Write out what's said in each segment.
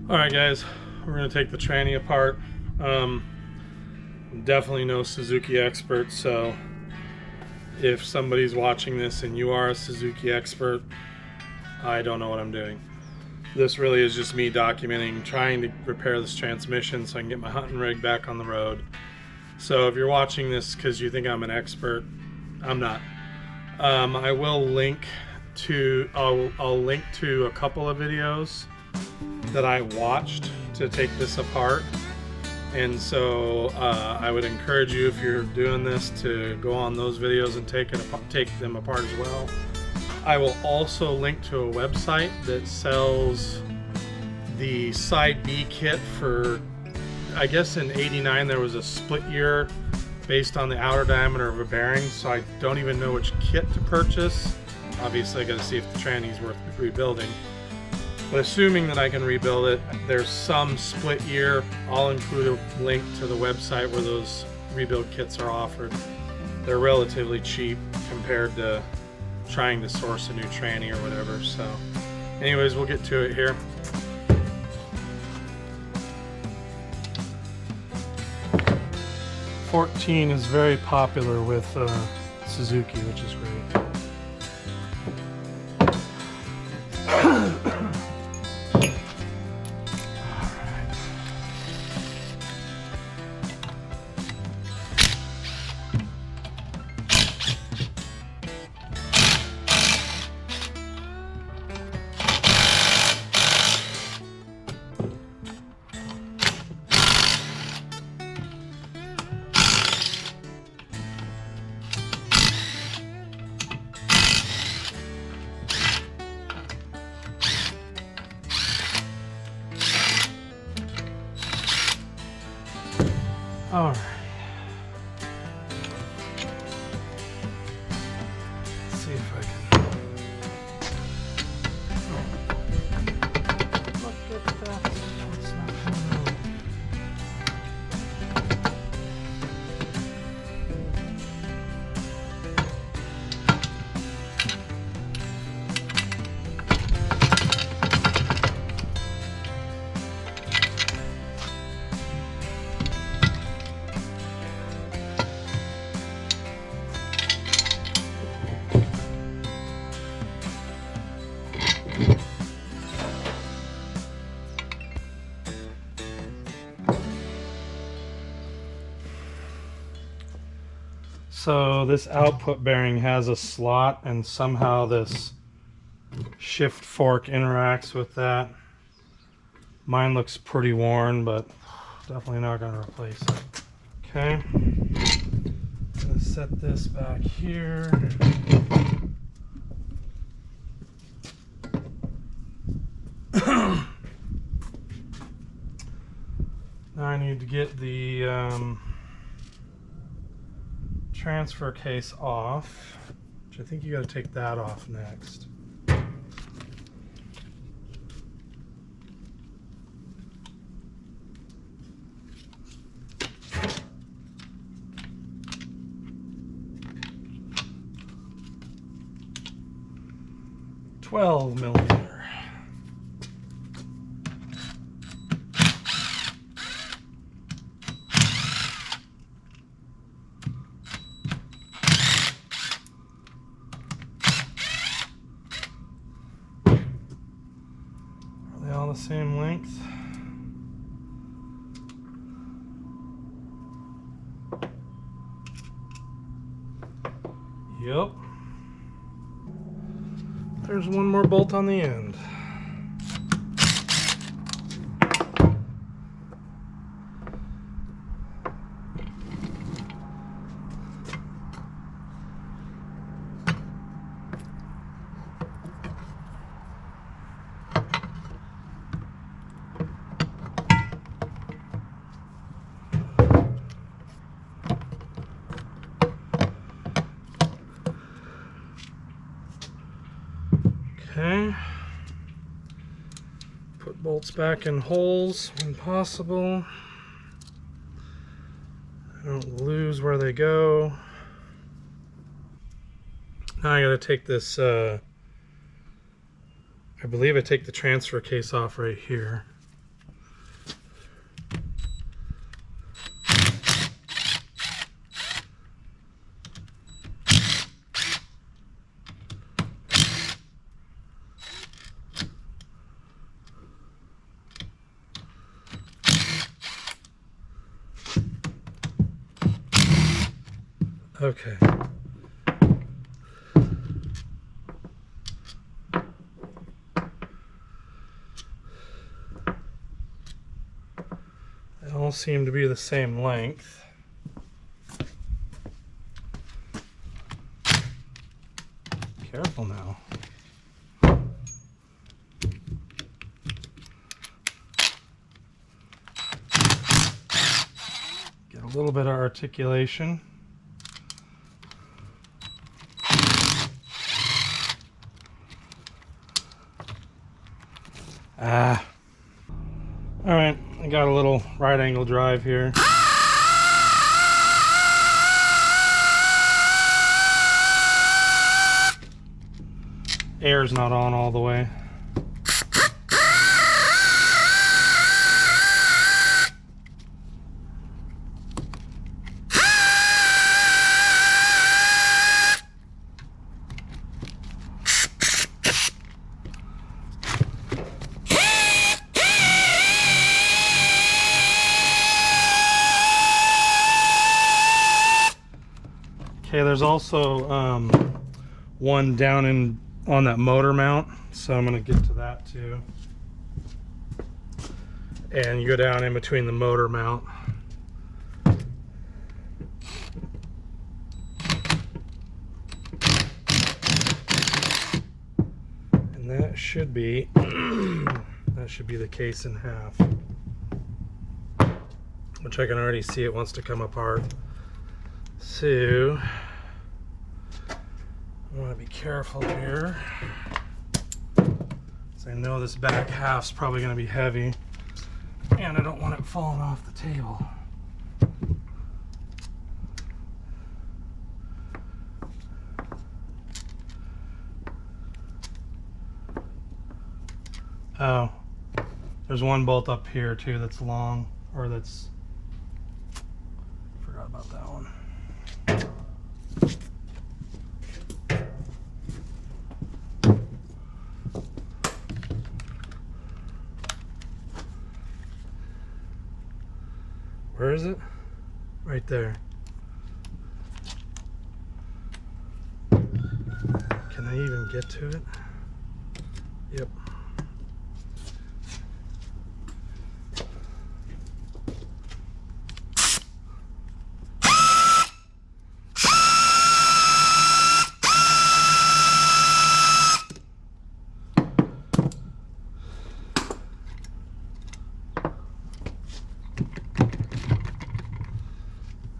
Alright guys, we're going to take the tranny apart. I'm definitely no Suzuki expert, so if somebody's watching this and you are a Suzuki expert, I don't know what I'm doing. This really is just me documenting, trying to repair this transmission so I can get my hunting rig back on the road. So if you're watching this because you think I'm an expert, I'm not. I will link to, I'll link to a couple of videos that I watched to take this apart, and so I would encourage you, if you're doing this, to go on those videos and take them apart as well. I will also link to a website that sells the side B kit for, I guess in '89 there was a split year based on the outer diameter of a bearing, so I don't even know which kit to purchase. Obviously I gotta see if the tranny's worth rebuilding. But assuming that I can rebuild it, there's some split year. I'll include a link to the website where those rebuild kits are offered. They're relatively cheap compared to trying to source a new tranny or whatever. So anyways, we'll get to it here. '14 is very popular with Suzuki, which is great. All right. Let's see if I can. Look at that. It's not coming out. So this output bearing has a slot, and somehow this shift fork interacts with that. Mine looks pretty worn, but definitely not going to replace it. Okay, I'm going to set this back here. Now I need to get the transfer case off, which I think you got to take that off next. $12mm. All the same length. Yep. There's one more bolt on the end. Okay, put bolts back in holes when possible. I don't lose where they go. Now I gotta take this, I believe I take the transfer case off right here. Okay. They all seem to be the same length. Careful now. Get a little bit of articulation. All right, I got a little right angle drive here. Air's not on all the way. Okay, there's also one down on that motor mount, so I'm going to get to that too. And you go down in between the motor mount. And that should be the case in half, which I can already see it wants to come apart. So I want to be careful here, because I know this back half's probably going to be heavy, and I don't want it falling off the table. Oh, there's one bolt up here too that's long, or that's, forgot about that one. Where is it? Right there. Can I even get to it? Yep.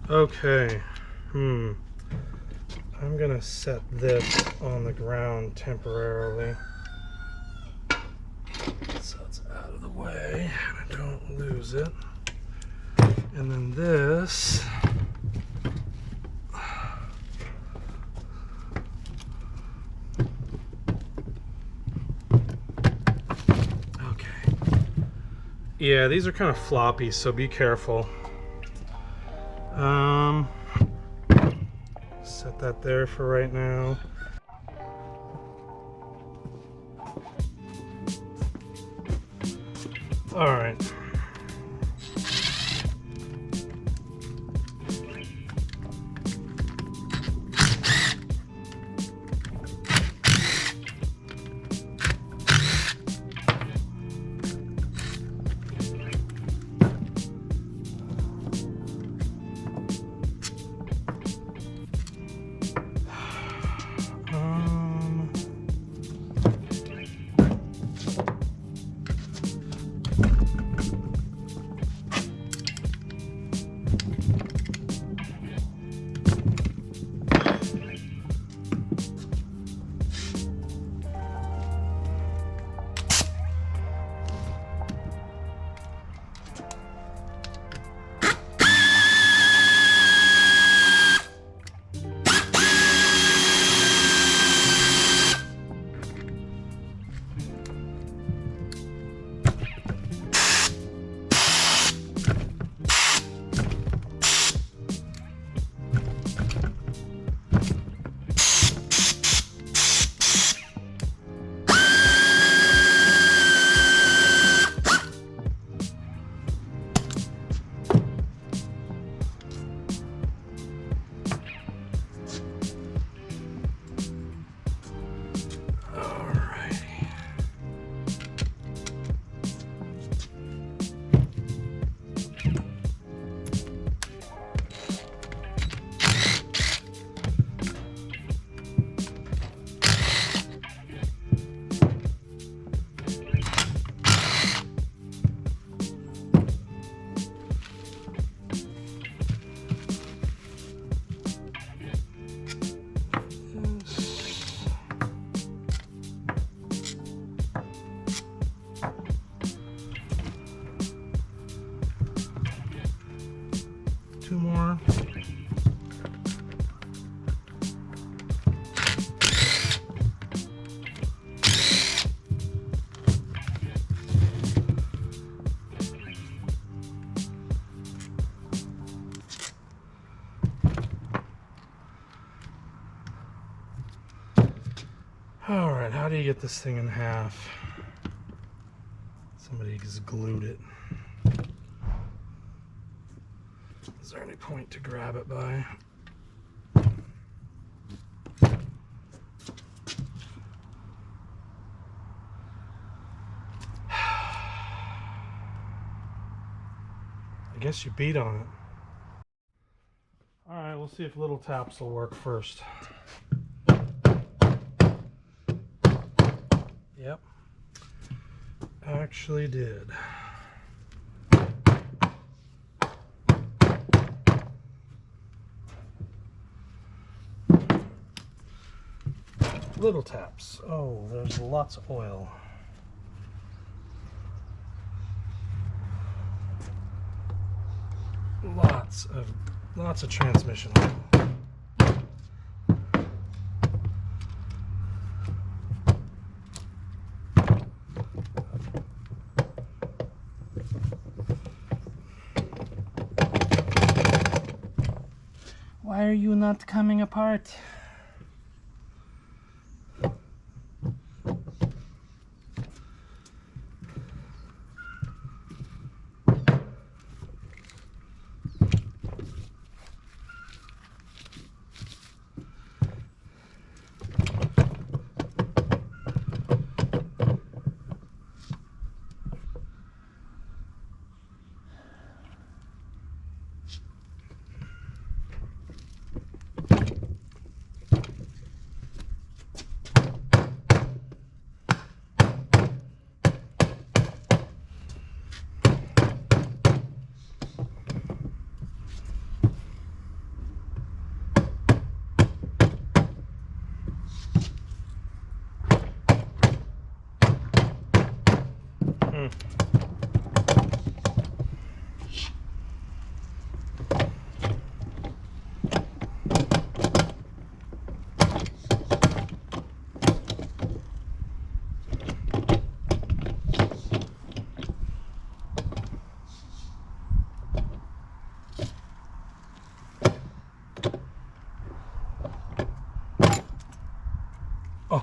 Okay, I'm gonna set this on the ground temporarily so it's out of the way and I don't lose it. And then this, okay, yeah, these are kind of floppy, so be careful. Set that there for right now. All right. All right, how do you get this thing in half? Somebody just glued it. Is there any point to grab it by? I guess you beat on it. All right, we'll see if little taps will work first. Yep, actually did. Little taps. Oh, there's lots of oil. Lots of transmission oil. Why are you not coming apart?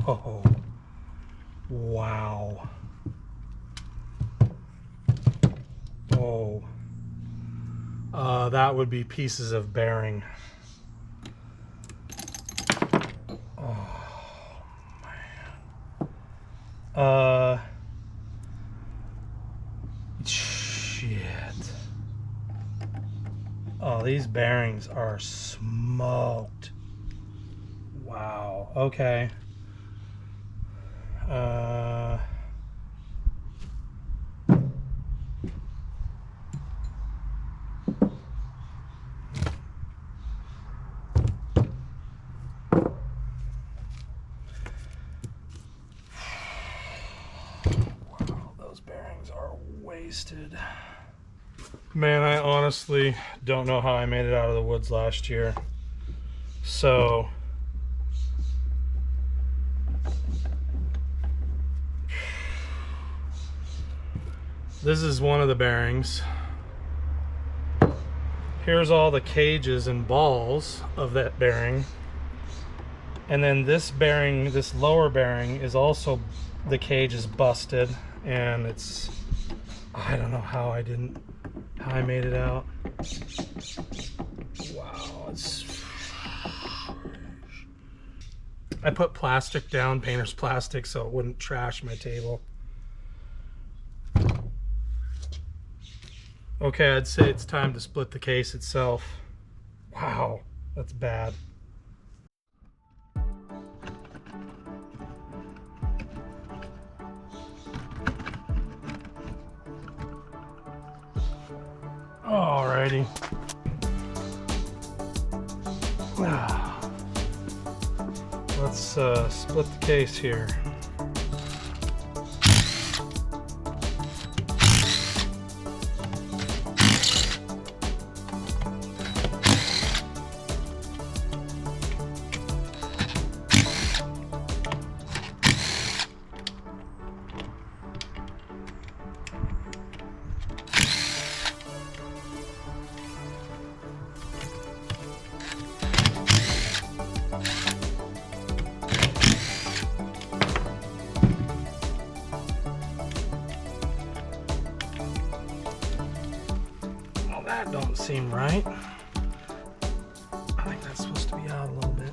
Oh, wow. Oh, that would be pieces of bearing. Oh, man. Shit. Oh, these bearings are smoked. Wow, okay. Wow, those bearings are wasted. Man, I honestly don't know how I made it out of the woods last year. So this is one of the bearings. Here's all the cages and balls of that bearing. And then this bearing, this lower bearing, is also, the cage is busted, and it's, I don't know how I made it out. Wow, I put plastic down, painter's plastic, so it wouldn't trash my table. Okay, I'd say it's time to split the case itself. Wow, that's bad. Alrighty. Let's split the case here. That don't seem right. I think that's supposed to be out a little bit.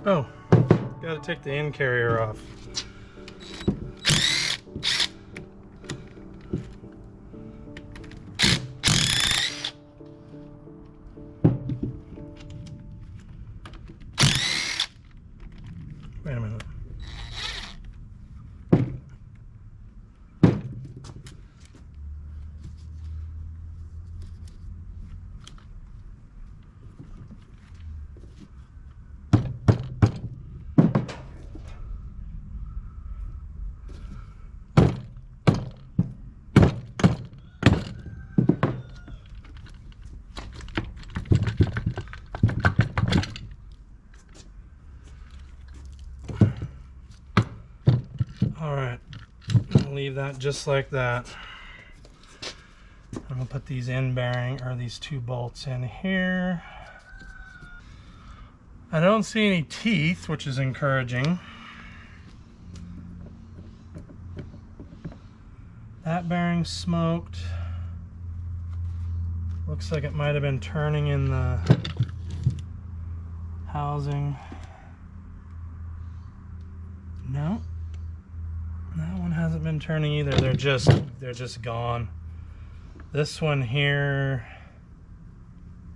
Oh, gotta take the end carrier off. Wait a minute. All right, I'll leave that just like that. I'm gonna put these end bearing, or these two bolts in here. I don't see any teeth, which is encouraging. That bearing smoked. Looks like it might have been turning in the housing. No. That one hasn't been turning either. They're just gone. This one here,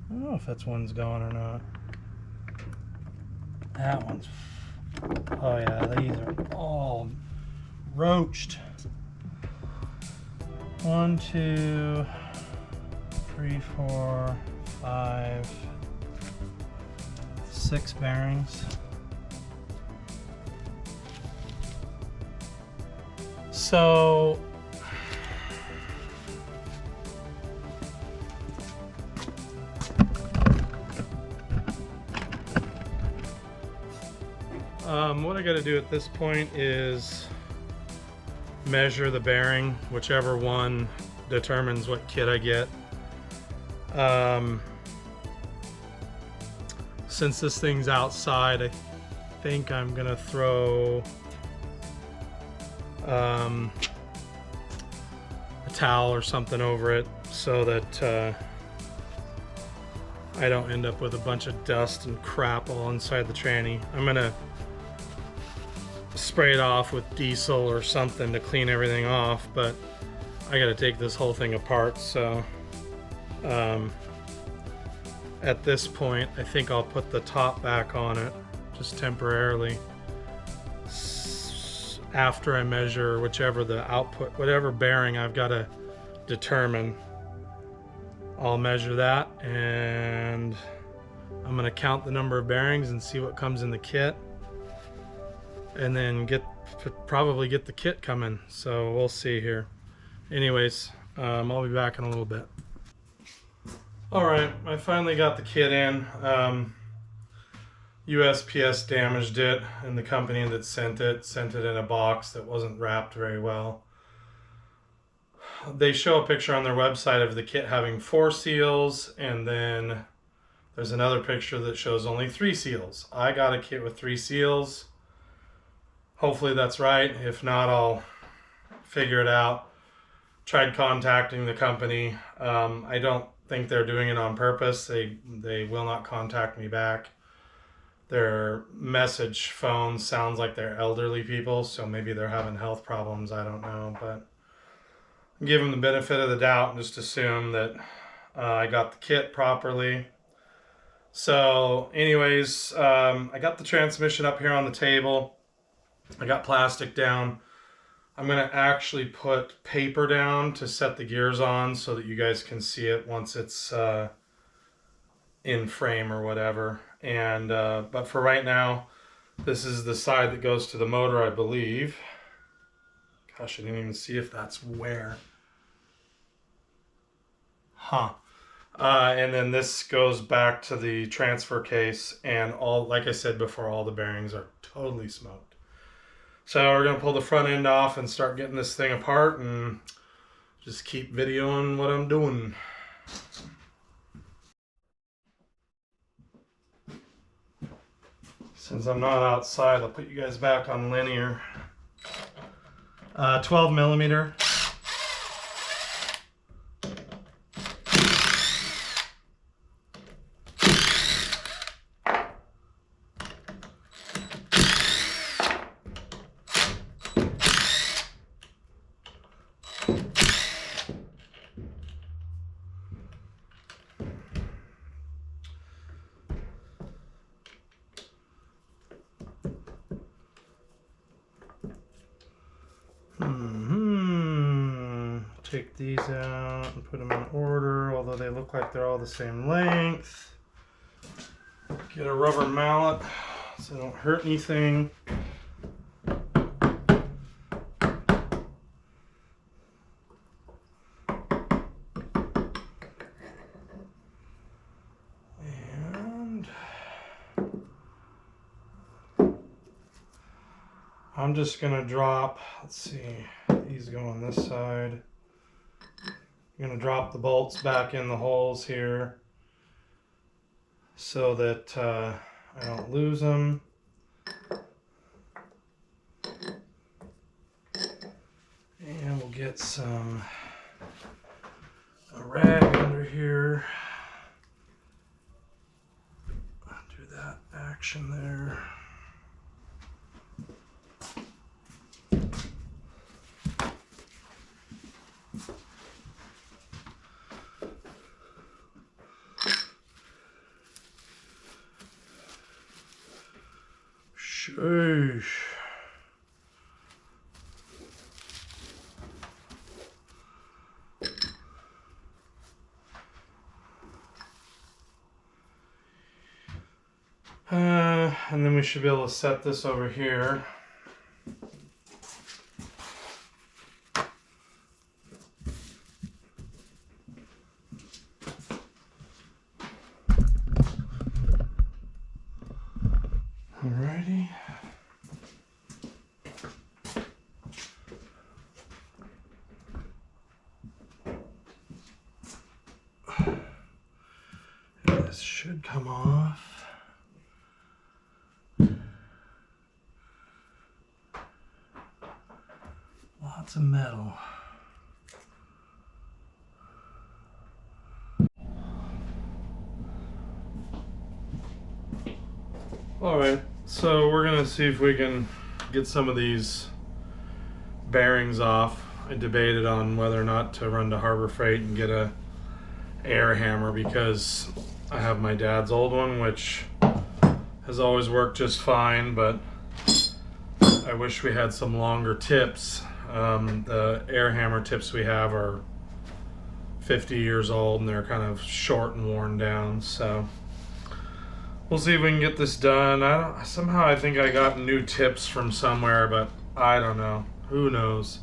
I don't know if that's one's gone or not. That one's, oh yeah, these are all roached. 1, 2, 3, 4, 5, 6 bearings. So what I got to do at this point is measure the bearing, whichever one determines what kit I get. Since this thing's outside, I think I'm gonna throw a towel or something over it so that I don't end up with a bunch of dust and crap all inside the tranny. I'm gonna spray it off with diesel or something to clean everything off, but I gotta take this whole thing apart, so at this point I think I'll put the top back on it just temporarily after I measure whichever the output, whatever bearing I've got to determine. I'll measure that, and I'm going to count the number of bearings and see what comes in the kit, and then probably get the kit coming. So we'll see here. Anyways, I'll be back in a little bit. All right, I finally got the kit in. USPS damaged it, and the company that sent it in a box that wasn't wrapped very well. They show a picture on their website of the kit having 4 seals, and then there's another picture that shows only 3 seals. I got a kit with 3 seals. Hopefully that's right. If not, I'll figure it out. Tried contacting the company. I don't think they're doing it on purpose. They will not contact me back. Their message phone sounds like they're elderly people, so maybe they're having health problems. I don't know, but give them the benefit of the doubt and just assume that I got the kit properly. So anyways, I got the transmission up here on the table. I got plastic down I'm going to actually put paper down to set the gears on so that you guys can see it once it's in frame or whatever. And but for right now, this is the side that goes to the motor, I believe. Gosh, I didn't even see if that's where. Huh. And then this goes back to the transfer case, and all, like I said before, all the bearings are totally smoked. So we're going to pull the front end off and start getting this thing apart and just keep videoing what I'm doing. Since I'm not outside, I'll put you guys back on linear. 12 millimeter. Take these out and put them in order, although they look like they're all the same length. Get a rubber mallet so they don't hurt anything. And I'm just gonna drop, let's see, these go on this side. I'm going to drop the bolts back in the holes here so that I don't lose them. And we'll get a rag under here. Do that action there. Sheesh. And then we should be able to set this over here. Alrighty. And this should come off. Lots of metal. Alright, so we're going to see if we can get some of these bearings off. I debated on whether or not to run to Harbor Freight and get a air hammer because I have my dad's old one, which has always worked just fine, but I wish we had some longer tips. The air hammer tips we have are 50 years old and they're kind of short and worn down, so we'll see if we can get this done. Somehow I think I got new tips from somewhere, but I don't know. Who knows?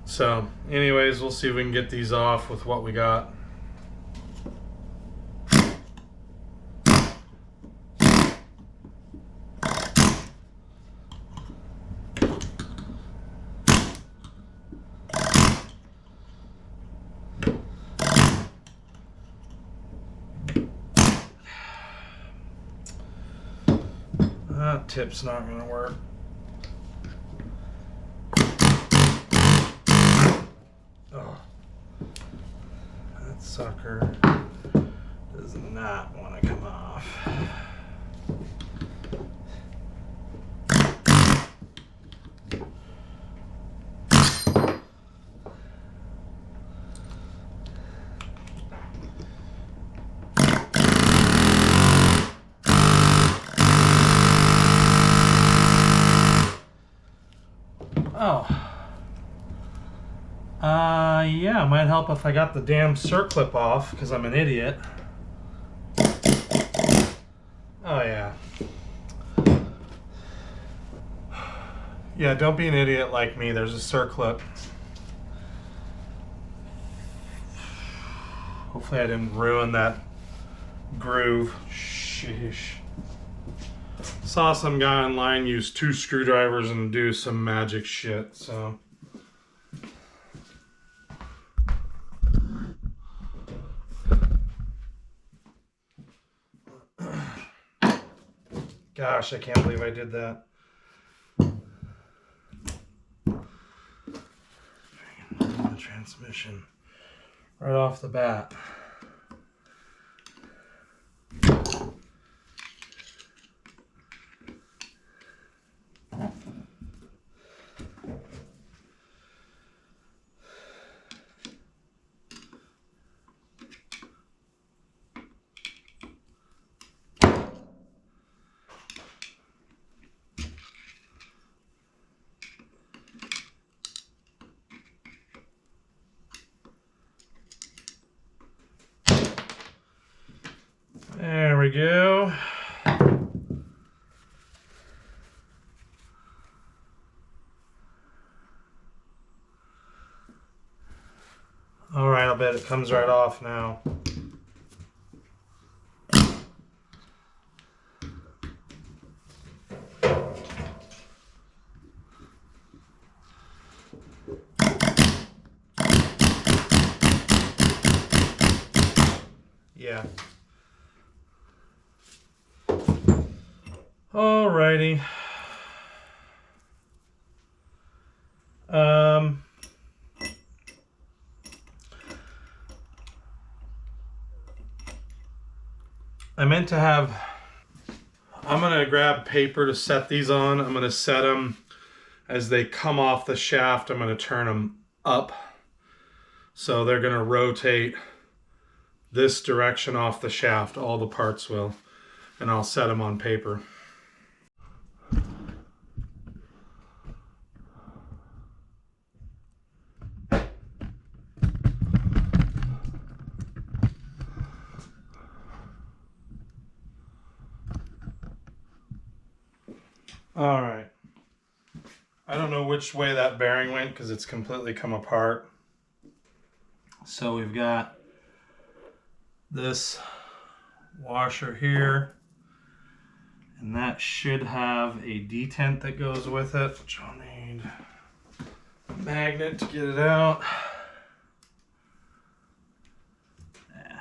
So anyways, we'll see if we can get these off with what we got. That tip's not going to work. Oh, that sucker does not want to come off. Oh, Yeah, it might help if I got the damn circlip off, because I'm an idiot. Oh, yeah. Yeah, don't be an idiot like me. There's a circlip. Hopefully I didn't ruin that groove. Sheesh. Saw some guy online use 2 screwdrivers and do some magic shit, so. Gosh, I can't believe I did that. The transmission right off the bat. There we go. All right, I'll bet it comes right off now. Yeah. Alrighty. I meant to have, I'm gonna grab paper to set these on. I'm gonna set them as they come off the shaft. I'm gonna turn them up. So they're gonna rotate this direction off the shaft, all the parts will, and I'll set them on paper. All right. I don't know which way that bearing went because it's completely come apart. So we've got this washer here, and that should have a detent that goes with it, which I'll need a magnet to get it out. Yeah.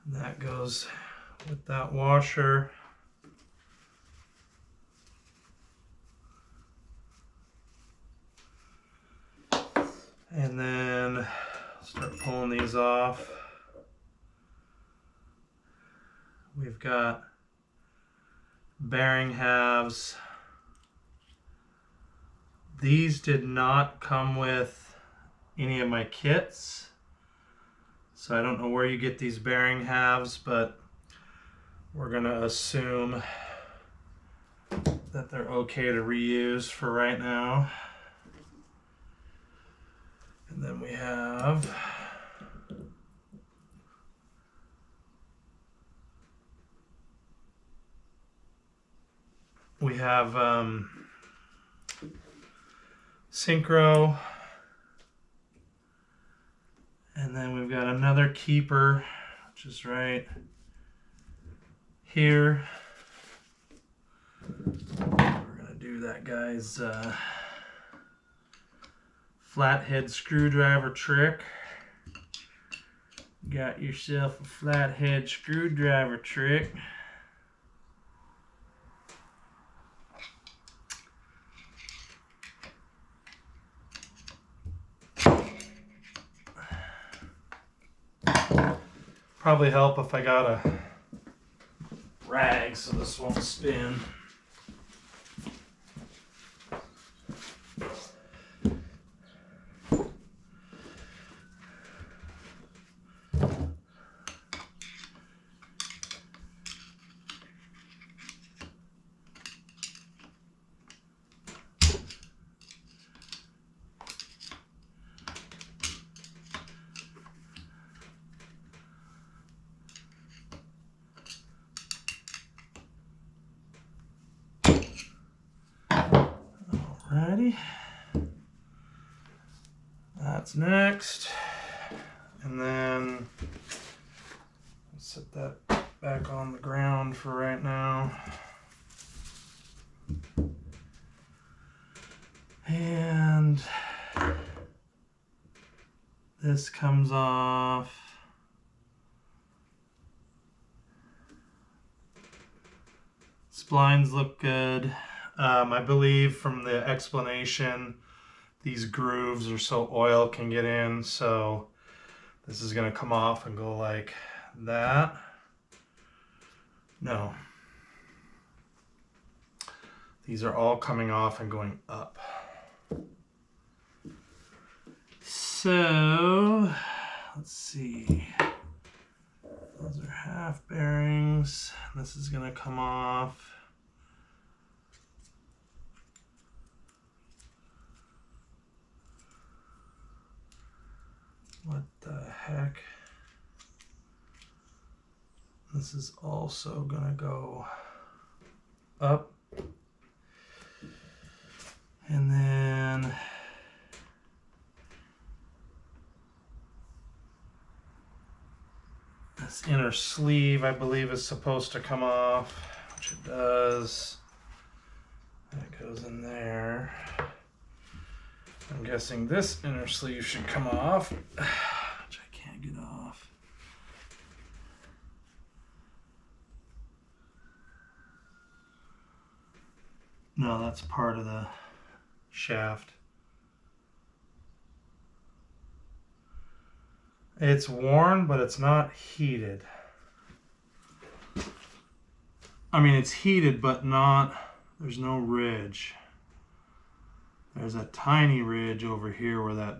That goes with that washer. And then start pulling these off. We've got bearing halves. These did not come with any of my kits, so I don't know where you get these bearing halves, but we're gonna assume that they're okay to reuse for right now. And then we have synchro, and then we've got another keeper, which is right here. We're gonna do that guy's flathead screwdriver trick. Got yourself a flathead screwdriver trick. Probably help if I got a rag so this won't spin. assembly. That's next. And then let's set that back on the ground for right now. And this comes off. Splines look good. I believe from the explanation, these grooves are so oil can get in, so this is going to come off and go like that. No. These are all coming off and going up. So, let's see. Those are half bearings. This is going to come off. What the heck? This is also going to go up. And then this inner sleeve, I believe, is supposed to come off, which it does. That goes in there. I'm guessing this inner sleeve should come off, which I can't get off. No, that's part of the shaft. It's worn, but it's not heated. I mean, it's heated, but not, there's no ridge. There's a tiny ridge over here where that,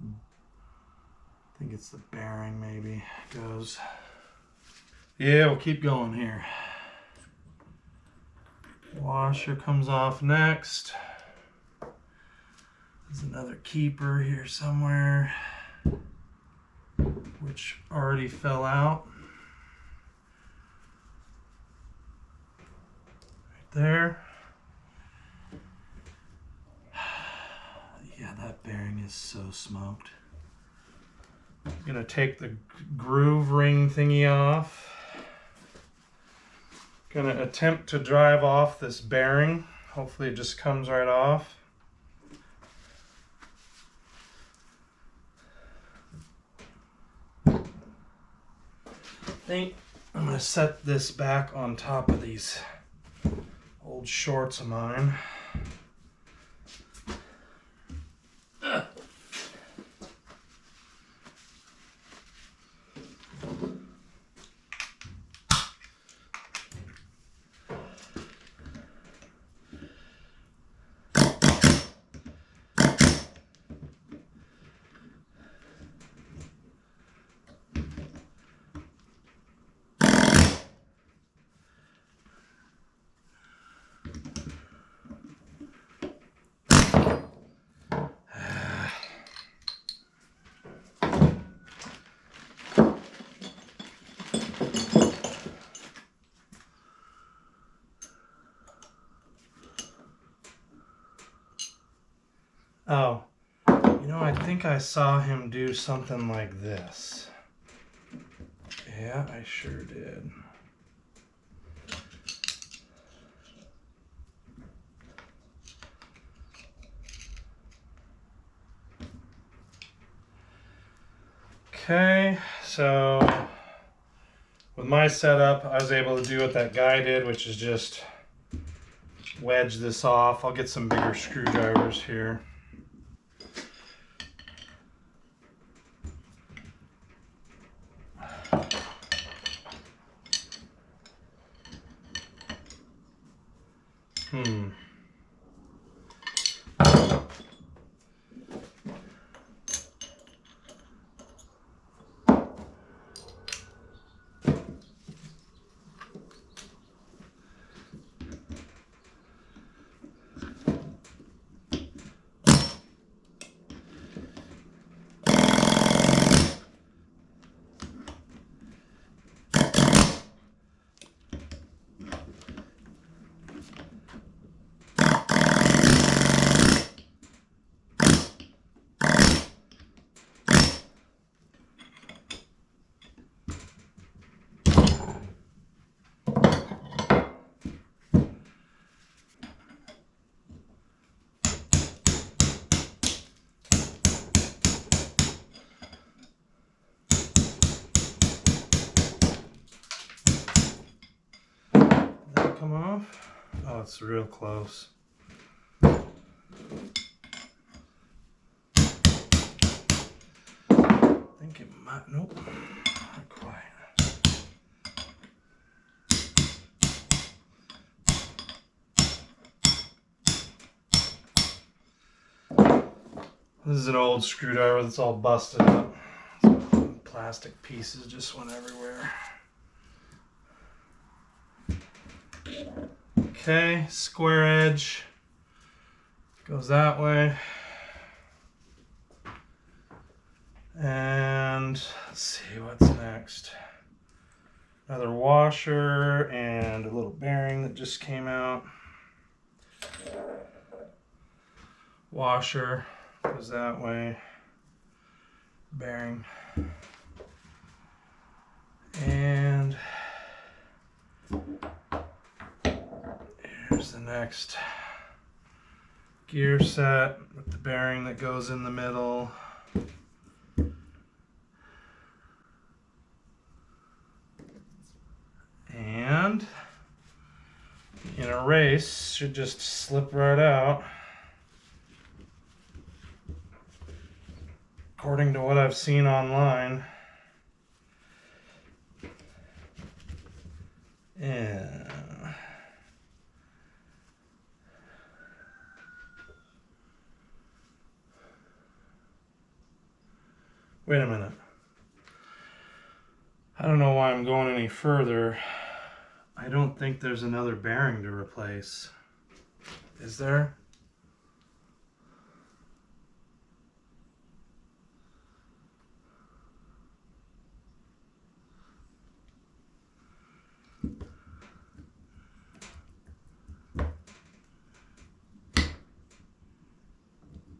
I think it's the bearing maybe, goes. Yeah, we'll keep going here. Washer comes off next. There's another keeper here somewhere, which already fell out. Right there. Yeah, that bearing is so smoked. I'm gonna take the groove ring thingy off. Gonna attempt to drive off this bearing. Hopefully it just comes right off. I think I'm gonna set this back on top of these old shorts of mine. Oh, you know, I think I saw him do something like this. Yeah, I sure did. Okay, so with my setup, I was able to do what that guy did, which is just wedge this off. I'll get some bigger screwdrivers here. come off? Oh, it's real close. I think it might, nope, not quite. This is an old screwdriver that's all busted up. Plastic pieces just went everywhere. Okay, square edge goes that way. And let's see what's next. Another washer and a little bearing that just came out. Washer goes that way. Bearing. And here's the next gear set with the bearing that goes in the middle. And in a race, should just slip right out. According to what I've seen online. Yeah. Wait a minute. I don't know why I'm going any further. I don't think there's another bearing to replace. Is there?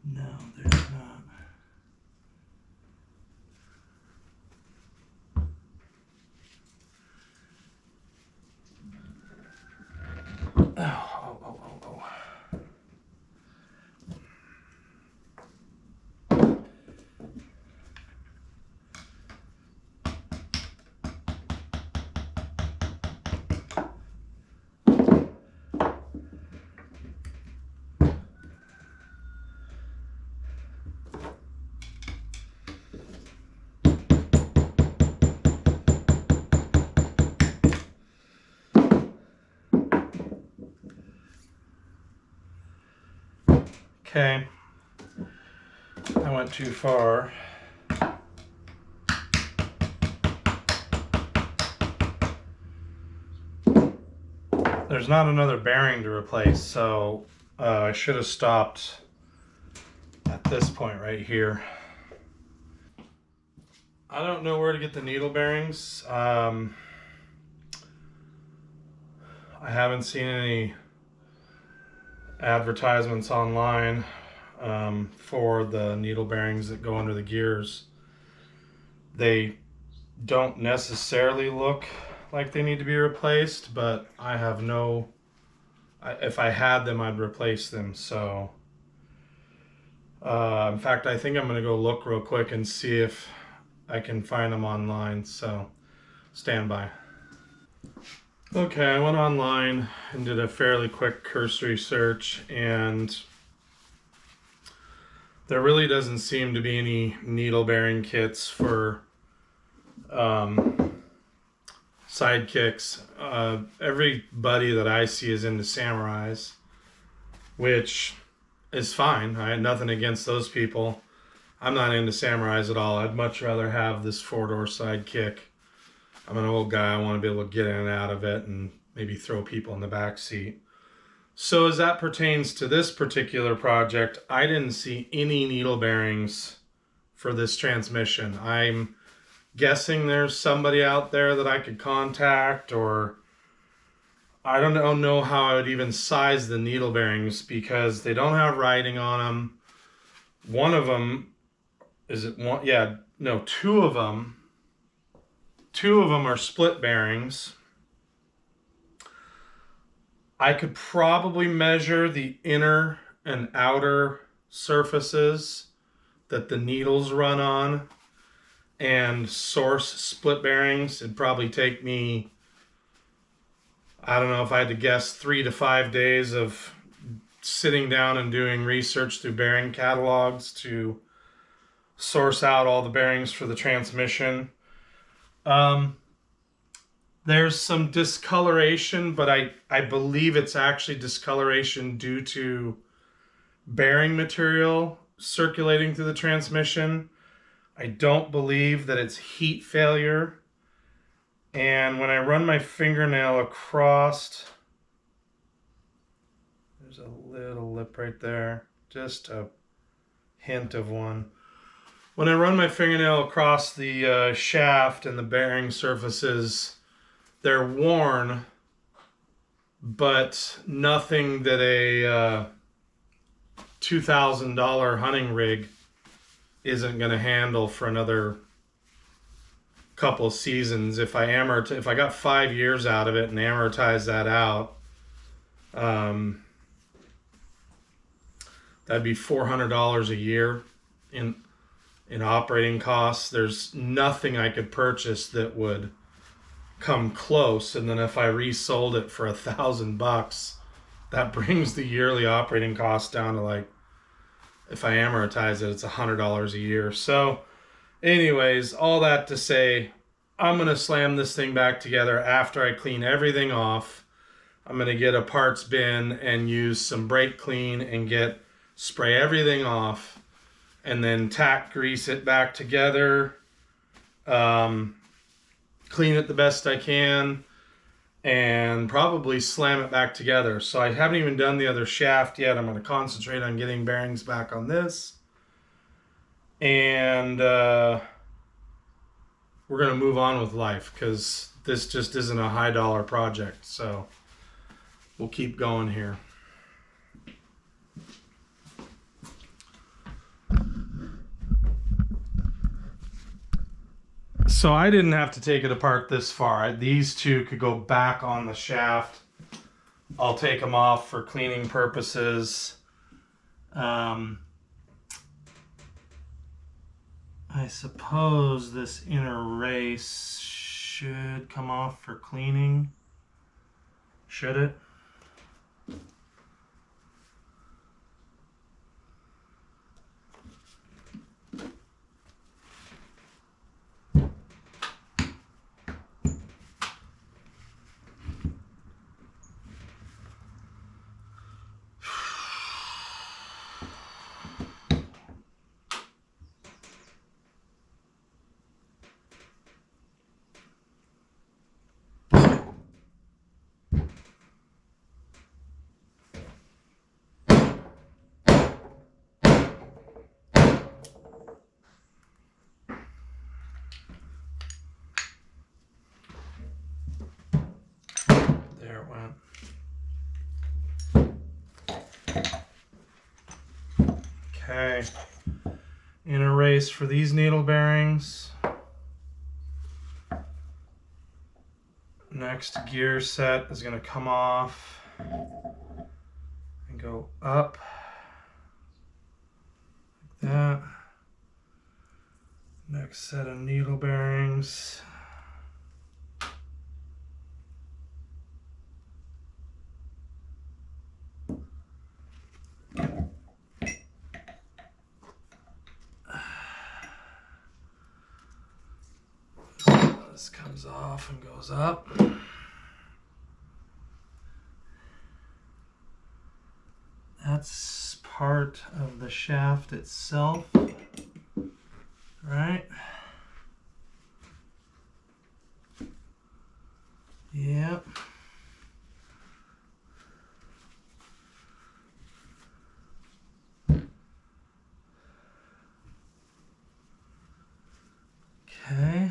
No, there's not. Oh. Okay, I went too far. There's not another bearing to replace, so I should have stopped at this point right here. I don't know where to get the needle bearings. I haven't seen any advertisements online for the needle bearings that go under the gears. They don't necessarily look like they need to be replaced, but I have no, if I had them, I'd replace them. So in fact, I think I'm gonna go look real quick and see if I can find them online, so stand by. Okay, I went online and did a fairly quick cursory search, and there really doesn't seem to be any needle bearing kits for sidekicks. Everybody that I see is into samurais, which is fine. I had nothing against those people. I'm not into samurais at all. I'd much rather have this four-door sidekick. I'm an old guy. I want to be able to get in and out of it and maybe throw people in the back seat. So as that pertains to this particular project, I didn't see any needle bearings for this transmission. I'm guessing there's somebody out there that I could contact, or I don't know how I would even size the needle bearings because they don't have writing on them. One of them, is it one? Yeah, no, two of them are split bearings. I could probably measure the inner and outer surfaces that the needles run on and source split bearings. It'd probably take me, I don't know if I had to guess, 3 to 5 days of sitting down and doing research through bearing catalogs to source out all the bearings for the transmission. There's some discoloration, but I believe it's actually discoloration due to bearing material circulating through the transmission. I don't believe that it's heat failure. And when I run my fingernail across, there's a little lip right there, just a hint of one. When I run my fingernail across the shaft and the bearing surfaces, they're worn, but nothing that a $2,000 hunting rig isn't going to handle for another couple seasons. If I got 5 years out of it and amortize that out, that'd be $400 a year in operating costs. There's nothing I could purchase that would come close. And then if I resold it for $1,000, that brings the yearly operating cost down to, like, if I amortize it, it's $100 a year. So anyways, all that to say, I'm going to slam this thing back together after I clean everything off. I'm going to get a parts bin and use some brake clean and spray everything off, and then tack grease it back together, clean it the best I can, and probably slam it back together. So I haven't even done the other shaft yet. I'm going to concentrate on getting bearings back on this. And we're going to move on with life, because this just isn't a high dollar project. So we'll keep going here. So I didn't have to take it apart this far. These two could go back on the shaft. I'll take them off for cleaning purposes. I suppose this inner race should come off for cleaning. Should it? There it went. Okay. Inner race for these needle bearings. Next gear set is going to come off and go up like that. Next set of needle bearings. This comes off and goes up. That's part of the shaft itself, right? Yep. Okay.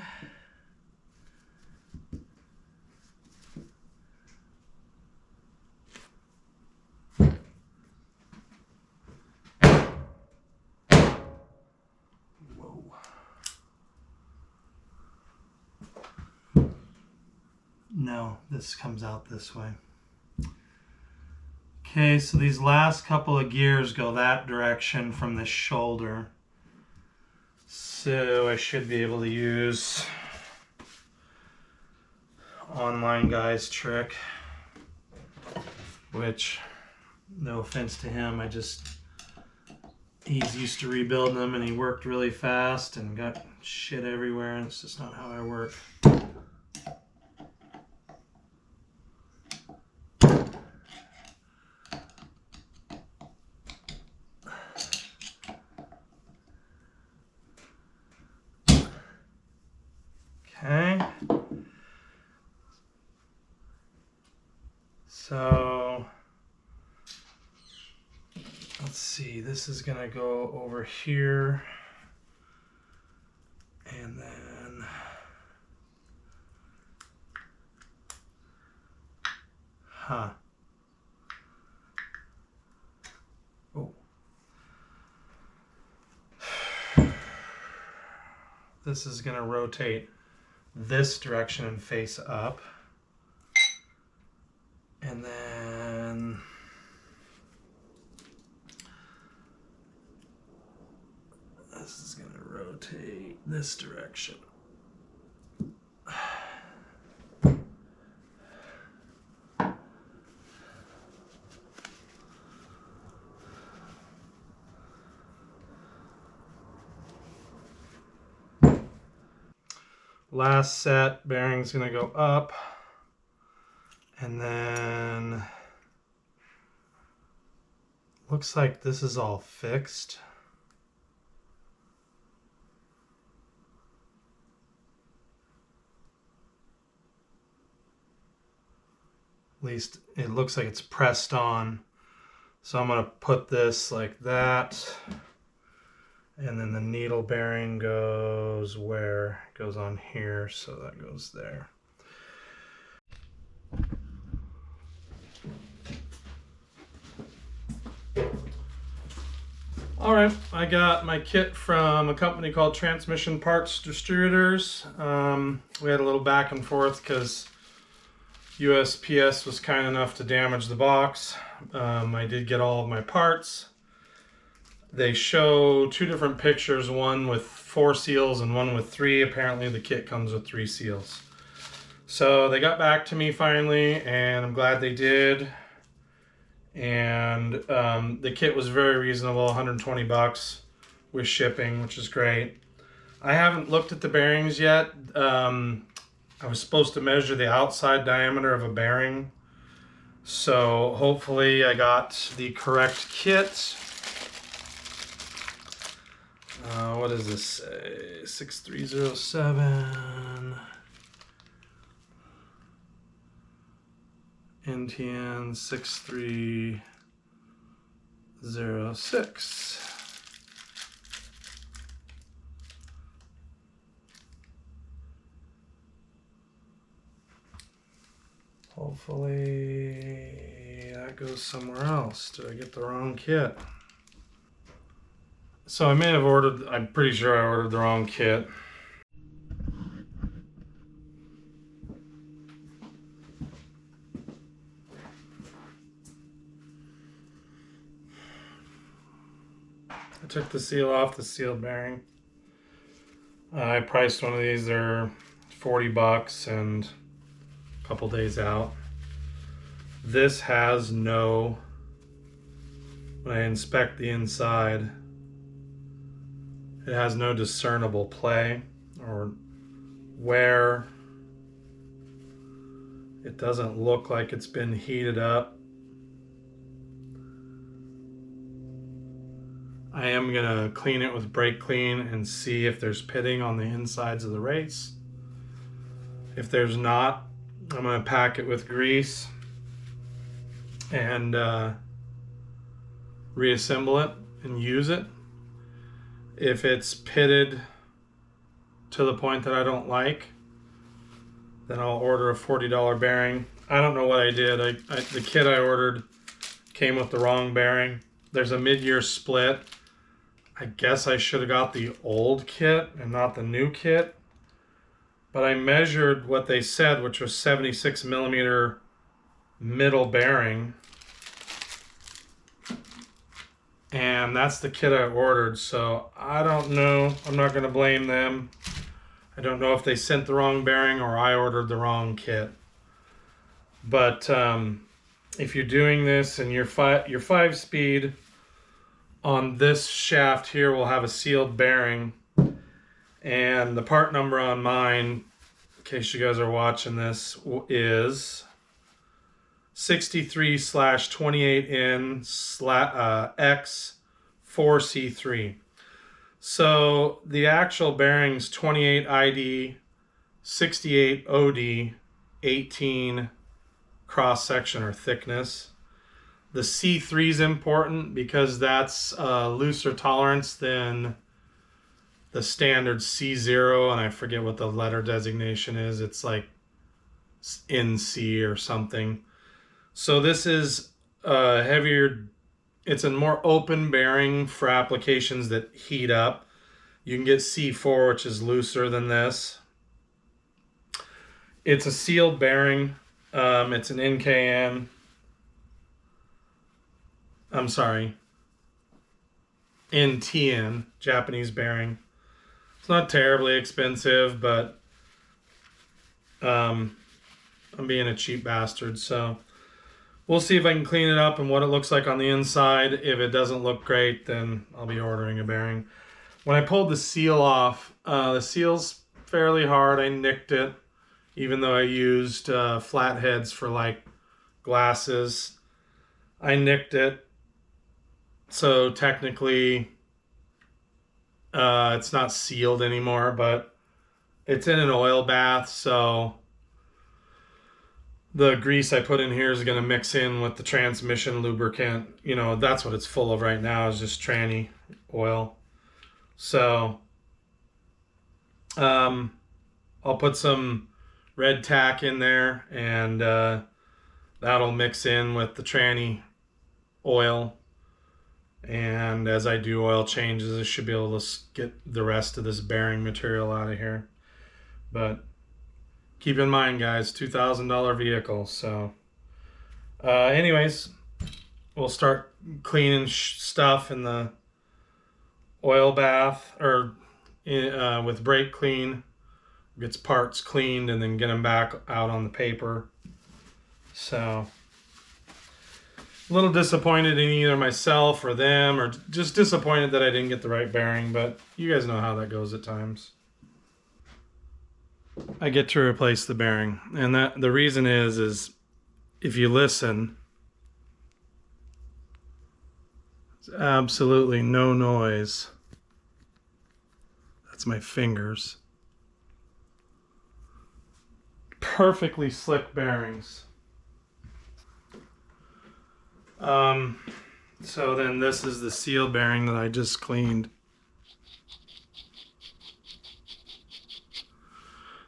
No, this comes out this way. Okay, so these last couple of gears go that direction from the shoulder. So I should be able to use Online Guy's trick. which, no offense to him, he's used to rebuilding them and he worked really fast and got shit everywhere, and it's just not how I work. Okay. So let's see, this is gonna go over here, and then oh, this is gonna rotate this direction and face up, and then this is going to rotate this direction. Last set, bearing's going to go up, and then looks like this is all fixed. At least it looks like it's pressed on. So I'm going to put this like that. And then the needle bearing goes where? It goes on here, so that goes there. All right, I got my kit from a company called Transmission Parts Distributors. We had a little back and forth because USPS was kind enough to damage the box. I did get all of my parts. They show two different pictures, one with 4 seals and one with 3. Apparently the kit comes with 3 seals. So they got back to me finally, and I'm glad they did. And the kit was very reasonable, 120 bucks with shipping, which is great. I haven't looked at the bearings yet. I was supposed to measure the outside diameter of a bearing, so hopefully I got the correct kit. What does this say? 6307 NTN 6306. Hopefully that goes somewhere else. Did I get the wrong kit? So I may have ordered, I'm pretty sure I ordered the wrong kit. I took the seal off the sealed bearing. I priced one of these, they're 40 bucks and a couple days out. This has no, when I inspect the inside, it has no discernible play or wear. It doesn't look like it's been heated up. I am gonna clean it with brake clean and see if there's pitting on the insides of the race. If there's not, I'm gonna pack it with grease and reassemble it and use it. If it's pitted to the point that I don't like, then I'll order a $40 bearing. I don't know what I did. The kit I ordered came with the wrong bearing. There's a mid-year split. I guess I should have got the old kit and not the new kit. But I measured what they said, which was 76 millimeter middle bearing. And that's the kit I ordered, so I don't know. I'm not going to blame them. I don't know if they sent the wrong bearing or I ordered the wrong kit. But if you're doing this and your 5-speed on this shaft here will have a sealed bearing, and the part number on mine, in case you guys are watching this, is 63/28N/X4C3. So the actual bearings 28 ID, 68 OD, 18 cross section or thickness. The C3 is important because that's looser tolerance than the standard C0, and I forget what the letter designation is. It's like NC or something. So this is heavier. It's a more open bearing for applications that heat up. You can get C4, which is looser than this. It's a sealed bearing. It's an NKN. I'm sorry, NTN, Japanese bearing. It's not terribly expensive, but I'm being a cheap bastard, so we'll see if I can clean it up and what it looks like on the inside. If it doesn't look great, then I'll be ordering a bearing. When I pulled the seal off, the seal's fairly hard. I nicked it, even though I used flatheads for like glasses. I nicked it, so technically it's not sealed anymore, but it's in an oil bath, so the grease I put in here is going to mix in with the transmission lubricant. You know, that's what it's full of right now, is just tranny oil. So I'll put some red tack in there, and that'll mix in with the tranny oil. And as I do oil changes, I should be able to get the rest of this bearing material out of here. But keep in mind, guys, $2,000 vehicle. So anyways, we'll start cleaning stuff in the oil bath, or with brake clean. Gets parts cleaned and then get them back out on the paper. So a little disappointed in either myself or them, or just disappointed that I didn't get the right bearing, but you guys know how that goes at times. I get to replace the bearing, and that the reason is if you listen, there's absolutely no noise. That's my fingers. Perfectly slick bearings. So then this is the seal bearing that I just cleaned.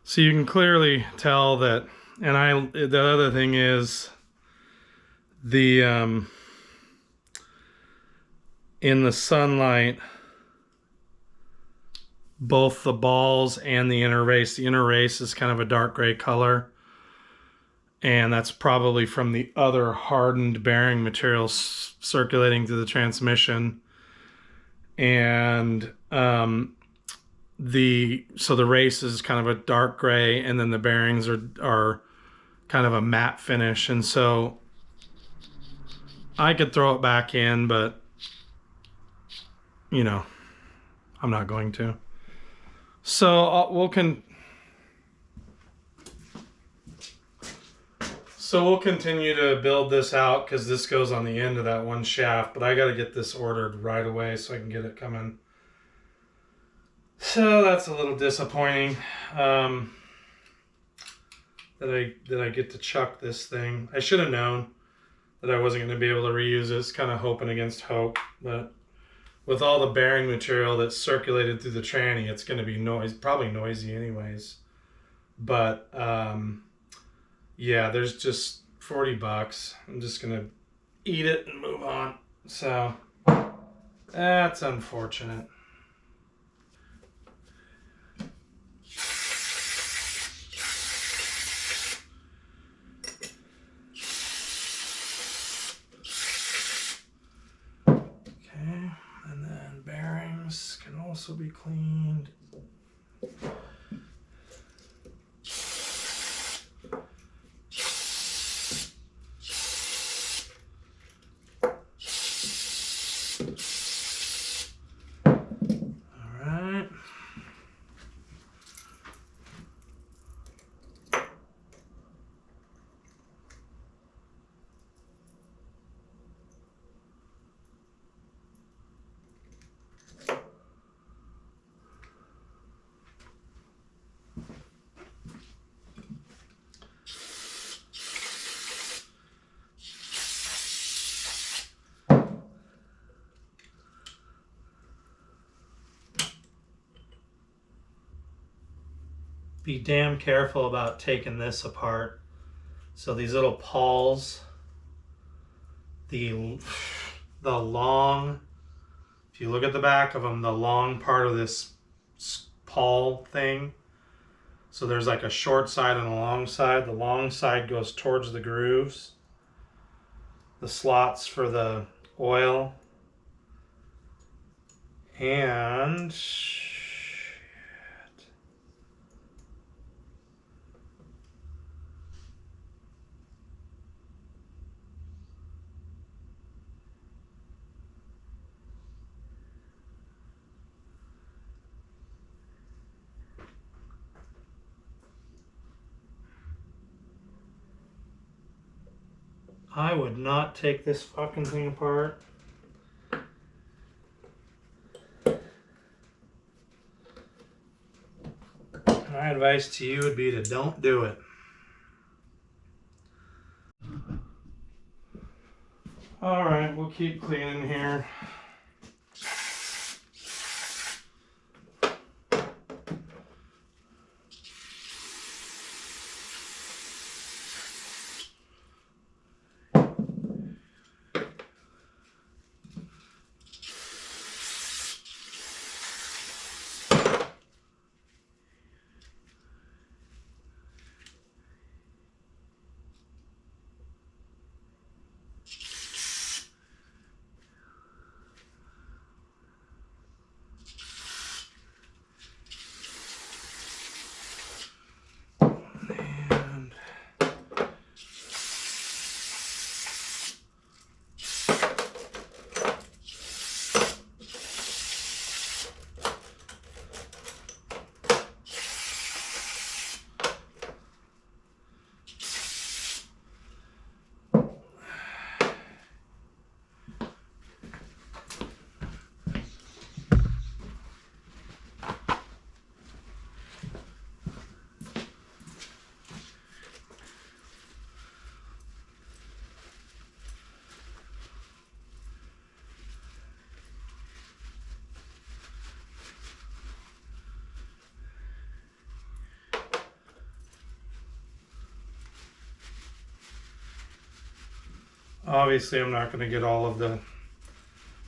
So you can clearly tell that, and the other thing is the in the sunlight, both the balls and the inner race is kind of a dark gray color. And that's probably from the other hardened bearing material circulating through the transmission. And so the race is kind of a dark gray, and then the bearings are kind of a matte finish. And so I could throw it back in, but you know, I'm not going to. So we'll continue to build this out, because this goes on the end of that one shaft, but I got to get this ordered right away so I can get it coming. So that's a little disappointing that I get to chuck this thing. I should have known that I wasn't going to be able to reuse it. It's kind of hoping against hope, but with all the bearing material that's circulated through the tranny, it's going to be probably noisy anyways. But yeah, there's just $40. I'm just gonna eat it and move on. So that's unfortunate. Okay, and then bearings can also be cleaned. be damn careful about taking this apart. So these little pawls, the long, if you look at the back of them, the long part of this pawl thing, so there's like a short side and a long side. The long side goes towards the grooves, the slots for the oil, and I would not take this fucking thing apart. My advice to you would be to don't do it. All right, we'll keep cleaning here. Obviously, I'm not going to get all of the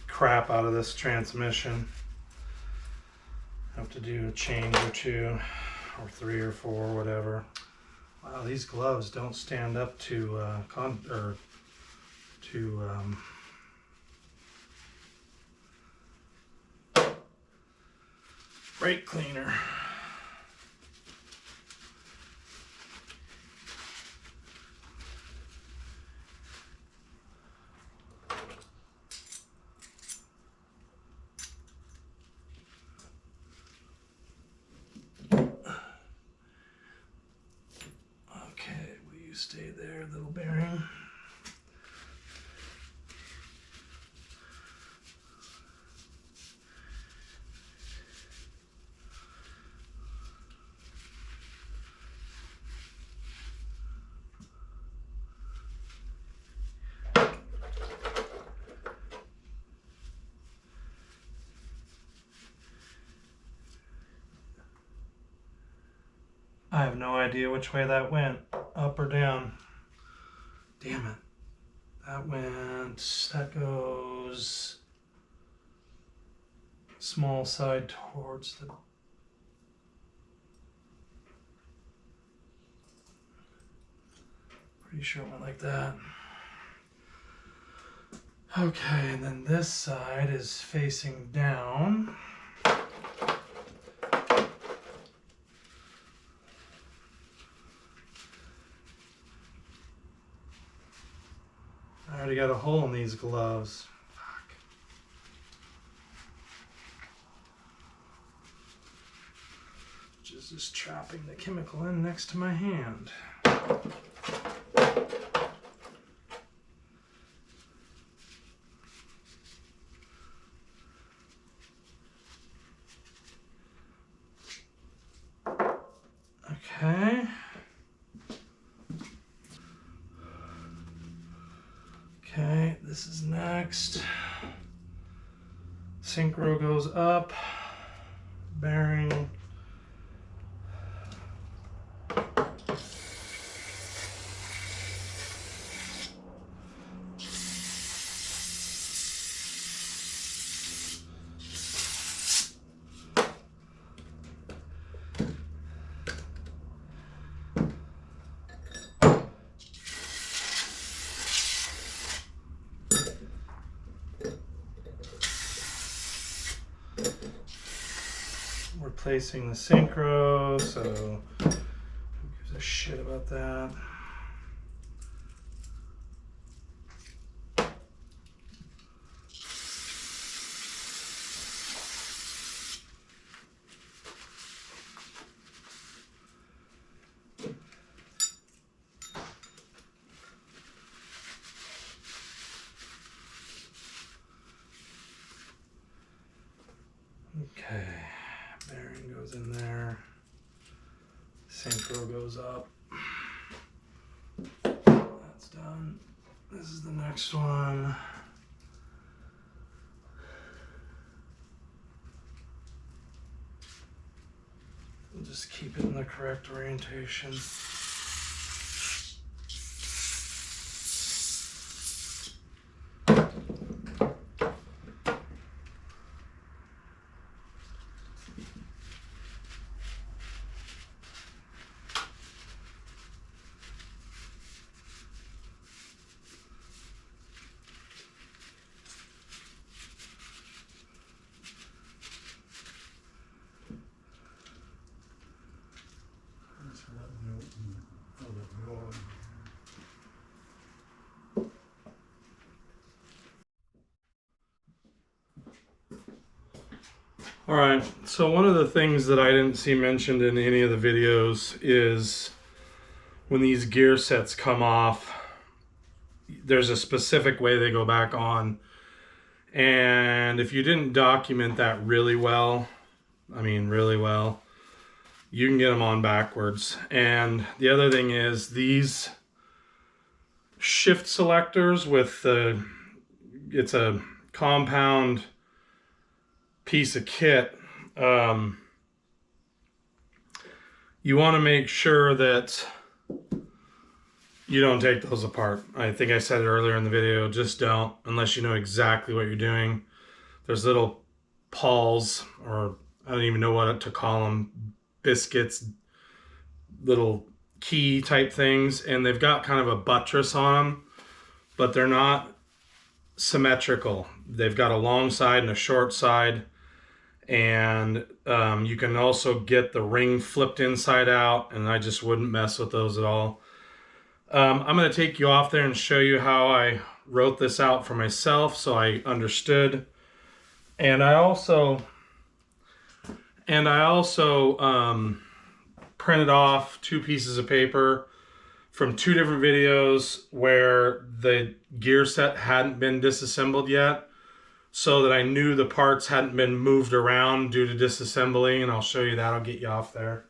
crap out of this transmission. I have to do a change or two, or 3 or 4, whatever. Wow, these gloves don't stand up to brake cleaner. Stay there, little bearing. I have no idea which way that went, up or down. Damn it. That goes small side towards the... Pretty sure it went like that. Okay, and then this side is facing down. I already got a hole in these gloves. Fuck. Just trapping the chemical in next to my hand. Okay. Okay, this is next. Synchro goes up, bearing replacing the synchro, so who gives a shit about that? Okay, bearing goes in there, synchro goes up. That's done. This is the next one. We'll just keep it in the correct orientation. All right, so one of the things that I didn't see mentioned in any of the videos is when these gear sets come off, there's a specific way they go back on. And if you didn't document that really well, I mean really well, you can get them on backwards. And the other thing is these shift selectors with the, it's a compound piece of kit. You want to make sure that you don't take those apart. I think I said it earlier in the video, just don't, unless you know exactly what you're doing. There's little pawls, or I don't even know what to call them, biscuits, little key type things, and they've got kind of a buttress on them, but they're not symmetrical. They've got a long side and a short side, and you can also get the ring flipped inside out, and I just wouldn't mess with those at all. I'm going to take you off there and show you how I wrote this out for myself so I understood. And I also printed off 2 pieces of paper from 2 different videos where the gear set hadn't been disassembled yet, so that I knew the parts hadn't been moved around due to disassembly, and I'll show you that. I'll get you off there.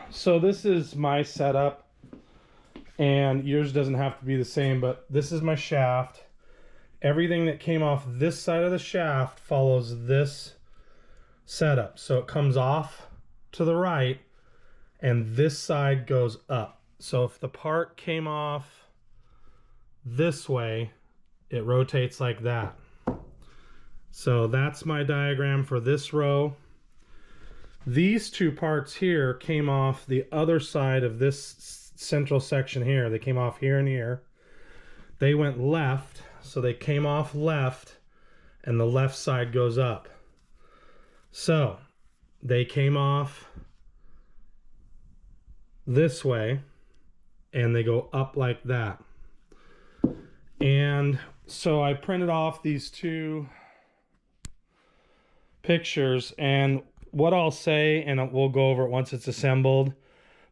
So this is my setup, and yours doesn't have to be the same, but this is my shaft. Everything that came off this side of the shaft follows this setup. So it comes off to the right, and this side goes up. So if the part came off this way, it rotates like that. So that's my diagram for this row. These 2 parts here came off the other side of this central section here. They came off here and here. They went left, so they came off left, and the left side goes up. So they came off this way, and they go up like that. And so I printed off these 2 pictures, and what I'll say, and we'll go over it once it's assembled,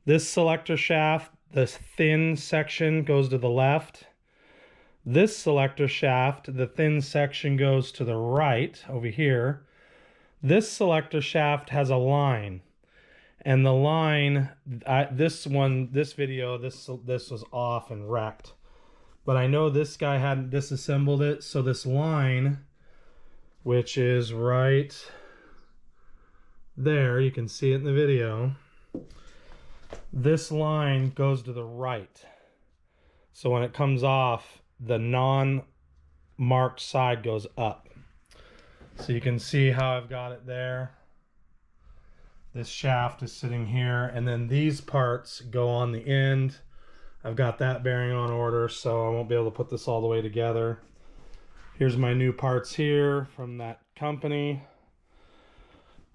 this selector shaft, this thin section goes to the left. This selector shaft, the thin section goes to the right over here. This selector shaft has a line, and the line, this video was off and wrecked. But I know this guy hadn't disassembled it, so this line, which is right there, you can see it in the video, this line goes to the right. So when it comes off, the non-marked side goes up. So you can see how I've got it there. This shaft is sitting here, and then these parts go on the end. I've got that bearing on order, so I won't be able to put this all the way together. Here's my new parts here from that company.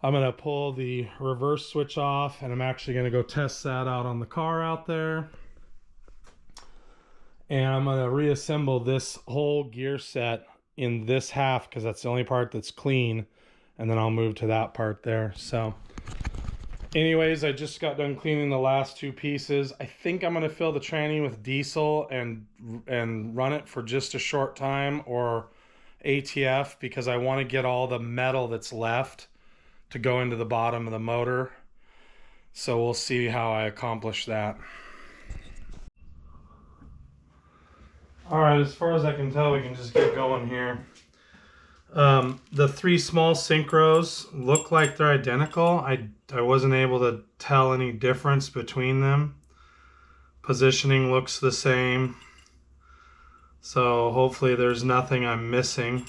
I'm gonna pull the reverse switch off, and I'm actually gonna go test that out on the car out there. And I'm gonna reassemble this whole gear set in this half because that's the only part that's clean, and then I'll move to that part there. So anyways, I just got done cleaning the last two pieces. I think I'm gonna fill the tranny with diesel and run it for just a short time, or ATF, because I want to get all the metal that's left to go into the bottom of the motor. So we'll see how I accomplish that. All right, as far as I can tell, we can just get going here. The three small synchros look like they're identical. I wasn't able to tell any difference between them. Positioning looks the same. So hopefully there's nothing I'm missing.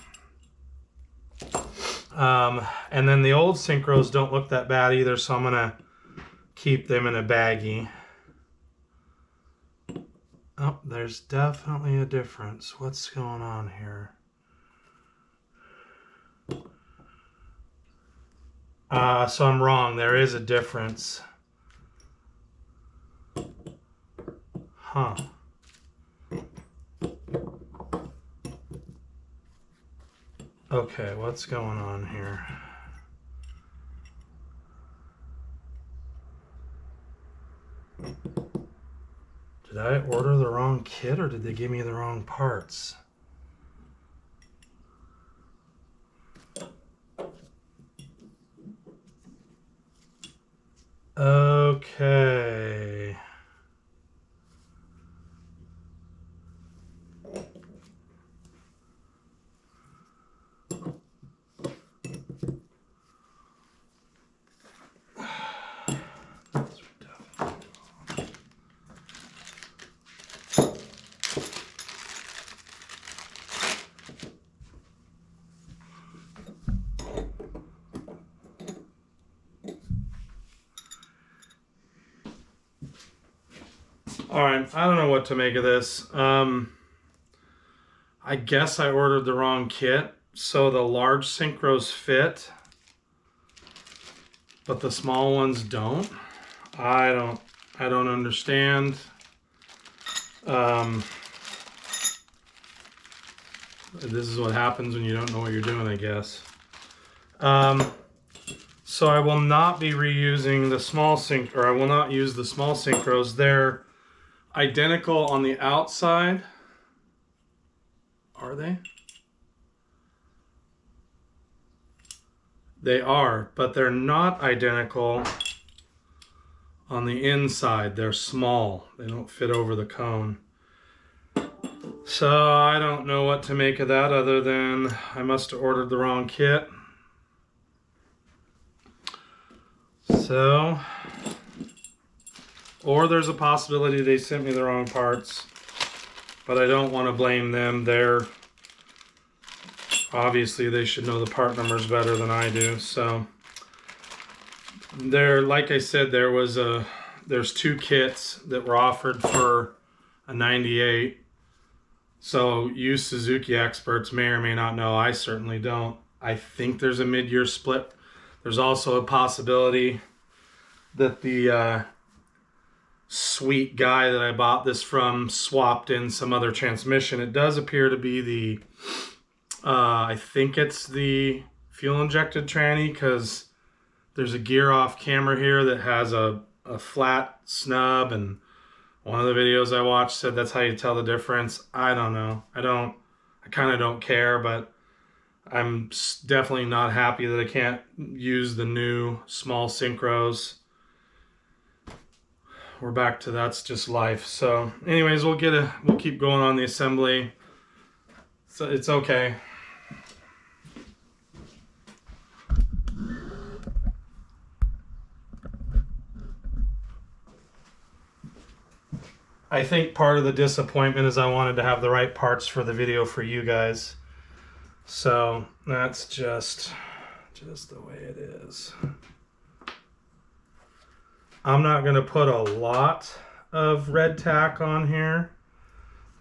And then the old synchros don't look that bad either, so I'm gonna keep them in a baggie. Oh, there's definitely a difference. What's going on here? So I'm wrong. There is a difference. Huh. Okay, what's going on here? Did I order the wrong kit, or did they give me the wrong parts? Okay. All right, I don't know what to make of this. I guess I ordered the wrong kit. So the large synchros fit, but the small ones don't. I don't understand. This is what happens when you don't know what you're doing, I guess. So I will not be reusing the small sync, or I will not use the small synchros. They're identical on the outside. Are they? They are, but they're not identical on the inside. They're small. They don't fit over the cone. So I don't know what to make of that, other than I must have ordered the wrong kit. So, or there's a possibility they sent me the wrong parts, but I don't want to blame them. Obviously they should know the part numbers better than I do. So like I said, there's two kits that were offered for a 98. So you Suzuki experts may or may not know. I certainly don't. I think there's a mid-year split. There's also a possibility that the sweet guy that I bought this from swapped in some other transmission. It does appear to be the I think it's the fuel injected tranny, because there's a gear off camera here that has a flat snub, and one of the videos I watched said that's how you tell the difference. I don't know. I kind of don't care, but I'm definitely not happy that I can't use the new small synchros. We're back to that's just life. So anyways, we'll keep going on the assembly. So it's okay. I think part of the disappointment is I wanted to have the right parts for the video for you guys. So that's just the way it is. I'm not going to put a lot of red tack on here.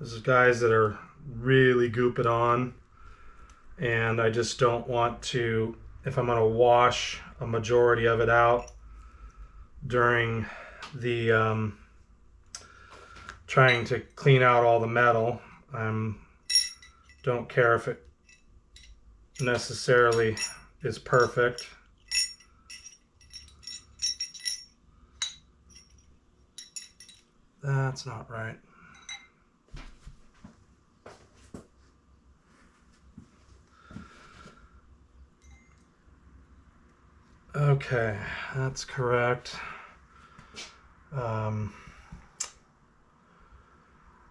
This is guys that are really goop it on. and I just don't want to, if I'm going to wash a majority of it out during the trying to clean out all the metal, don't care if it necessarily is perfect. That's not right. Okay, that's correct.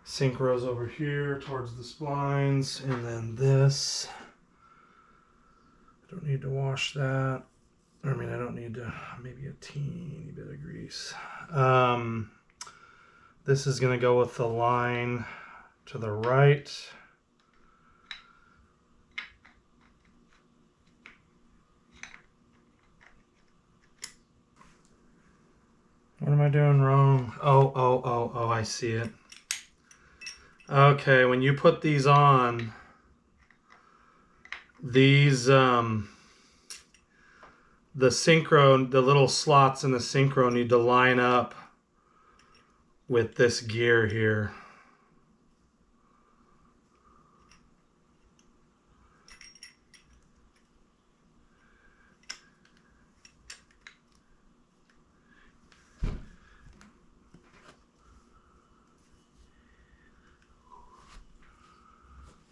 Synchros over here towards the splines, and then this. I don't need to wash that. I mean, I don't need to, maybe a teeny bit of grease. This is going to go with the line to the right. What am I doing wrong? Oh, I see it. Okay, when you put these on, these, the synchro, the little slots in the synchro need to line up with this gear here.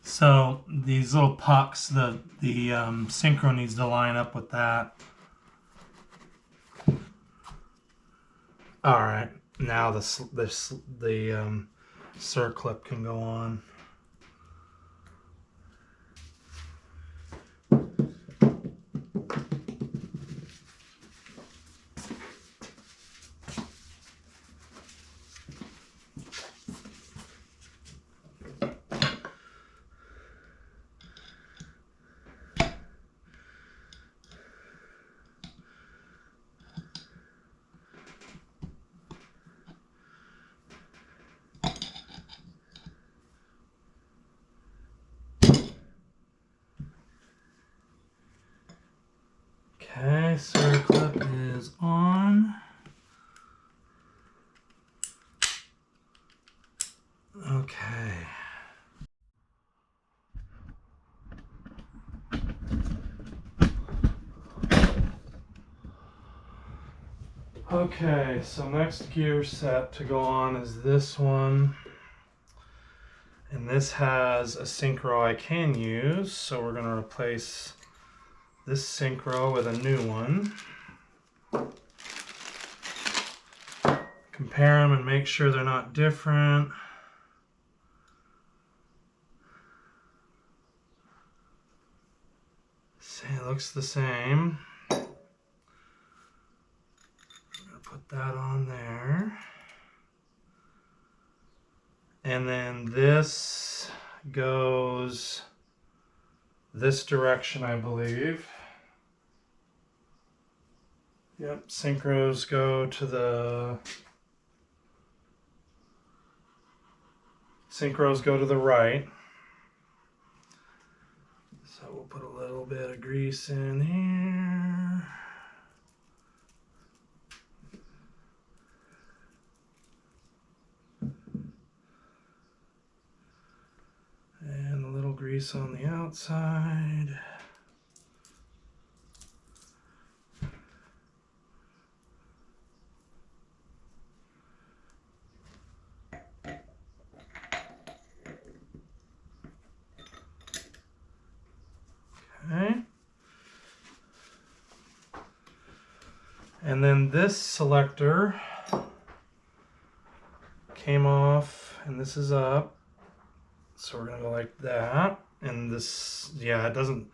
So these little pucks, the synchro needs to line up with that. All right, now the circlip can go on. Okay, circlip is on. Okay. Okay, so next gear set to go on is this one. And this has a synchro I can use, so we're going to replace this synchro with a new one. Compare them and make sure they're not different. See, it looks the same. I'm going to put that on there. And then this goes this direction, I believe. Yep, synchros go to the right. So we'll put a little bit of grease in here. And a little grease on the outside. Okay. And then this selector came off, and this is up. So we're gonna go like that. And this, yeah, it doesn't,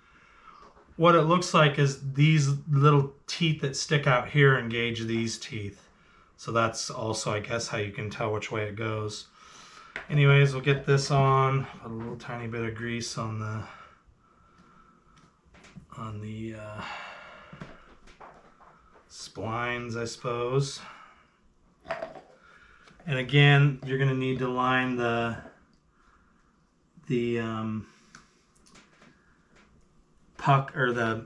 what it looks like is these little teeth that stick out here engage these teeth. So that's also, I guess, how you can tell which way it goes. Anyways, we'll get this on, put a little tiny bit of grease on the splines, I suppose. And again, you're going to need to line the puck or the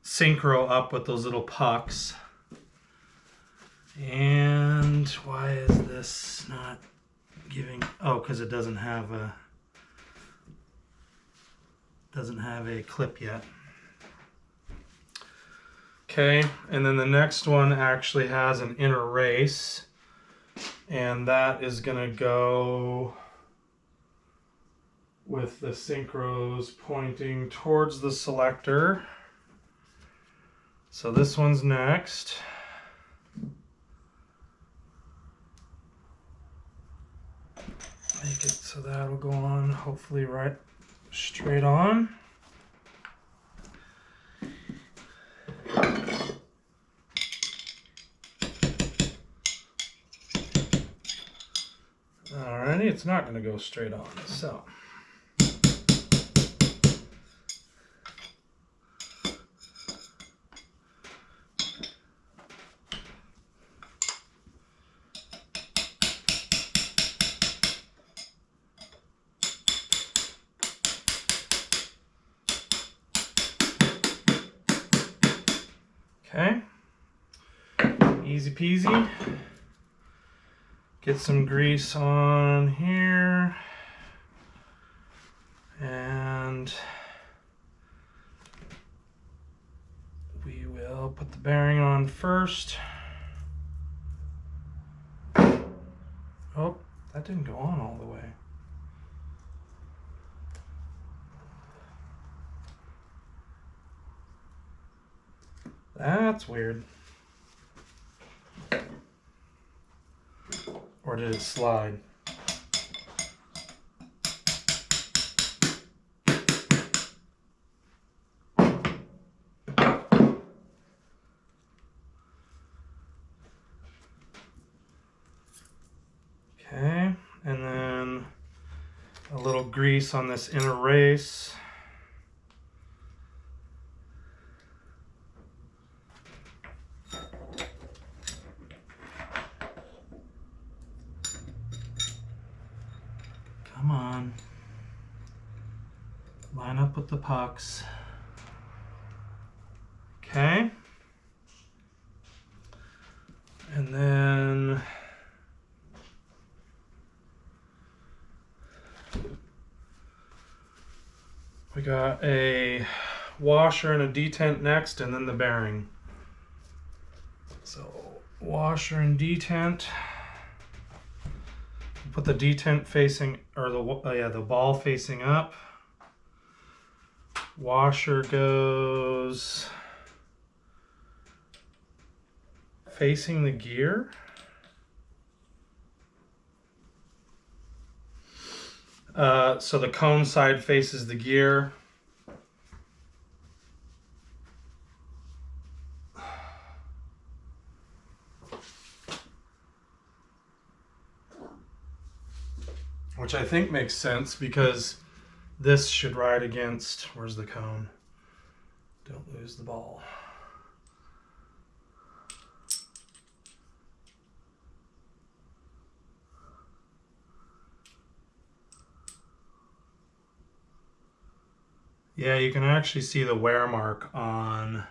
synchro up with those little pucks. And why is this not giving? Oh, because it doesn't have a clip yet. Okay, and then the next one actually has an inner race, and that is gonna go with the synchros pointing towards the selector. So this one's next. Make it so that'll go on, hopefully right straight on. Alrighty, it's not going to go straight on, so. Okay, easy peasy. Get some grease on here, and we will put the bearing on first. Oh, that didn't go on all the way. That's weird. Or did it slide? Okay, and then a little grease on this inner race. Come on. Line up with the pucks. Okay. And then we got a washer and a detent next, and then the bearing. So washer and detent. Put the detent facing, or the ball facing up. Washer goes facing the gear. So the cone side faces the gear. Which I think makes sense because this should ride against, where's the cone? Don't lose the ball. Yeah, you can actually see the wear mark on,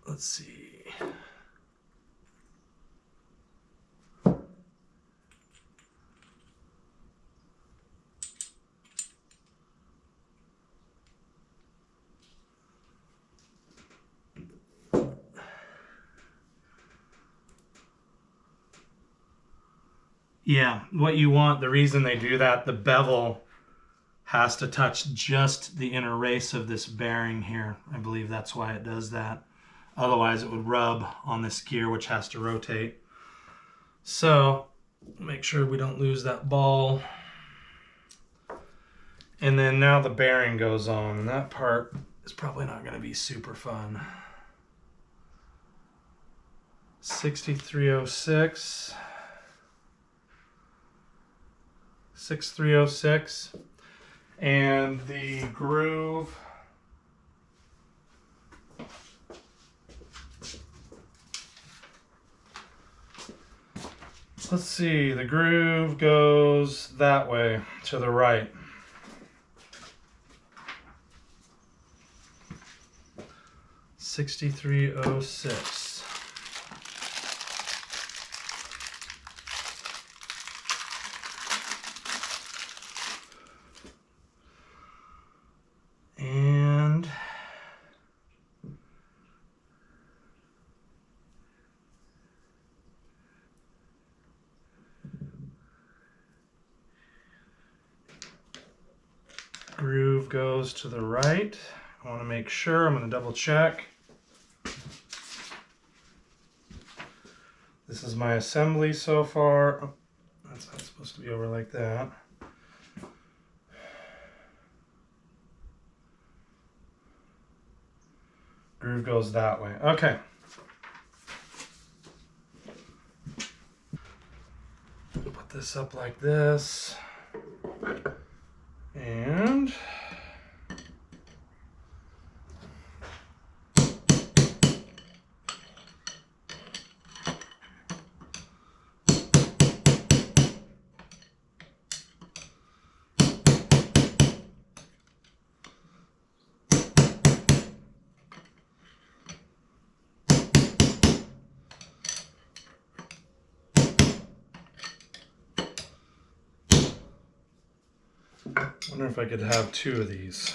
let's see. Yeah, what you want, the reason they do that, the bevel has to touch just the inner race of this bearing here. I believe that's why it does that. Otherwise it would rub on this gear, which has to rotate. So make sure we don't lose that ball. And then now the bearing goes on, and that part is probably not going to be super fun. 6306. 6306, and the groove let's see, the groove goes that way to the right. $63.06. And groove goes to the right. I want to make sure. I'm going to double check. This is my assembly so far. Oh, that's not supposed to be over like that. Groove goes that way. Okay. Put this up like this. And I wonder if I could have two of these.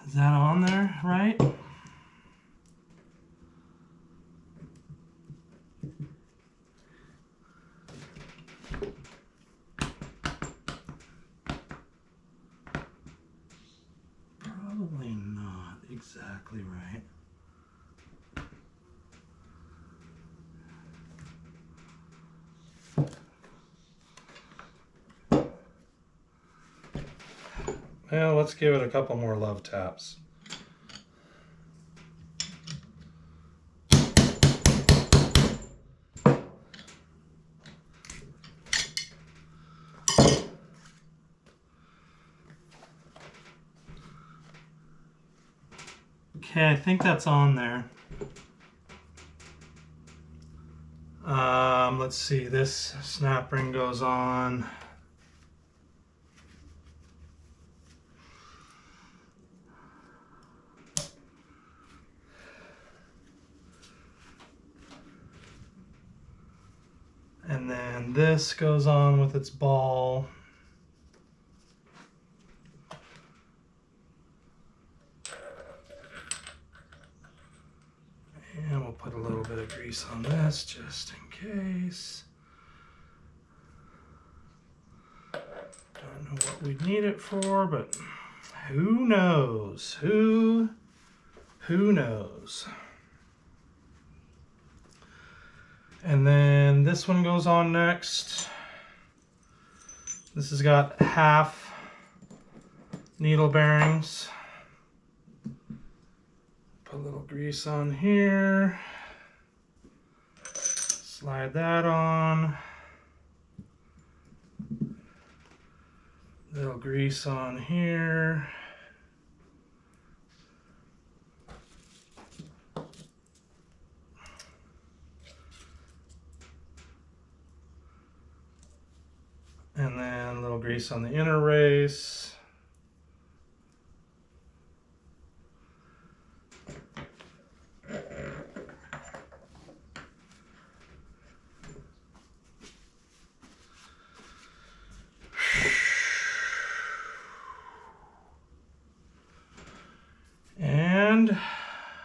Is that on there, right? Probably not exactly right. Well, let's give it a couple more love taps. Okay, I think that's on there. Let's see, this snap ring goes on. And then this goes on with its ball. And we'll put a little bit of grease on this just in case. Don't know what we'd need it for, but who knows? Who knows? And then this one goes on next. This has got half needle bearings. Put a little grease on here. Slide that on. Little grease on here. And then a little grease on the inner race. And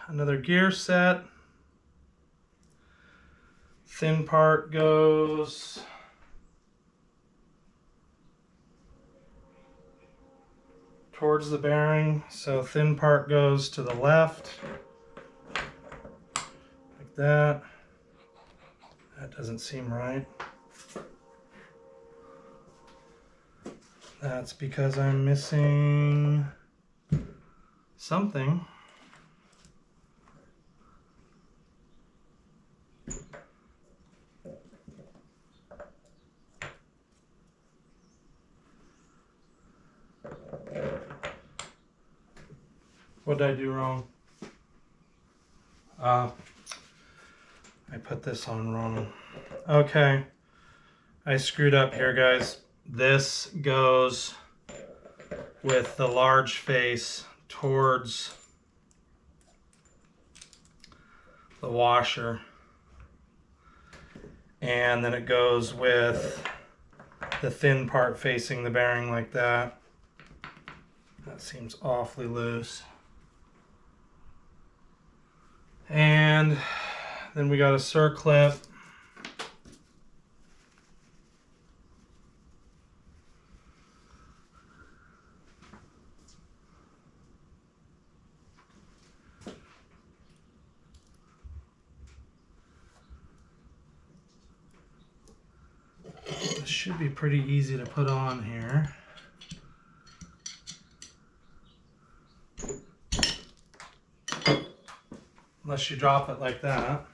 another gear set. Thin part goes towards the bearing. So thin part goes to the left, like that. That doesn't seem right. That's because I'm missing something. What did I do wrong? I put this on wrong. Okay. I screwed up here, guys. This goes with the large face towards the washer. And then it goes with the thin part facing the bearing like that. That seems awfully loose. And then we got a circlip. This should be pretty easy to put on here. Unless you drop it like that.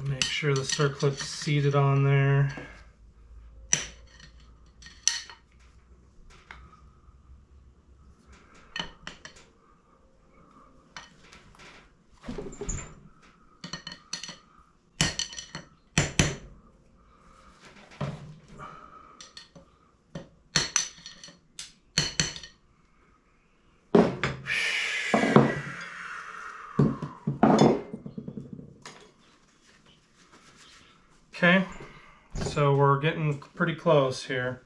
Make sure the circlip's seated on there. Okay, so we're getting pretty close here.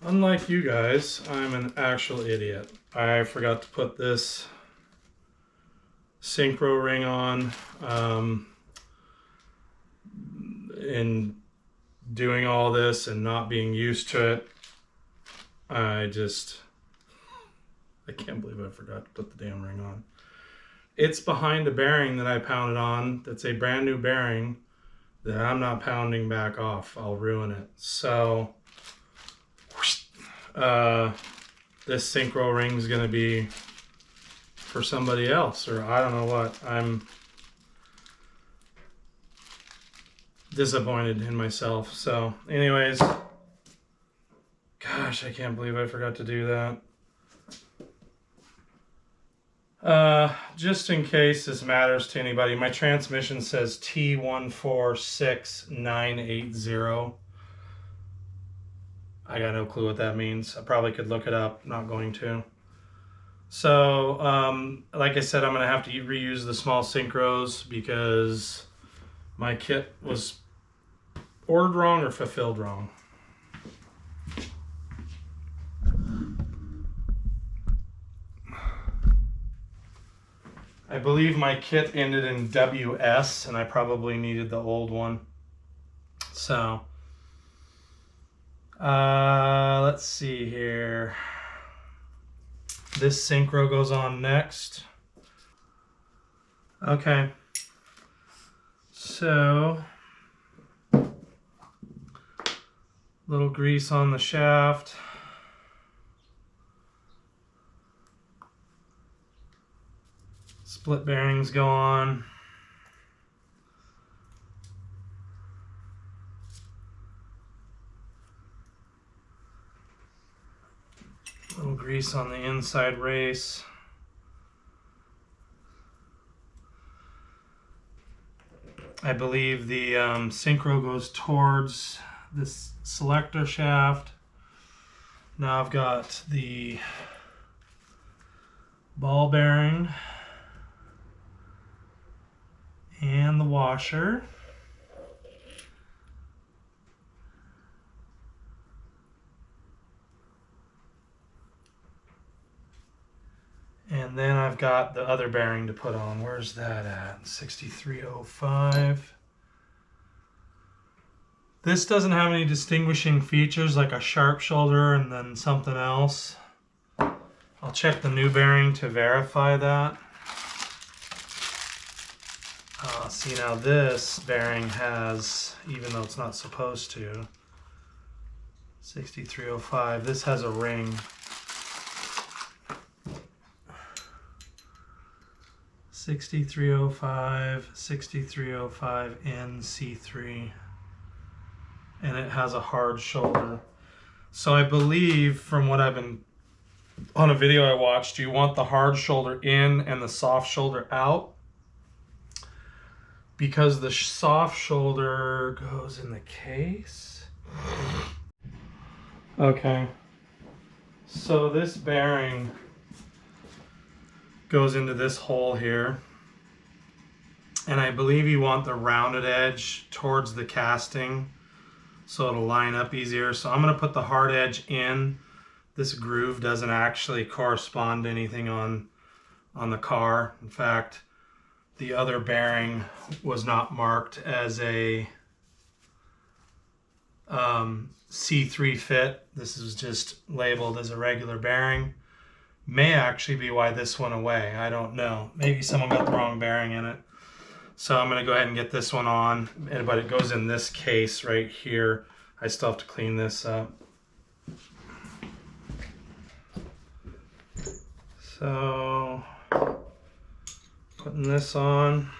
Unlike you guys, I'm an actual idiot. I forgot to put this synchro ring on. In doing all this and not being used to it, I can't believe I forgot to put the damn ring on. It's behind a bearing that I pounded on. That's a brand new bearing that I'm not pounding back off. I'll ruin it. So this synchro ring is going to be for somebody else, or I don't know what. I'm disappointed in myself. So anyways, gosh, I can't believe I forgot to do that. Just in case this matters to anybody, my transmission says T146980. I got no clue what that means. I probably could look it up, not going to. So, like I said, I'm going to have to reuse the small synchros because my kit was ordered wrong or fulfilled wrong. I believe my kit ended in WS and I probably needed the old one. So, let's see here. This synchro goes on next. Okay. So, little grease on the shaft. Split bearings go on. grease on the inside race. I believe the synchro goes towards this selector shaft. Now I've got the ball bearing and the washer. And then I've got the other bearing to put on. Where's that at? 6305. This doesn't have any distinguishing features like a sharp shoulder and then something else. I'll check the new bearing to verify that. See, now this bearing has, even though it's not supposed to, 6305, this has a ring. 6305, 6305 NC3, and it has a hard shoulder. So I believe from what I've been on a video I watched, you want the hard shoulder in and the soft shoulder out, because the soft shoulder goes in the case. Okay, so this bearing goes into this hole here, and I believe you want the rounded edge towards the casting so it'll line up easier. So I'm going to put the hard edge in. This groove doesn't actually correspond to anything on the car. In fact, the other bearing was not marked as a C3 fit. This is just labeled as a regular bearing. May actually be why this went away. I don't know. Maybe someone got the wrong bearing in it. So I'm going to go ahead and get this one on, but it goes in this case right here. I still have to clean this up. So putting this on.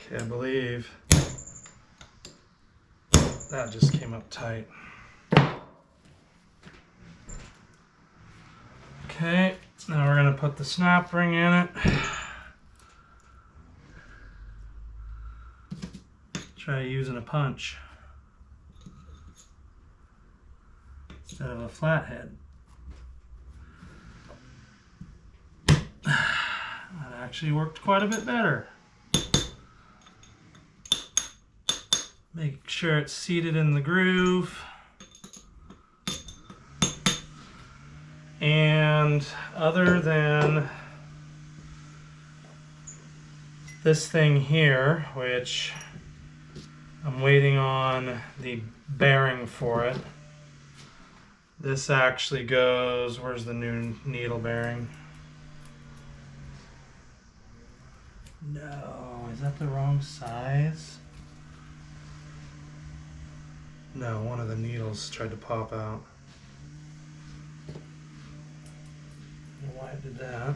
Okay, I believe that just came up tight. Okay, now we're going to put the snap ring in it. Try using a punch instead of a flathead. That actually worked quite a bit better. Make sure it's seated in the groove. And other than this thing here, which I'm waiting on the bearing for it, this actually goes, where's the new needle bearing? No, is that the wrong size? No, one of the needles tried to pop out. I don't know why it did that.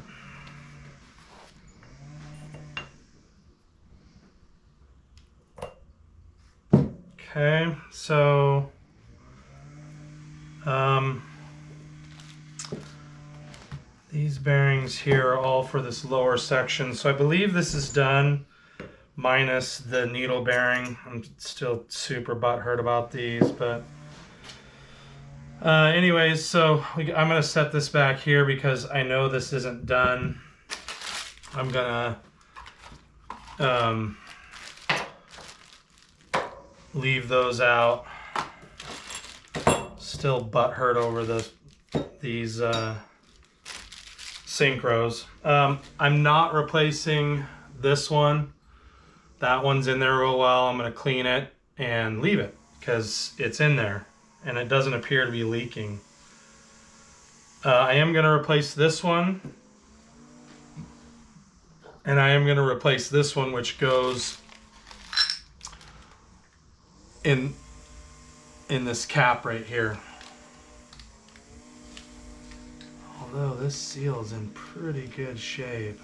Okay, so these bearings here are all for this lower section. So I believe this is done minus the needle bearing. I'm still super butthurt about these, but anyways, so I'm going to set this back here because I know this isn't done. I'm going to leave those out. Still butthurt over these synchros. I'm not replacing this one. That one's in there real well. I'm going to clean it and leave it because it's in there and it doesn't appear to be leaking. I am going to replace this one, and I am going to replace this one, which goes in this cap right here. Although this seal is in pretty good shape.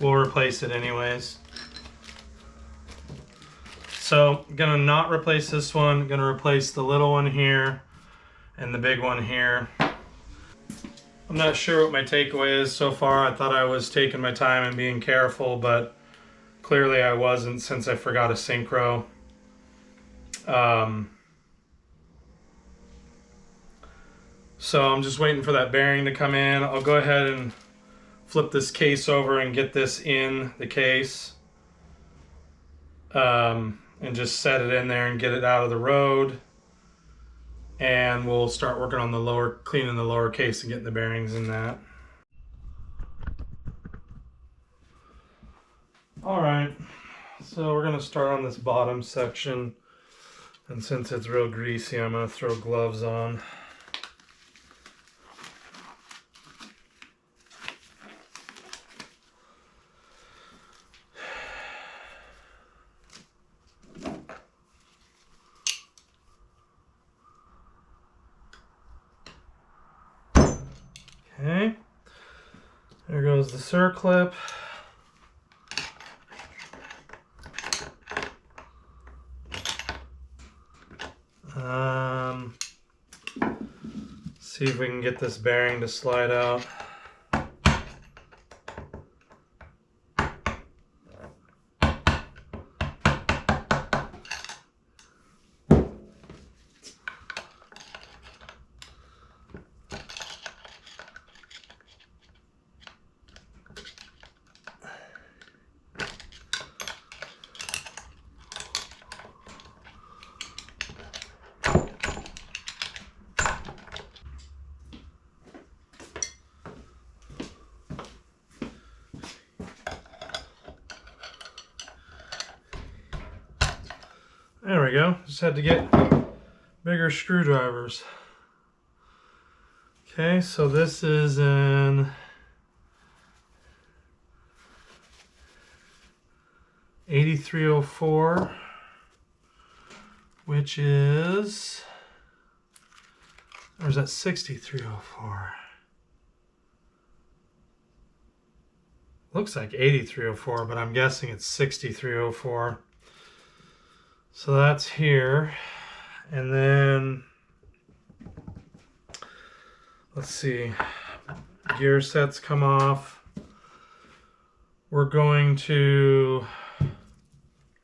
We'll replace it anyways. So I'm gonna not replace this one. I'm gonna replace the little one here and the big one here. I'm not sure what my takeaway is so far. I thought I was taking my time and being careful, but clearly I wasn't since I forgot a synchro. So I'm just waiting for that bearing to come in. I'll go ahead and flip this case over and get this in the case. And just set it in there and get it out of the road. And we'll start working on the lower, cleaning the lower case and getting the bearings in that. All right, so we're gonna start on this bottom section. And since it's real greasy, I'm gonna throw gloves on. Okay, there goes the circlip. See if we can get this bearing to slide out. There we go. Just had to get bigger screwdrivers. Okay, so this is an 8304, which is, or is that 6304? Looks like 8304, but I'm guessing it's 6304. So that's here. And then, let's see, gear sets come off. We're going to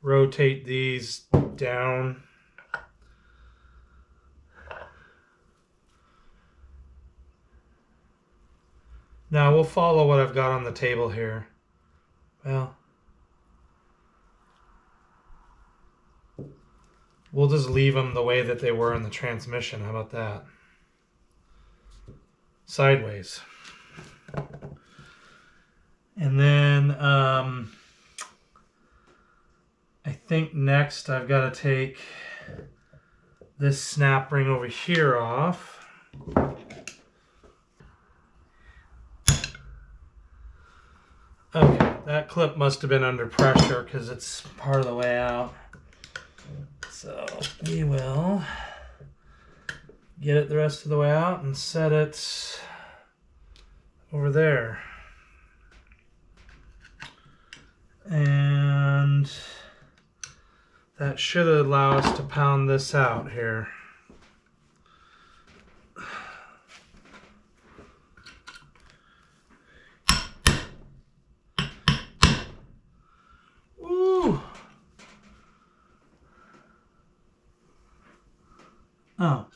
rotate these down. Now we'll follow what I've got on the table here. Well, we'll just leave them the way that they were in the transmission. How about that? Sideways. And then I think next I've got to take this snap ring over here off. Okay, that clip must have been under pressure because it's part of the way out. So we will get it the rest of the way out and set it over there. And that should allow us to pound this out here. Woo! Oh,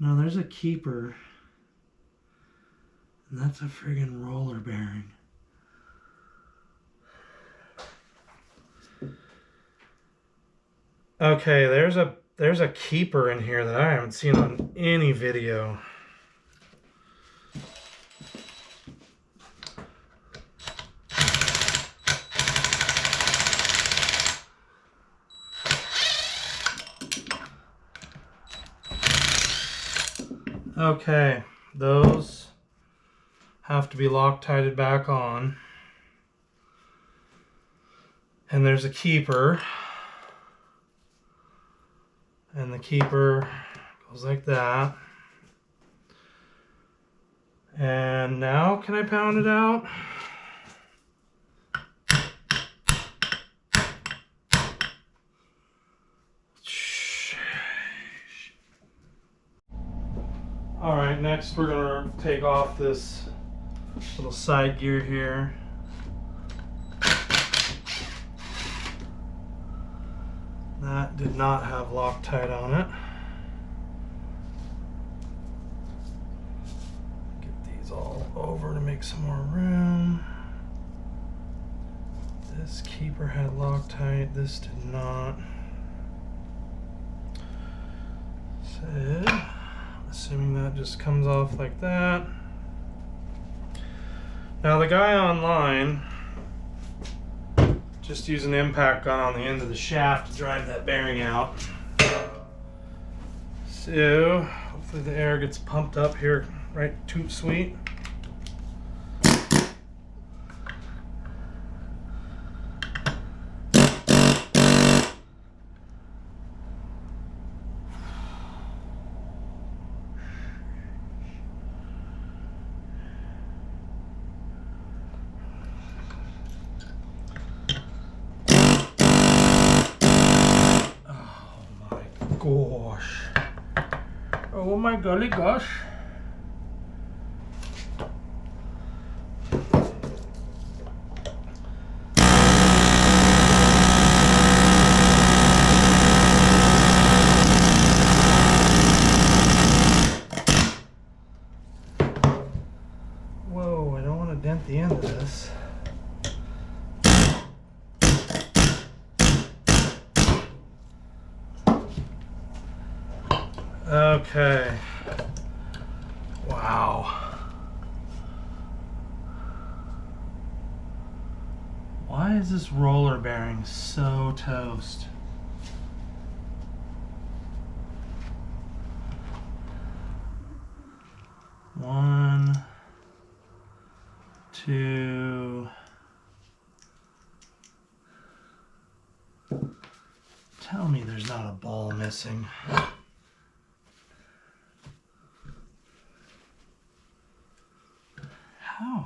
no, there's a keeper. And that's a friggin' roller bearing. Okay, there's a keeper in here that I haven't seen on any video. Okay, those have to be Loctited back on. And there's a keeper. And the keeper goes like that. And now, can I pound it out? All right, next we're gonna take off this little side gear here. That did not have Loctite on it. Get these all over to make some more room. This keeper had Loctite, this did not. So, assuming that just comes off like that. Now the guy online just used an impact gun on the end of the shaft to drive that bearing out. So hopefully the air gets pumped up here, right? Toot sweet. Gosh. Oh my golly gosh. Whoa, I don't want to dent the end of this. Okay. Wow. Why is this roller bearing so toast? One, two. Tell me there's not a ball missing.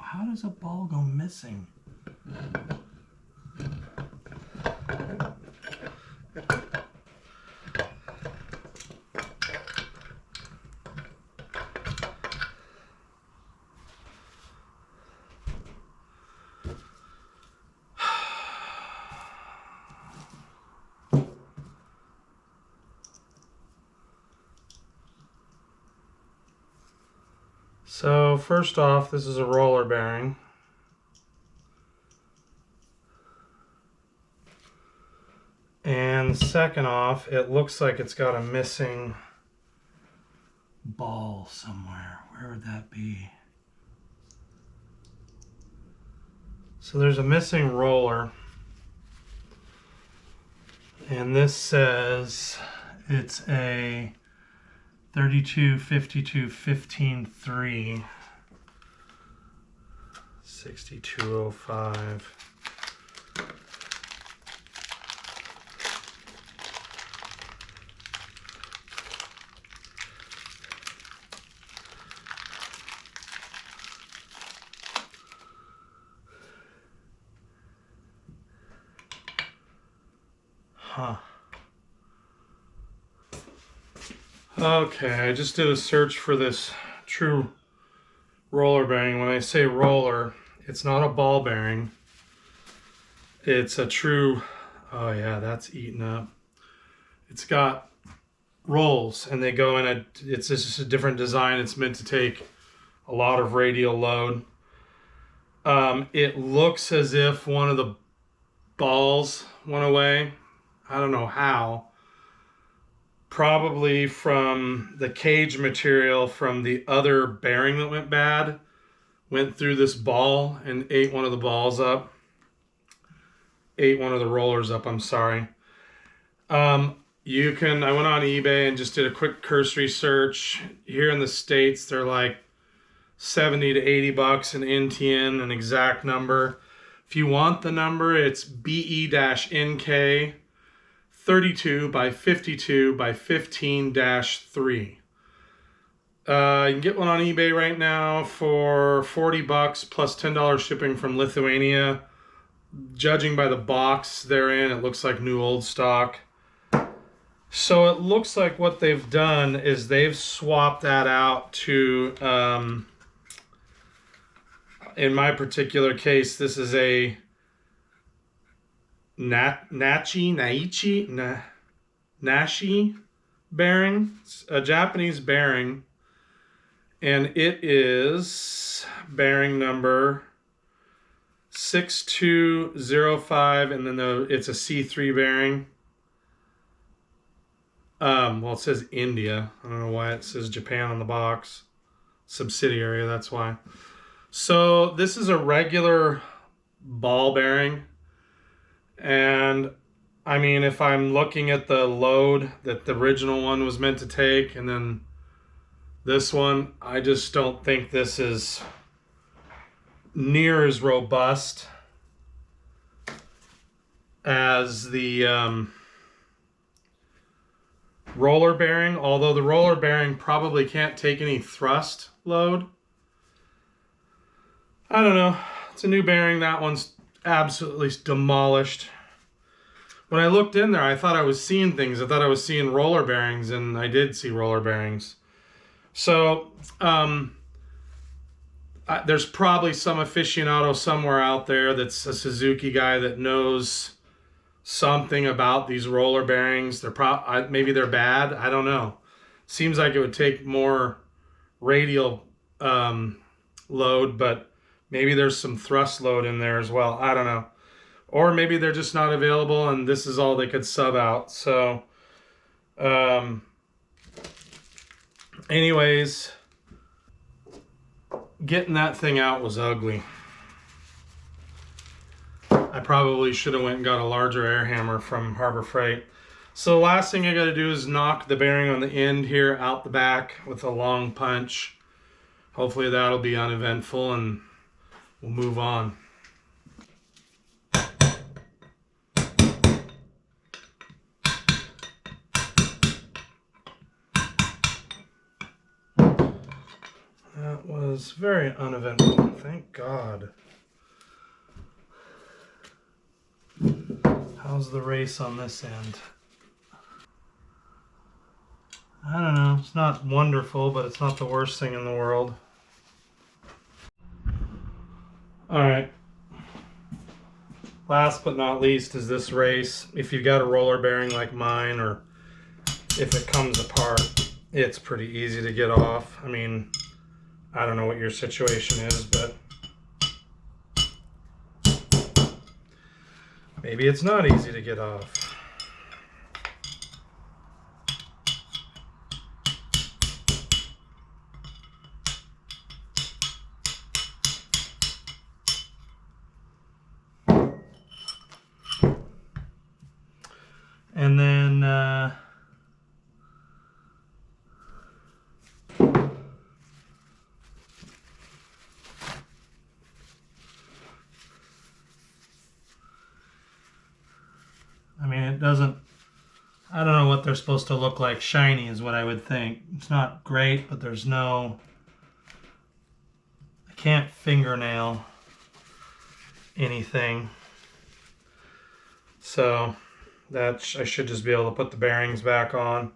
How does a ball go missing? So first off, this is a roller bearing. And second off, it looks like it's got a missing ball somewhere. Where would that be? So there's a missing roller. And this says it's a 32, 52, 15, 3, 6205. Huh. Okay, I just did a search for this true roller bearing. When I say roller, it's not a ball bearing. It's a true, oh yeah, that's eaten up. It's got rolls and they go in a, it's just a different design. It's meant to take a lot of radial load. It looks as if one of the balls went away. I don't know how. Probably from the cage material from the other bearing that went bad, went through this ball and ate one of the balls up. Ate one of the rollers up, I'm sorry. I went on eBay and just did a quick cursory search. Here in the States, they're like 70 to 80 bucks an NTN, an exact number. If you want the number, it's BE-NK 32 by 52 by 15-3. You can get one on eBay right now for 40 bucks plus $10 shipping from Lithuania. Judging by the box they're in, it looks like new old stock. So it looks like what they've done is they've swapped that out to, in my particular case, this is a Nashi bearing. It's a Japanese bearing. And it is bearing number 6205, and then it's a C3 bearing. Well, it says India. I don't know why it says Japan on the box. Subsidiary, that's why. So this is a regular ball bearing. And I mean, if I'm looking at the load that the original one was meant to take, and then this one, I just don't think this is near as robust as the roller bearing, although the roller bearing probably can't take any thrust load. I don't know. It's a new bearing. That one's absolutely demolished. When I looked in there, I thought I was seeing things. I thought I was seeing roller bearings, and I did see roller bearings. So there's probably some aficionado somewhere out there that's a Suzuki guy that knows something about these roller bearings. Maybe they're bad. I don't know. Seems like it would take more radial load, but maybe there's some thrust load in there as well. I don't know. Or maybe they're just not available and this is all they could sub out. So anyways, getting that thing out was ugly. I probably should have went and got a larger air hammer from Harbor Freight. So the last thing I got to do is knock the bearing on the end here out the back with a long punch. Hopefully that'll be uneventful and we'll move on. That was very uneventful, thank God. How's the race on this end? I don't know, it's not wonderful, but it's not the worst thing in the world. Alright, last but not least is this race. If you've got a roller bearing like mine, or if it comes apart, it's pretty easy to get off. I mean, I don't know what your situation is, but maybe it's not easy to get off. And then I mean, it doesn't, I don't know what they're supposed to look like. Shiny is what I would think. It's not great, but there's no, I can't fingernail anything. So that I should just be able to put the bearings back on.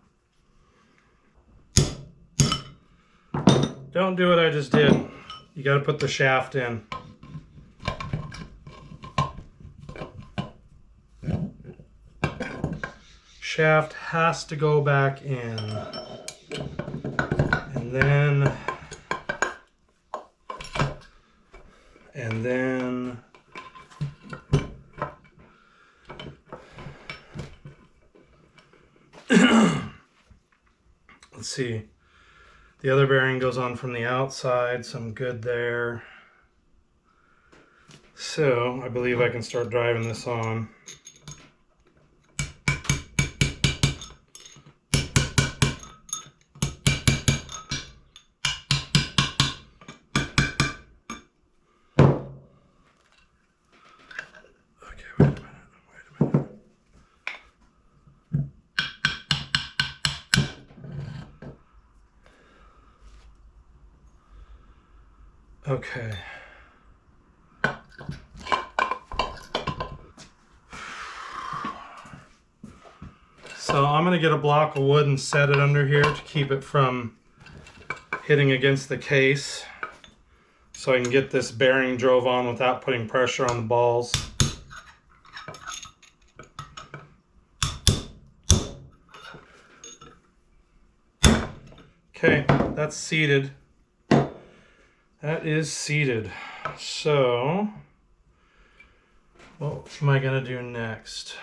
Don't do what I just did. You got to put the shaft in. Shaft has to go back in. And then let's see. The other bearing goes on from the outside, so I'm good there. So I believe I can start driving this on. Okay. So I'm going to get a block of wood and set it under here to keep it from hitting against the case, so I can get this bearing drove on without putting pressure on the balls. Okay, that's seated. That is seated. So, what am I going to do next?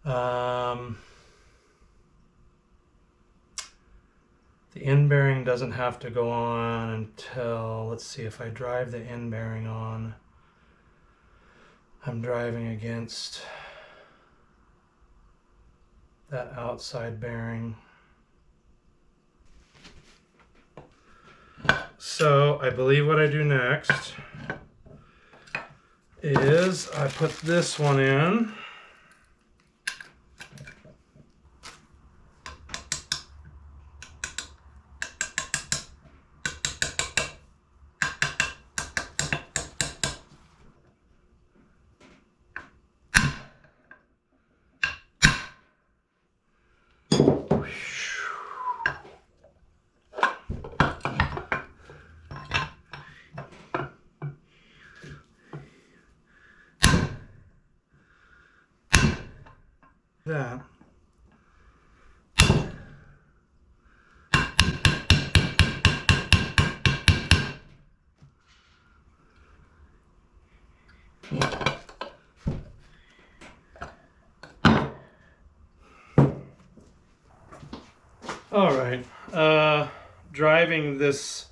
The end bearing doesn't have to go on until, let's see, if I drive the end bearing on, I'm driving against that outside bearing. So I believe what I do next is I put this one in. That. All right, driving these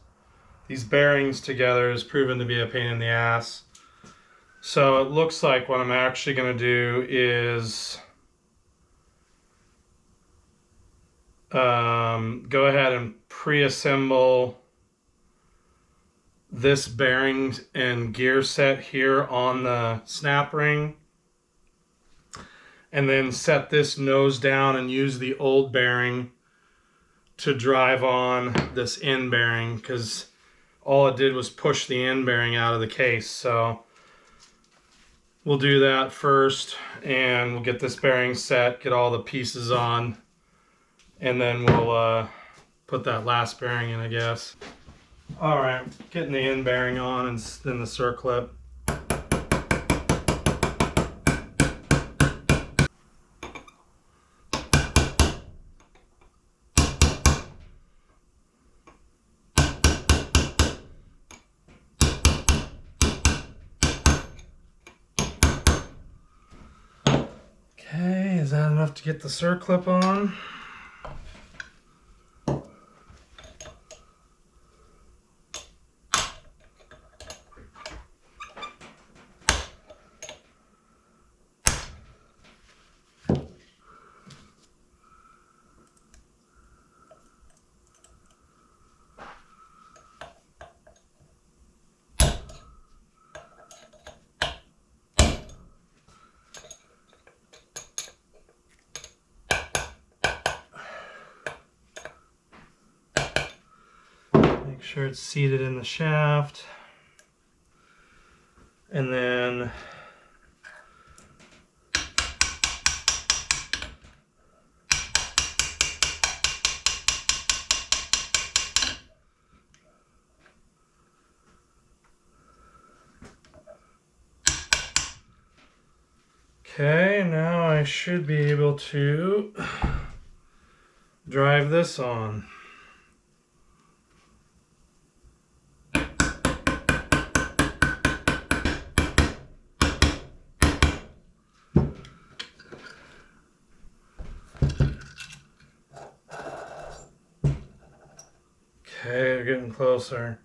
bearings together has proven to be a pain in the ass. So it looks like what I'm actually going to do is go ahead and pre-assemble this bearing and gear set here on the snap ring, and then set this nose down and use the old bearing to drive on this end bearing, because all it did was push the end bearing out of the case. So we'll do that first, and we'll get this bearing set, get all the pieces on, and then we'll put that last bearing in, I guess. All right, getting the end bearing on and then the circlip. Okay, is that enough to get the circlip on? Make sure it's seated in the shaft, and then okay, now I should be able to drive this on. Okay, we're getting closer.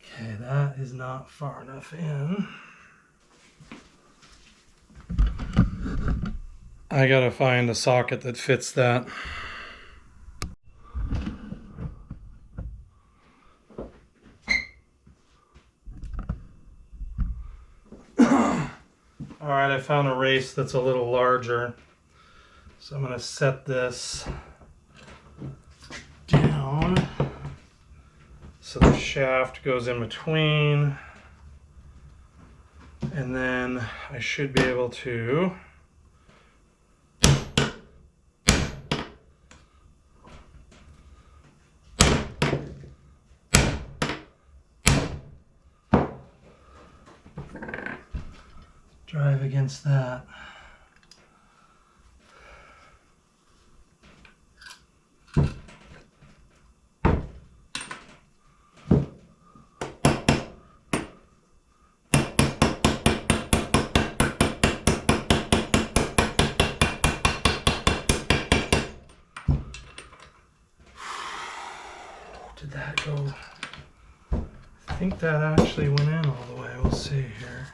Okay, that is not far enough in. I gotta find a socket that fits that. Alright, I found a race that's a little larger. So I'm gonna set this down so the shaft goes in between. And then I should be able to drive against that. Did that go? I think that actually went in all the way. We'll see here.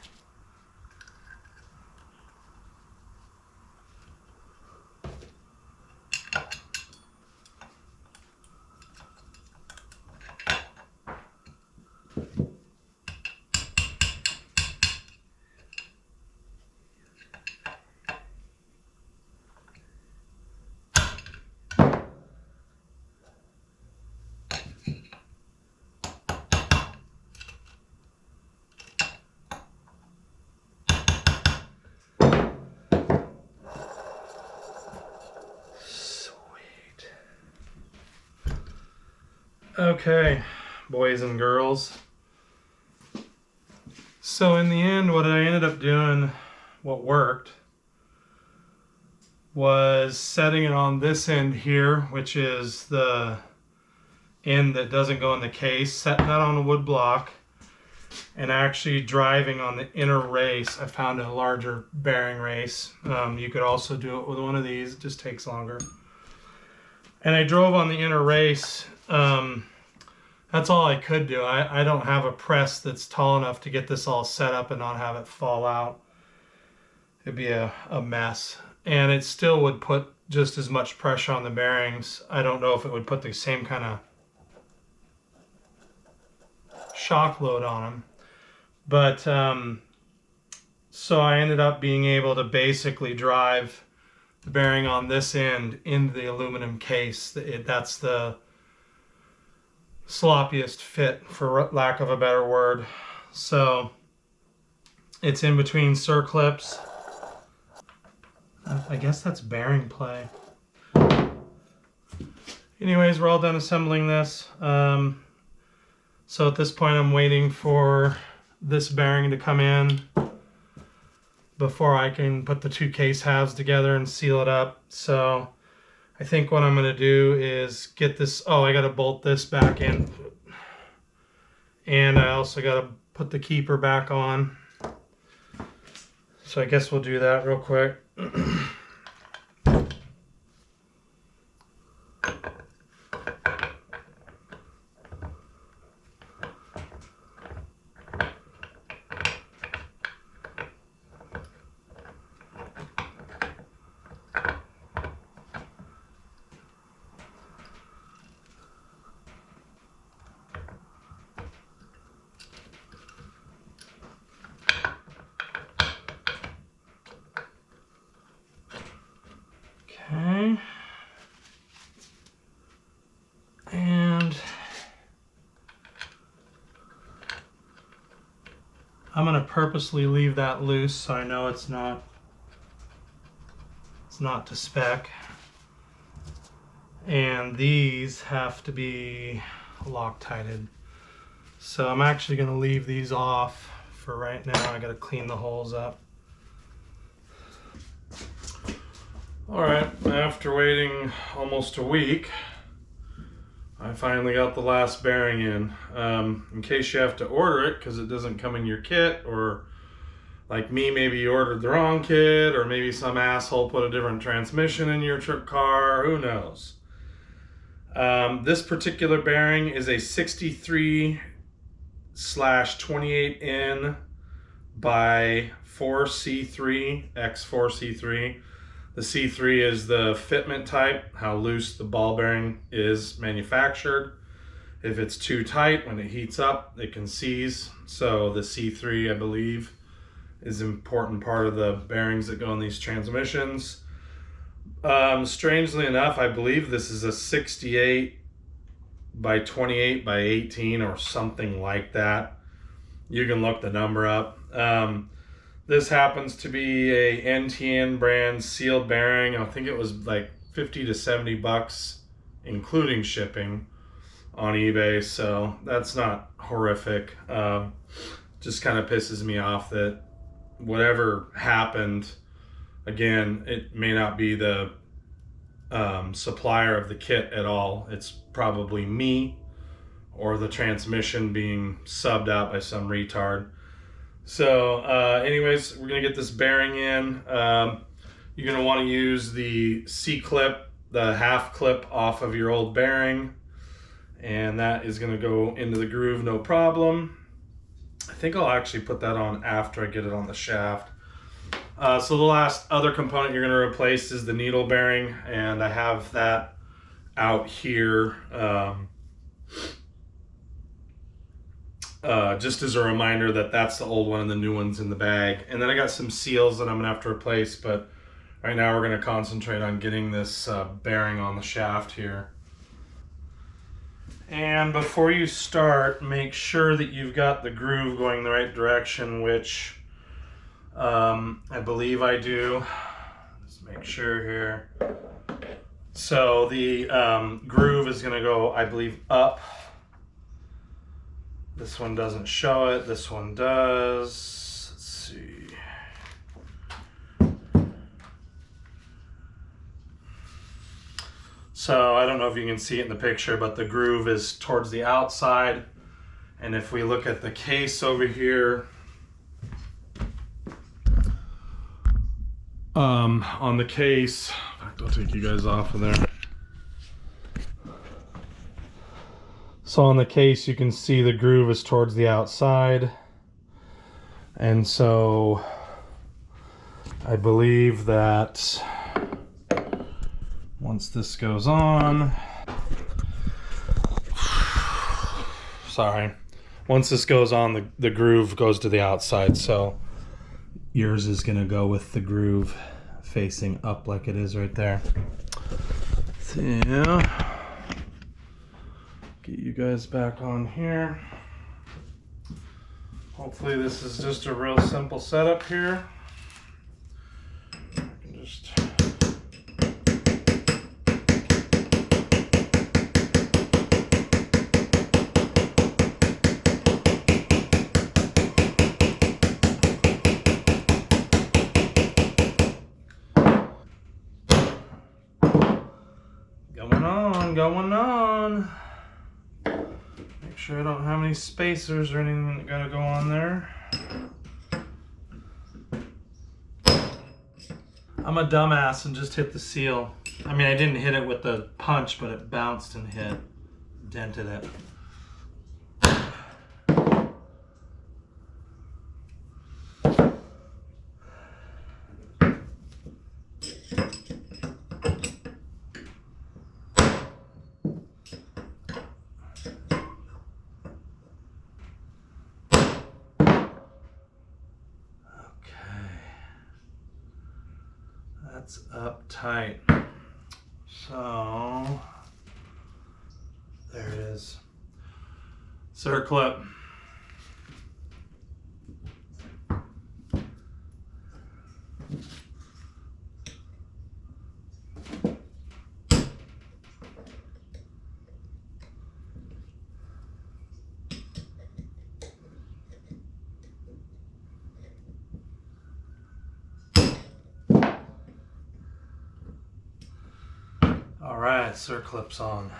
Okay, boys and girls. So in the end, what I ended up doing, what worked, was setting it on this end here, which is the end that doesn't go in the case, setting that on a wood block, and actually driving on the inner race. I found a larger bearing race. You could also do it with one of these, it just takes longer. And I drove on the inner race. That's all I could do. I don't have a press that's tall enough to get this all set up and not have it fall out. It'd be a mess. And it still would put just as much pressure on the bearings. I don't know if it would put the same kind of shock load on them. But so I ended up being able to basically drive the bearing on this end into the aluminum case. That's the sloppiest fit, for lack of a better word. So it's in between circlips. I guess that's bearing play. Anyways, we're all done assembling this. So at this point I'm waiting for this bearing to come in before I can put the two case halves together and seal it up. So I think what I'm going to do is get this, I got to bolt this back in. And I also got to put the keeper back on. So I guess we'll do that real quick. Okay. And I'm going to purposely leave that loose so I know it's not to spec. And these have to be Loctited. So I'm actually going to leave these off for right now. I got to clean the holes up. Alright, after waiting almost a week, I finally got the last bearing in. In case you have to order it because it doesn't come in your kit, or like me, maybe you ordered the wrong kit, or maybe some asshole put a different transmission in your trip car, who knows. This particular bearing is a 63 28N by 4C3 X4C3. The C3 is the fitment type, how loose the ball bearing is manufactured. If it's too tight, when it heats up, it can seize. So the C3, I believe, is an important part of the bearings that go in these transmissions. Strangely enough, I believe this is a 68 by 28 by 18 or something like that. You can look the number up. This happens to be a NTN brand sealed bearing. I think it was like 50 to 70 bucks, including shipping, on eBay. So that's not horrific. Just kind of pisses me off that whatever happened, again, it may not be the supplier of the kit at all. It's probably me or the transmission being subbed out by some retard. So anyways, we're gonna get this bearing in. You're gonna want to use the C-clip, the half clip off of your old bearing, and that is gonna go into the groove, no problem. I think I'll actually put that on after I get it on the shaft. So the last other component you're gonna replace is the needle bearing, and I have that out here. Just as a reminder that that's the old one and the new one's in the bag. And then I got some seals that I'm gonna have to replace, but right now we're gonna concentrate on getting this bearing on the shaft here. And before you start, make sure that you've got the groove going the right direction, which I believe I do. Let's make sure here. So the groove is gonna go, I believe, up. This one doesn't show it, this one does. Let's see. So I don't know if you can see it in the picture, but the groove is towards the outside. And if we look at the case over here, on the case, in fact, I'll take you guys off of there. So on the case, you can see the groove is towards the outside. And so I believe that once this goes on, once this goes on, the groove goes to the outside. So yours is gonna go with the groove facing up like it is right there. So yeah. Get you guys back on here. Hopefully this is just a real simple setup here. Just going on. Make sure I don't have any spacers or anything that gotta go on there. I'm a dumbass and just hit the seal. I mean, I didn't hit it with the punch, but it bounced and hit, dented it. That's up tight. So there it is. Circlip. All right, circlip's on.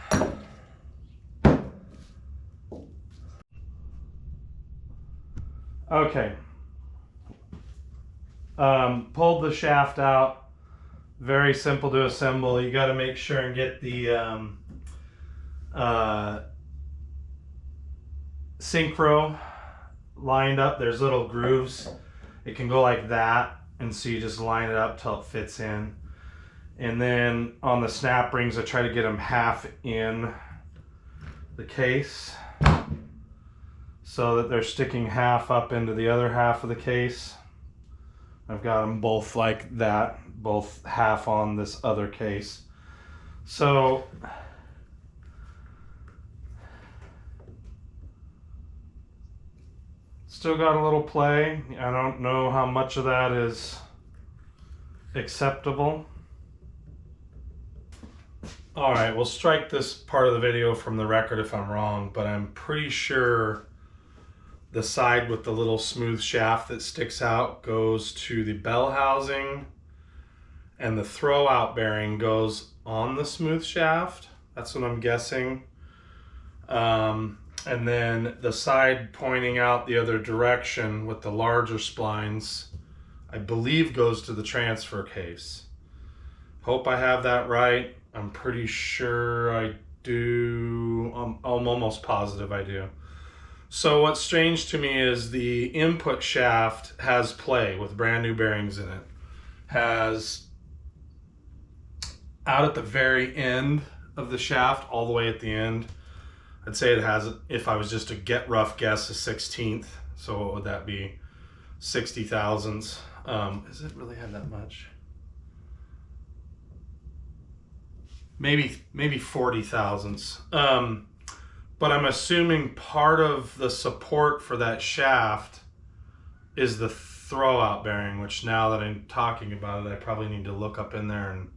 Okay. Pulled the shaft out. Very simple to assemble. You got to make sure and get the synchro lined up. There's little grooves. It can go like that, and so you just line it up till it fits in. And then on the snap rings, I try to get them half in the case so that they're sticking half up into the other half of the case. I've got them both like that, both half on this other case. So still got a little play. I don't know how much of that is acceptable. All right, we'll strike this part of the video from the record if I'm wrong, but I'm pretty sure the side with the little smooth shaft that sticks out goes to the bell housing, and the throw out bearing goes on the smooth shaft. That's what I'm guessing. And then the side pointing out the other direction with the larger splines, I believe goes to the transfer case. Hope I have that right. I'm pretty sure I do. I'm almost positive I do. So what's strange to me is the input shaft has play with brand new bearings in it. Has out at the very end of the shaft, all the way at the end, I'd say it has, if I was just to rough guess, a 16th. So what would that be? 60 thousandths. Does it really have that much? Maybe 40 thousandths. But I'm assuming part of the support for that shaft is the throw out bearing, which now that I'm talking about it, I probably need to look up in there and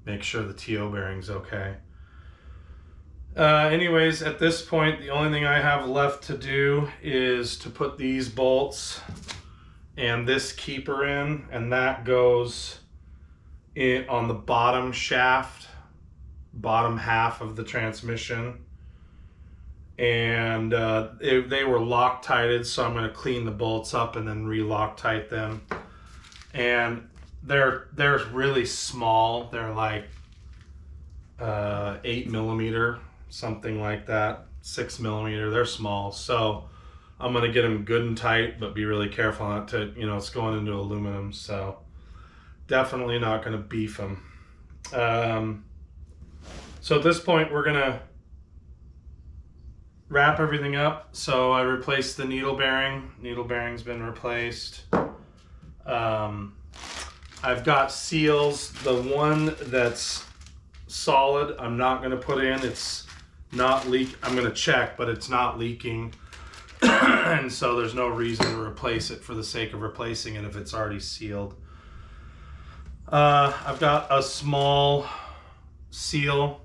make sure the TO bearing's okay. Anyways, at this point, the only thing I have left to do is to put these bolts and this keeper in, and that goes in on the bottom shaft, bottom half of the transmission. And they were Loctited, so I'm going to clean the bolts up and then re-Loctite them. And they're really small. They're like 8 millimeter, something like that, 6 millimeter. They're small, so I'm going to get them good and tight, but be really careful not to, it's going into aluminum, so definitely not going to beef them. So at this point, we're going to wrap everything up. So I replaced the needle bearing. Needle bearing's been replaced. I've got seals. The one that's solid, I'm not going to put in. It's not leak. I'm going to check, but it's not leaking. And so there's no reason to replace it for the sake of replacing it if it's already sealed. I've got a small seal,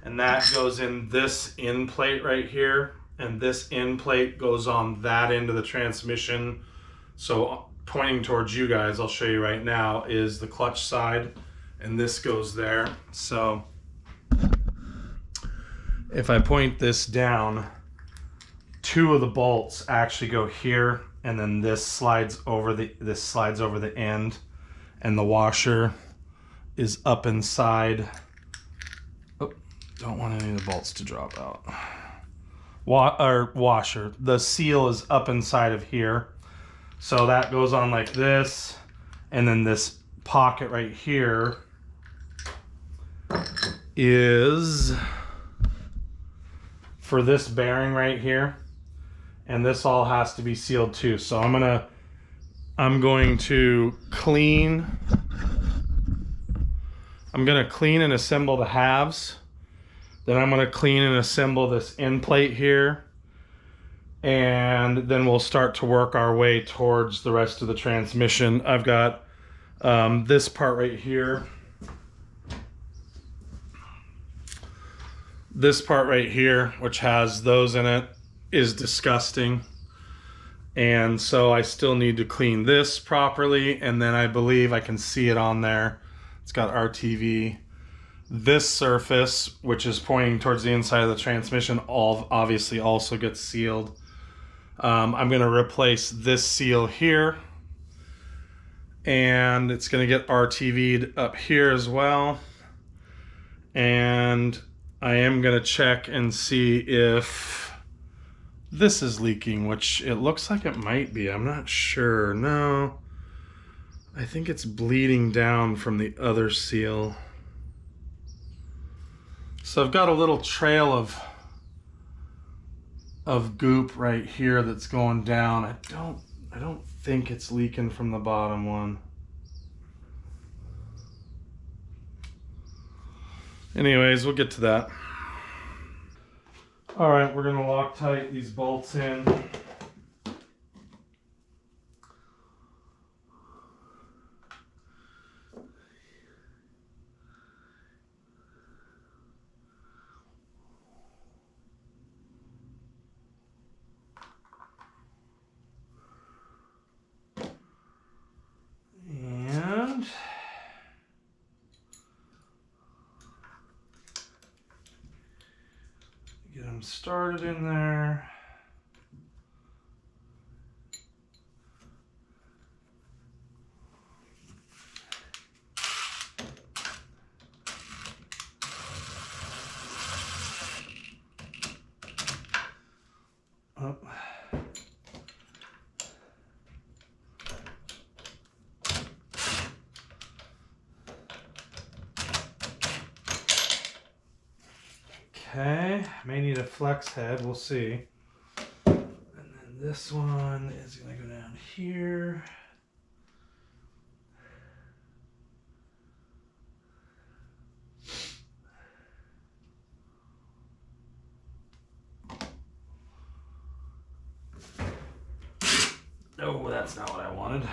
and that goes in this end plate right here, and this end plate goes on that end of the transmission. So pointing towards you guys, I'll show you right now, is the clutch side, and this goes there. So if I point this down, 2 of the bolts actually go here, and then this slides over the end, and the washer is up inside. Oh, don't want any of the bolts to drop out. Washer. The seal is up inside of here. So that goes on like this, and then this pocket right here is for this bearing right here, and this all has to be sealed too. So I'm going to clean and assemble the halves. Then I'm going to clean and assemble this end plate here, and then we'll start to work our way towards the rest of the transmission. I've got this part right here. This part right here, which has those in it, is disgusting. And so I still need to clean this properly, and then I believe I can see it on there. It's got RTV. This surface, which is pointing towards the inside of the transmission, all obviously also gets sealed. I'm going to replace this seal here, and it's going to get RTV'd up here as well. And I am going to check and see if this is leaking, which it looks like it might be. I'm not sure. No, I think it's bleeding down from the other seal. So I've got a little trail of goop right here that's going down. I don't think it's leaking from the bottom one. Anyways, we'll get to that. All right, we're gonna Loctite these bolts in. And get them started in there. Oh. Okay, may need a flex head, we'll see. And then this one is gonna go down here. Oh, that's not what I wanted.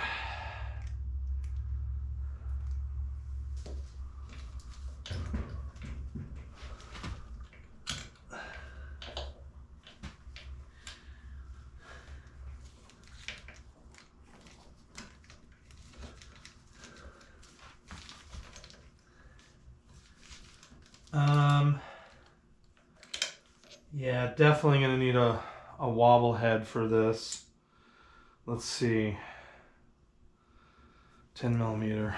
Yeah, definitely gonna need a wobble head for this. Let's see. 10 millimeter.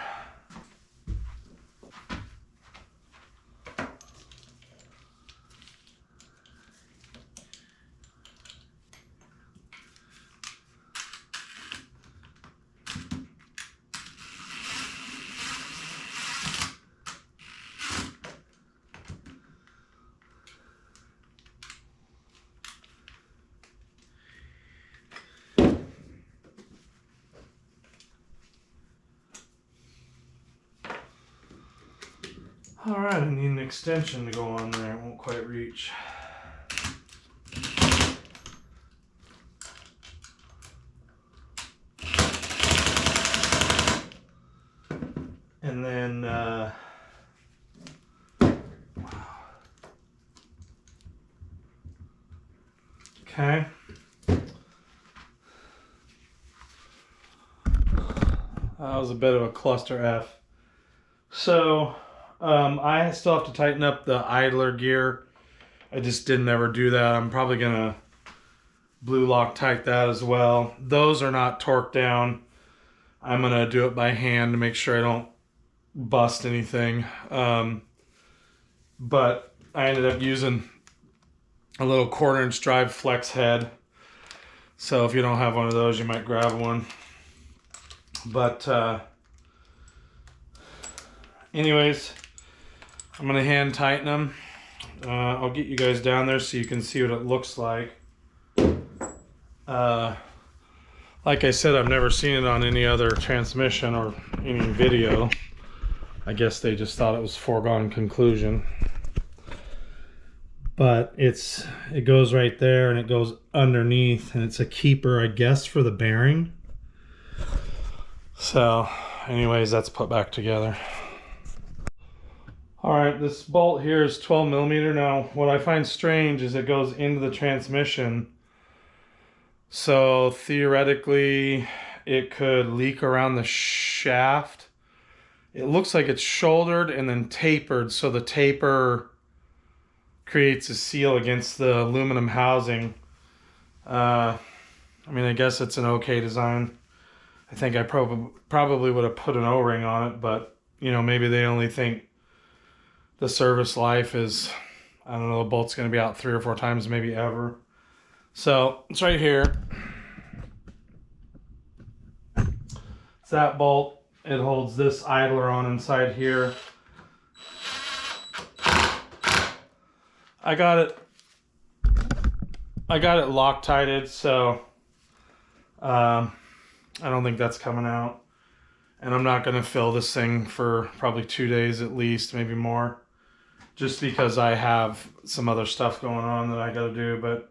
All right, I need an extension to go on there. It won't quite reach. And then, wow. Okay. That was a bit of a cluster F. So, I still have to tighten up the idler gear. I just didn't ever do that. I'm probably gonna blue Loctite that as well. Those are not torqued down. I'm gonna do it by hand to make sure I don't bust anything. But I ended up using a little 1/4" drive flex head. So if you don't have one of those, you might grab one. But anyways, I'm gonna hand tighten them. I'll get you guys down there so you can see what it looks like. Like I said, I've never seen it on any other transmission or any video. I guess they just thought it was foregone conclusion. But it goes right there and it goes underneath, and it's a keeper, I guess, for the bearing. So anyways, that's put back together. All right, this bolt here is 12 millimeter. Now, what I find strange is it goes into the transmission. So theoretically, it could leak around the shaft. It looks like it's shouldered and then tapered. So the taper creates a seal against the aluminum housing. I mean, I guess it's an okay design. I think I probably would have put an O-ring on it, but you know, maybe they only think the service life is, I don't know, the bolt's going to be out 3 or 4 times, maybe ever. So it's right here. It's that bolt. It holds this idler on inside here. I got it Loctited, so I don't think that's coming out. And I'm not going to fill this thing for probably 2 days at least, maybe more, just because I have some other stuff going on that I got to do. But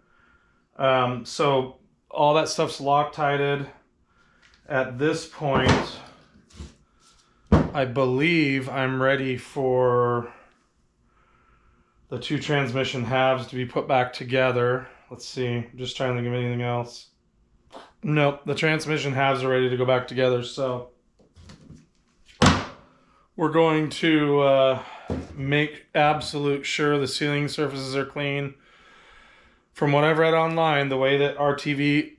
so all that stuff's Loctited. At this point, I believe I'm ready for the 2 transmission halves to be put back together. Let's see, I'm just trying to think of anything else. Nope, the transmission halves are ready to go back together, so we're going to make absolute sure the sealing surfaces are clean. From what I've read online, the way that RTV,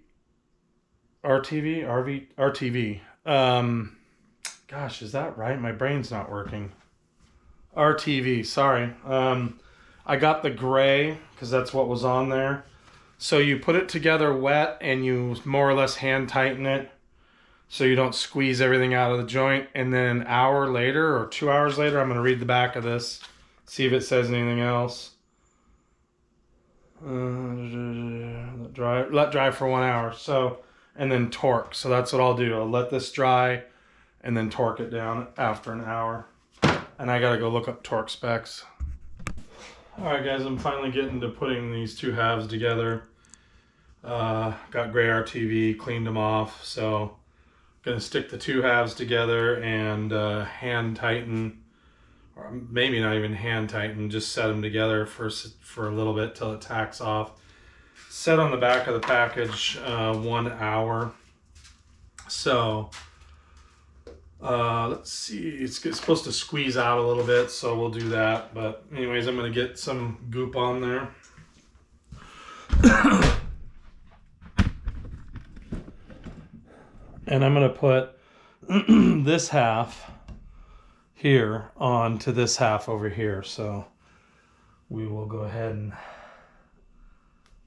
gosh, is that right? My brain's not working. RTV, sorry. I got the gray because that's what was on there. So you put it together wet and you more or less hand tighten it so you don't squeeze everything out of the joint. And then an hour later or 2 hours later, I'm going to read the back of this, see if it says anything else. Let dry for 1 hour. So, and then torque. So that's what I'll do. I'll let this dry and then torque it down after an hour. And I got to go look up torque specs. Alright guys, I'm finally getting to putting these 2 halves together. Got gray RTV, cleaned them off, so I'm going to stick the 2 halves together and hand tighten, or maybe not even hand tighten, just set them together for a little bit till it tacks off. Set on the back of the package 1 hour. So let's see, it's supposed to squeeze out a little bit, so we'll do that. But anyways, I'm going to get some goop on there. And I'm going to put this half here onto this half over here. So we will go ahead and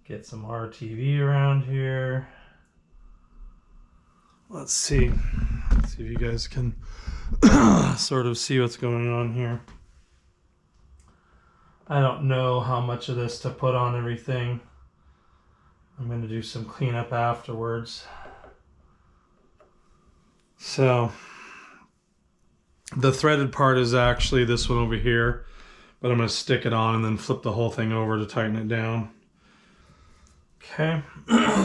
get some RTV around here. Let's see if you guys can sort of see what's going on here. I don't know how much of this to put on everything. I'm going to do some cleanup afterwards. So the threaded part is actually this one over here, but I'm going to stick it on and then flip the whole thing over to tighten it down. Okay,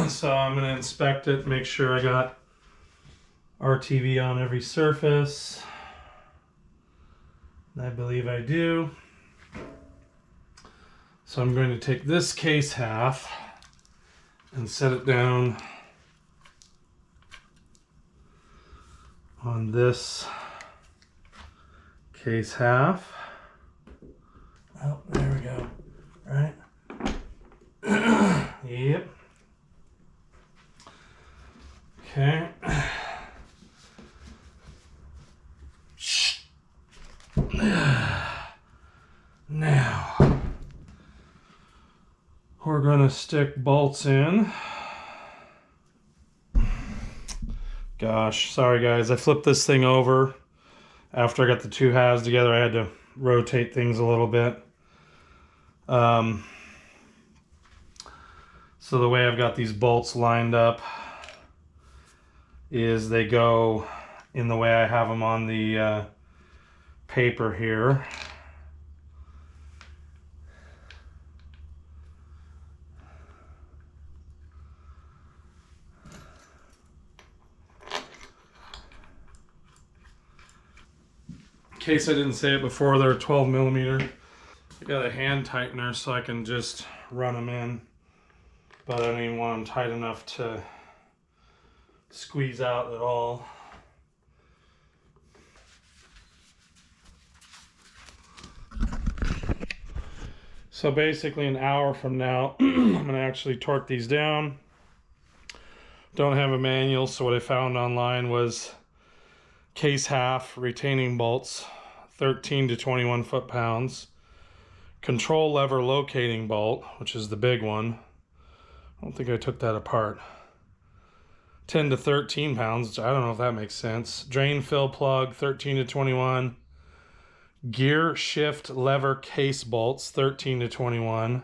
so I'm going to inspect it, make sure I got RTV on every surface. I believe I do. So I'm going to take this case half and set it down on this case half. Oh, there we go. Right? Yep. Okay. Now we're going to stick bolts in. Gosh, sorry guys, I flipped this thing over after I got the 2 halves together. I had to rotate things a little bit. So the way I've got these bolts lined up is they go in the way I have them on the paper here. In case I didn't say it before, they're 12 millimeter. I got a hand tightener so I can just run them in, but I don't even want them tight enough to squeeze out at all. So basically an hour from now, I'm going to actually torque these down. Don't have a manual, so what I found online was case half retaining bolts, 13 to 21 foot-pounds. Control lever locating bolt, which is the big one, I don't think I took that apart. 10 to 13 pounds, which I don't know if that makes sense. Drain fill plug, 13 to 21. Gear shift lever case bolts, 13 to 21.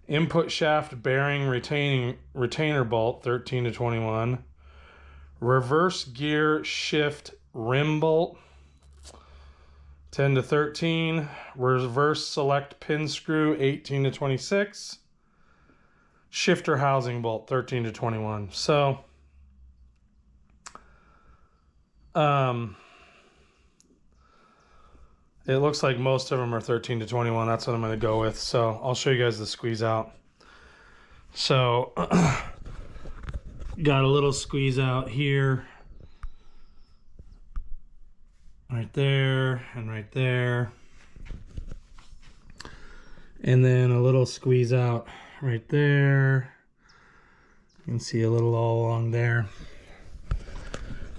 Input shaft bearing retainer bolt, 13 to 21. Reverse gear shift rim bolt, 10 to 13. Reverse select pin screw, 18 to 26. Shifter housing bolt, 13 to 21. So, it looks like most of them are 13 to 21. That's what I'm going to go with. So I'll show you guys the squeeze out. So got a little squeeze out here, right there, and right there. And then a little squeeze out right there. You can see a little all along there.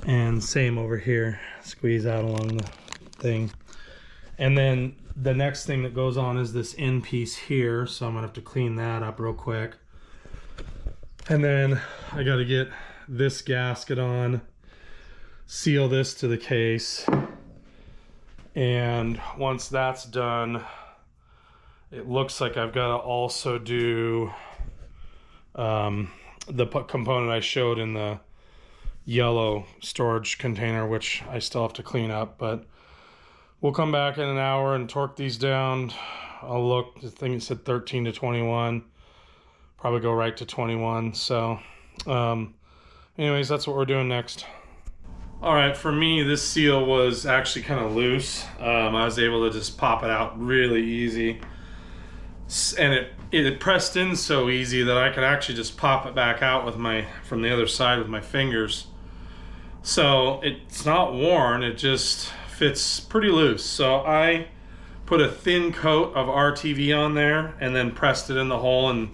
And same over here, squeeze out along the thing. And then the next thing that goes on is this end piece here, so I'm gonna have to clean that up real quick. And then I gotta get this gasket on, seal this to the case, and once that's done, it looks like I've got to also do the component I showed in the yellow storage container, which I still have to clean up, but we'll come back in an hour and torque these down. I'll look, the thing said 13 to 21, probably go right to 21. So anyways, that's what we're doing next. All right, for me, this seal was actually kind of loose. I was able to just pop it out really easy. And it pressed in so easy that I could actually just pop it back out with from the other side with my fingers. So it's not worn, it just fits pretty loose. So I put a thin coat of RTV on there and then pressed it in the hole and,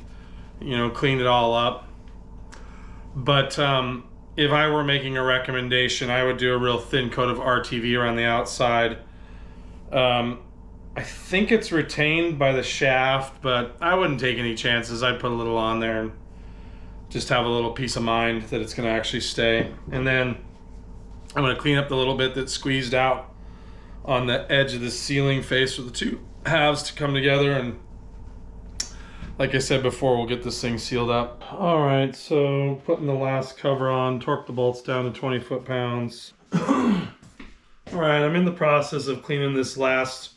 you know, cleaned it all up. But if I were making a recommendation, I would do a real thin coat of RTV around the outside. I think it's retained by the shaft, but I wouldn't take any chances. I'd put a little on there and just have a little peace of mind that it's going to actually stay. And then I'm going to clean up the little bit that squeezed out on the edge of the sealing face for the two halves to come together. And like I said before, we'll get this thing sealed up. All right, so putting the last cover on, torque the bolts down to 20 foot-pounds. All right, I'm in the process of cleaning this last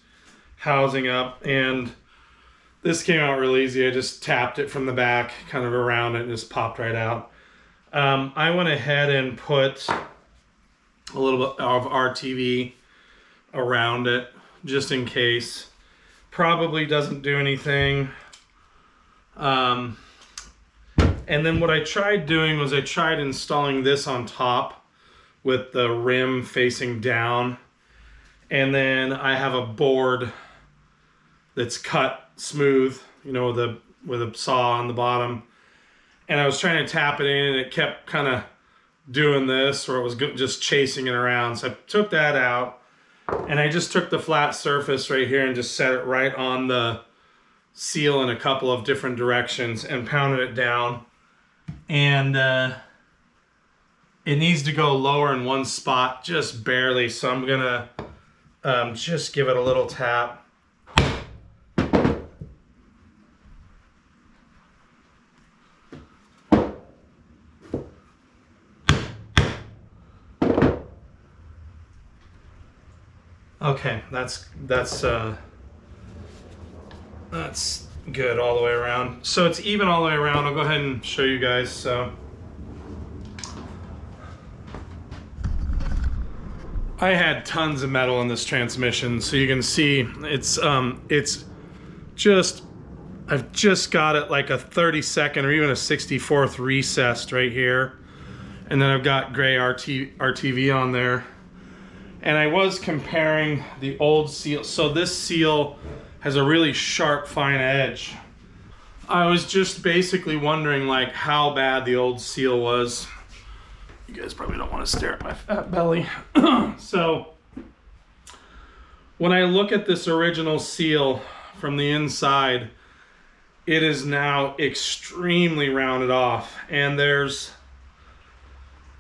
housing up, and this came out real easy. I just tapped it from the back, kind of around it, and just popped right out. I went ahead and put a little bit of RTV around it, just in case. Probably doesn't do anything. And then what I tried doing was I tried installing this on top with the rim facing down, and then I have a board that's cut smooth, you know, with a saw on the bottom, and I was trying to tap it in and it kept kind of doing this, or it was just chasing it around. So I took that out, and I just took the flat surface right here and just set it right on the seal in a couple of different directions and pounded it down. And it needs to go lower in one spot, just barely, so I'm gonna just give it a little tap. Okay, that's good all the way around. So it's even all the way around. I'll go ahead and show you guys. So I had tons of metal in this transmission, so you can see it's just, I've just got it like a 32nd or even a 64th recessed right here, and then I've got gray RTV on there. And I was comparing the old seal. So this seal has a really sharp, fine edge. I was just basically wondering like how bad the old seal was. You guys probably don't want to stare at my fat belly. So when I look at this original seal from the inside, it is now extremely rounded off, and there's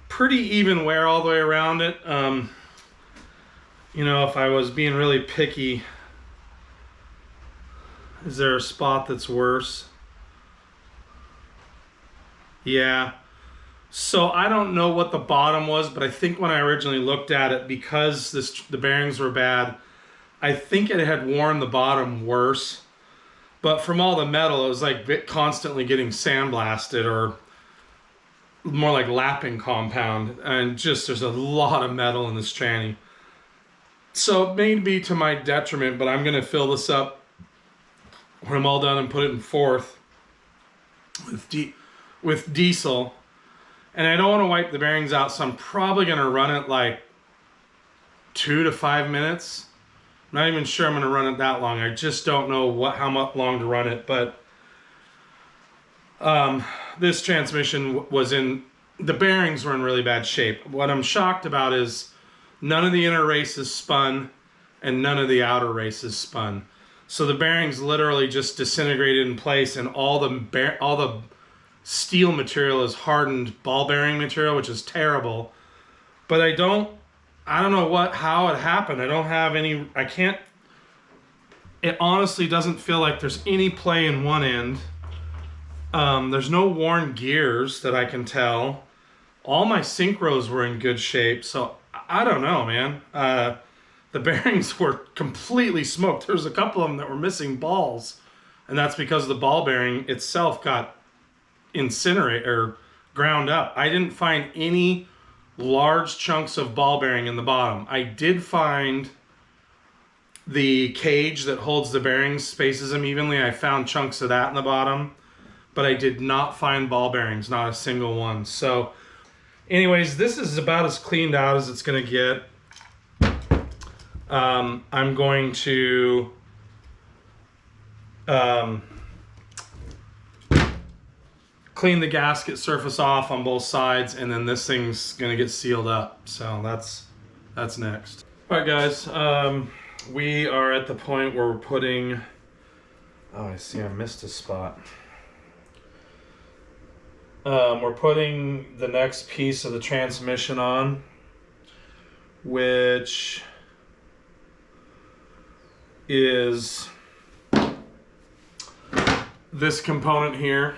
pretty even wear all the way around it. You know, if I was being really picky, is there a spot that's worse? Yeah. So I don't know what the bottom was, but I think when I originally looked at it, because the bearings were bad, I think it had worn the bottom worse. But from all the metal, it was like constantly getting sandblasted, or more like lapping compound. And just there's a lot of metal in this tranny. So it may be to my detriment, but I'm going to fill this up when I'm all done and put it in fourth with diesel. And I don't want to wipe the bearings out, so I'm probably going to run it like 2 to 5 minutes. I'm not even sure I'm going to run it that long. I just don't know how much long to run it. But this transmission the bearings were in really bad shape. What I'm shocked about is none of the inner races spun and none of the outer races spun. So the bearings literally just disintegrated in place, and all the steel material is hardened ball bearing material, which is terrible. But I don't know how it happened. It honestly doesn't feel like there's any play in one end. There's no worn gears that I can tell. All my synchros were in good shape, so I don't know, man. The bearings were completely smoked. There's a couple of them that were missing balls, and that's because the ball bearing itself got incinerated or ground up. I didn't find any large chunks of ball bearing in the bottom. I did find the cage that holds the bearings, spaces them evenly. I found chunks of that in the bottom, but I did not find ball bearings, not a single one. So anyways, this is about as cleaned out as it's going to get. I'm going to clean the gasket surface off on both sides, and then this thing's going to get sealed up. So that's next. All right, guys. We are at the point where we're putting... Oh, I see I missed a spot. We're putting the next piece of the transmission on, which is this component here.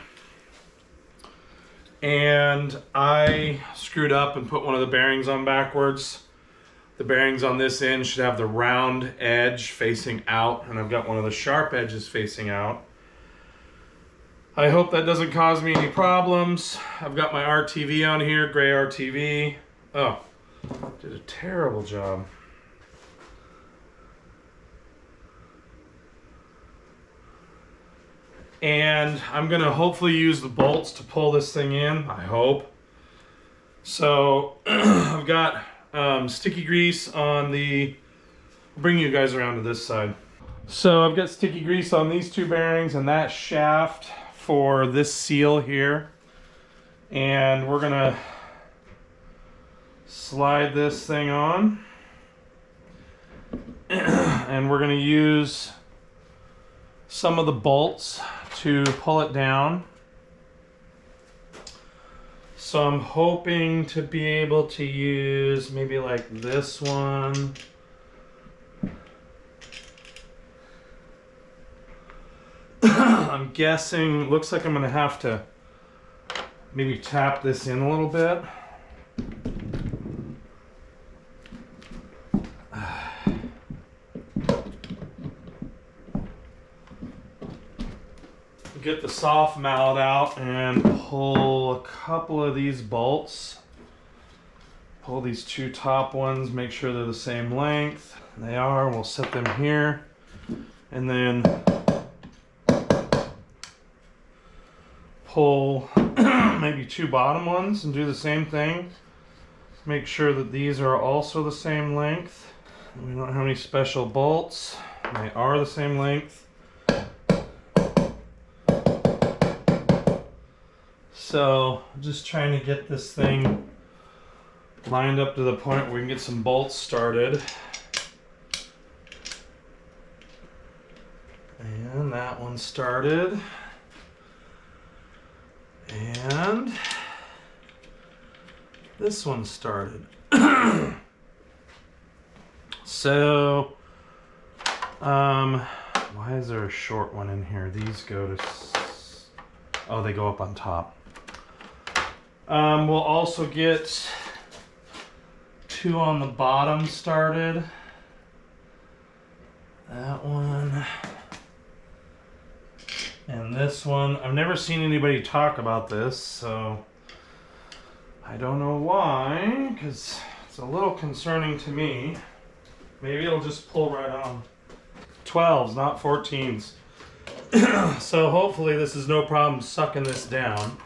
And I screwed up and put one of the bearings on backwards. The bearings on this end should have the round edge facing out, and I've got one of the sharp edges facing out. I hope that doesn't cause me any problems. I've got my RTV on here, gray RTV. Oh, did a terrible job. And I'm gonna hopefully use the bolts to pull this thing in, I hope. So I've got sticky grease on the, I'll bring you guys around to this side. So I've got sticky grease on these two bearings and that shaft for this seal here. And we're gonna slide this thing on. And we're gonna use some of the bolts to pull it down. So I'm hoping to be able to use maybe like this one. I'm guessing, looks like I'm gonna have to maybe tap this in a little bit. Get the soft mallet out and pull a couple of these bolts. Pull these two top ones, make sure they're the same length. They are, we'll set them here. And then pull maybe two bottom ones and do the same thing. Make sure that these are also the same length. We don't have any special bolts. They are the same length. So just trying to get this thing lined up to the point where we can get some bolts started. And that one started. this one started. So, why is there a short one in here? These go to, oh, they go up on top. We'll also get 2 on the bottom started. That one. And this one. I've never seen anybody talk about this, so I don't know why, because it's a little concerning to me. Maybe it'll just pull right on. 12s, not 14s. So hopefully this is no problem sucking this down.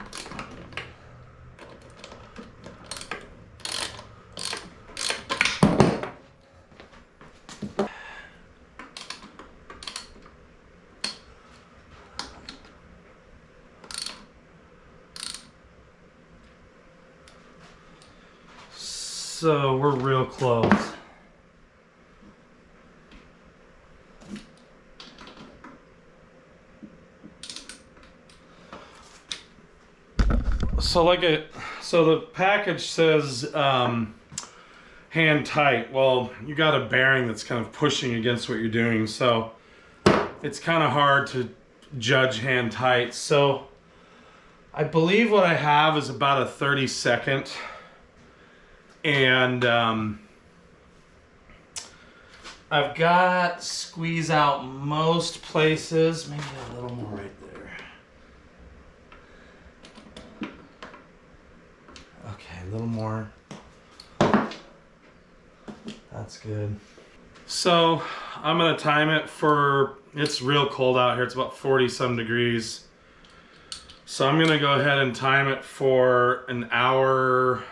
So we're real close. So the package says hand tight. Well, you got a bearing that's kind of pushing against what you're doing, so it's kind of hard to judge hand tight. So I believe what I have is about a 32nd. And I've got squeeze out most places, maybe a little more right there. Okay, a little more. That's good. So I'm gonna time it for, it's real cold out here, it's about 40 some degrees. So I'm gonna go ahead and time it for an hour,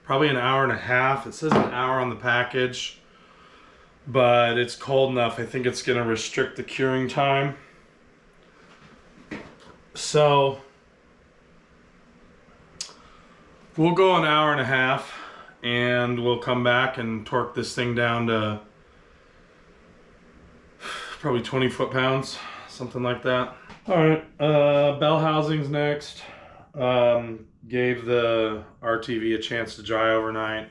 probably an hour and a half. It says an hour on the package, but it's cold enough. I think it's gonna restrict the curing time. So we'll go an hour and a half and we'll come back and torque this thing down to probably 20 foot-pounds, something like that. All right, bell housings next. Gave the RTV a chance to dry overnight.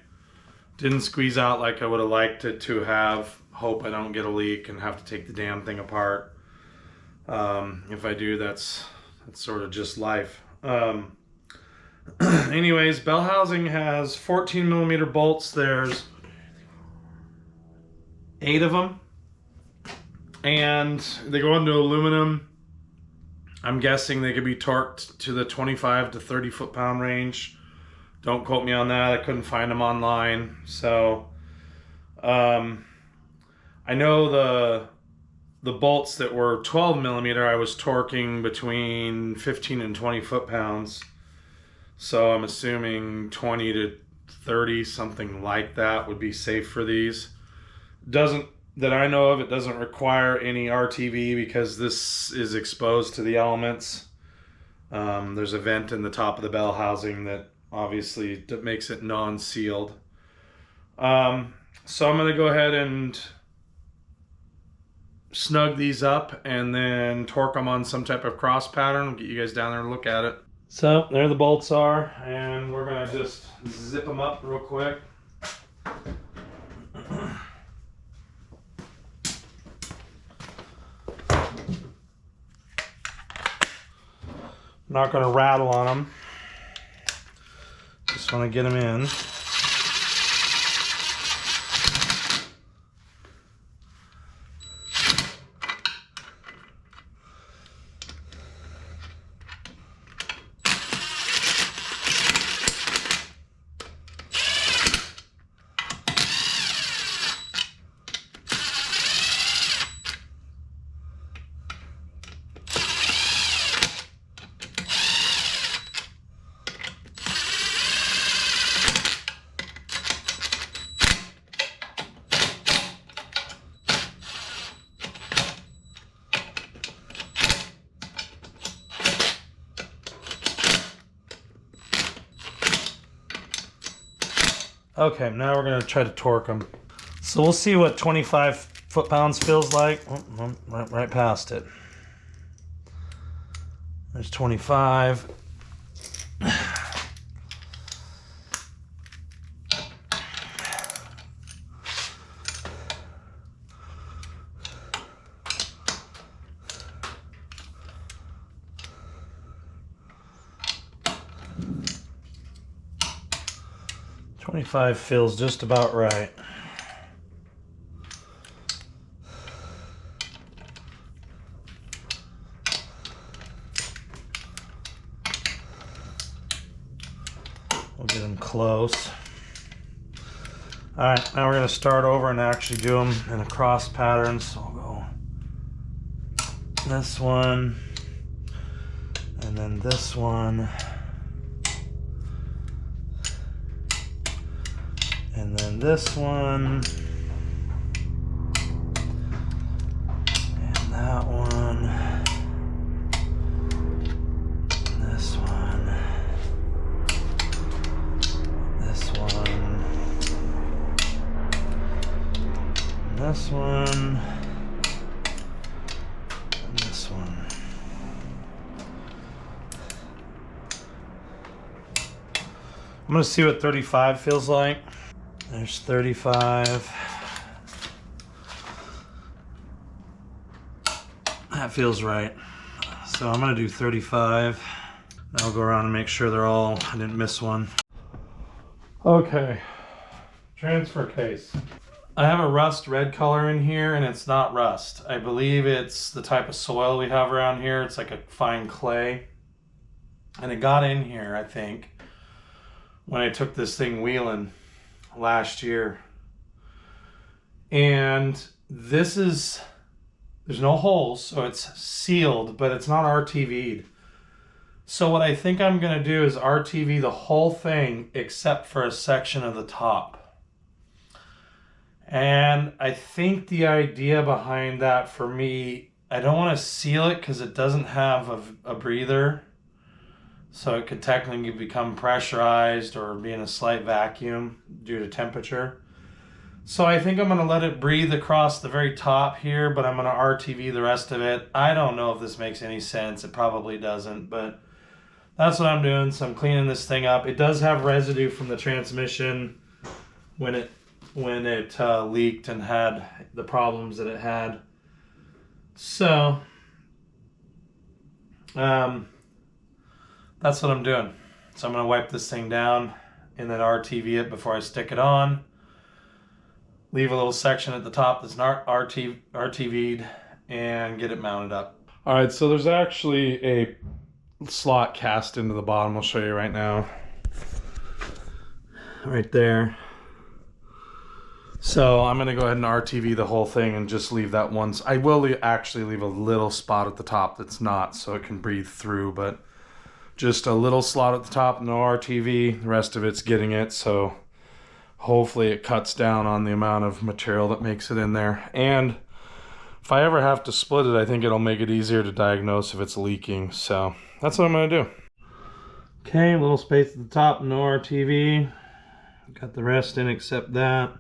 Didn't squeeze out like I would have liked it to have. Hope I don't get a leak and have to take the damn thing apart. If I do, that's sort of just life. Anyways, bell housing has 14mm bolts. There's 8 of them. And they go into aluminum. I'm guessing they could be torqued to the 25 to 30 foot-pound range. Don't quote me on that. I couldn't find them online. So, I know the bolts that were 12mm, I was torquing between 15 and 20 foot-pounds. So I'm assuming 20 to 30, something like that, would be safe for these. That I know of, it doesn't require any RTV because this is exposed to the elements. There's a vent in the top of the bell housing that obviously makes it non-sealed. So I'm going to go ahead and snug these up and then torque them on some type of cross pattern. I'll get you guys down there and look at it. So there the bolts are, and we're going to just zip them up real quick. Not going to rattle on them. Just want to get them in. Okay, now we're going to try to torque them. So we'll see what 25 foot-pounds feels like. Oh, right past it. There's 25. 25 feels just about right. We'll get them close. All right, now we're going to start over and actually do them in a cross pattern. So we'll go this one, and then this one, and then this one, and that one, and this one, this one, and this one, and this one. I'm going to see what 35 feels like. There's 35. That feels right. So I'm going to do 35. I'll go around and make sure they're all, I didn't miss one. Okay, transfer case. I have a rust red color in here, and it's not rust. I believe it's the type of soil we have around here. It's like a fine clay. And it got in here, I think, when I took this thing wheeling last year. And this is, there's no holes, so it's sealed, but it's not RTV'd. So what I think I'm gonna do is RTV the whole thing except for a section of the top. And I think the idea behind that for me, I don't want to seal it because it doesn't have a breather. So it could technically become pressurized or be in a slight vacuum due to temperature. So I think I'm going to let it breathe across the very top here, but I'm going to RTV the rest of it. I don't know if this makes any sense. It probably doesn't, but that's what I'm doing. So I'm cleaning this thing up. It does have residue from the transmission when it leaked and had the problems that it had. So that's what I'm doing. So I'm going to wipe this thing down and then RTV it before I stick it on. Leave a little section at the top that's not RTV'd and get it mounted up. All right, so there's actually a slot cast into the bottom. I'll show you right now. Right there. So I'm going to go ahead and RTV the whole thing and just leave that once. I will actually leave a little spot at the top that's not, so it can breathe through, but just a little slot at the top, no RTV. The rest of it's getting it, so hopefully it cuts down on the amount of material that makes it in there. And if I ever have to split it, I think it'll make it easier to diagnose if it's leaking. So that's what I'm going to do. Okay, a little space at the top, no RTV. Got the rest in except that.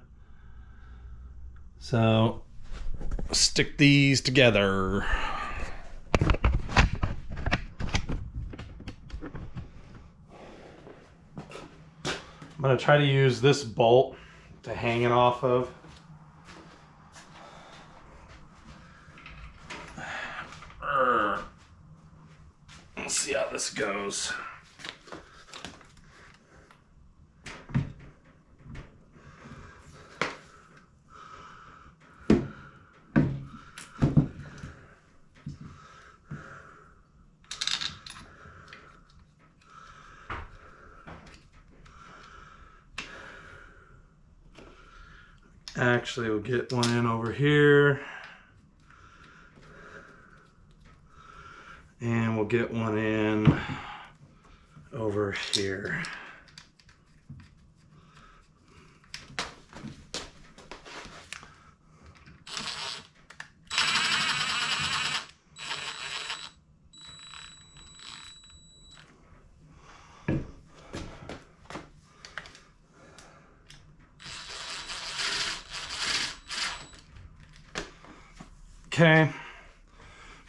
So stick these together. I'm going to try to use this bolt to hang it off of. Let's see how this goes. Actually, we'll get one in over here. And we'll get one in over here. Okay,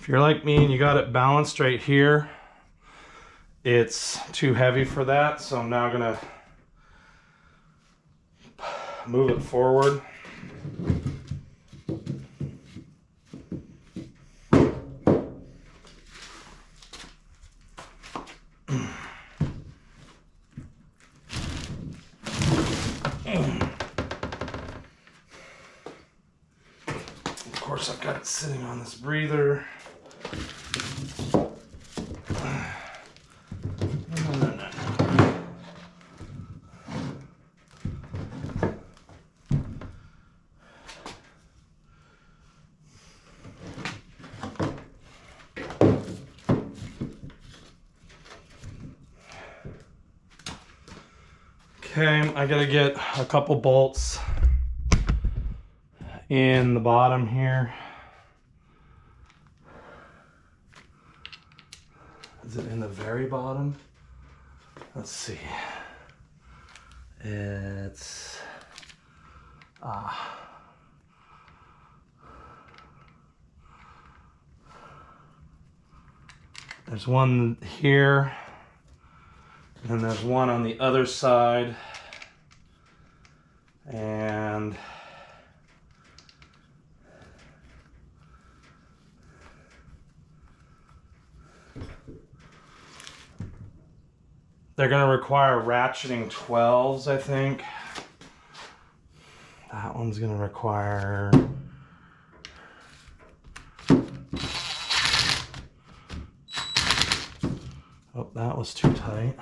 if you're like me and you got it balanced right here, it's too heavy for that, so I'm now gonna move it forward. course, I've got it sitting on this breather. Okay, I gotta get a couple bolts in the bottom here. Is it in the very bottom? Let's see. It's there's one here, and there's one on the other side, and they're going to require ratcheting 12s, I think. That one's going to require... Oh, that was too tight.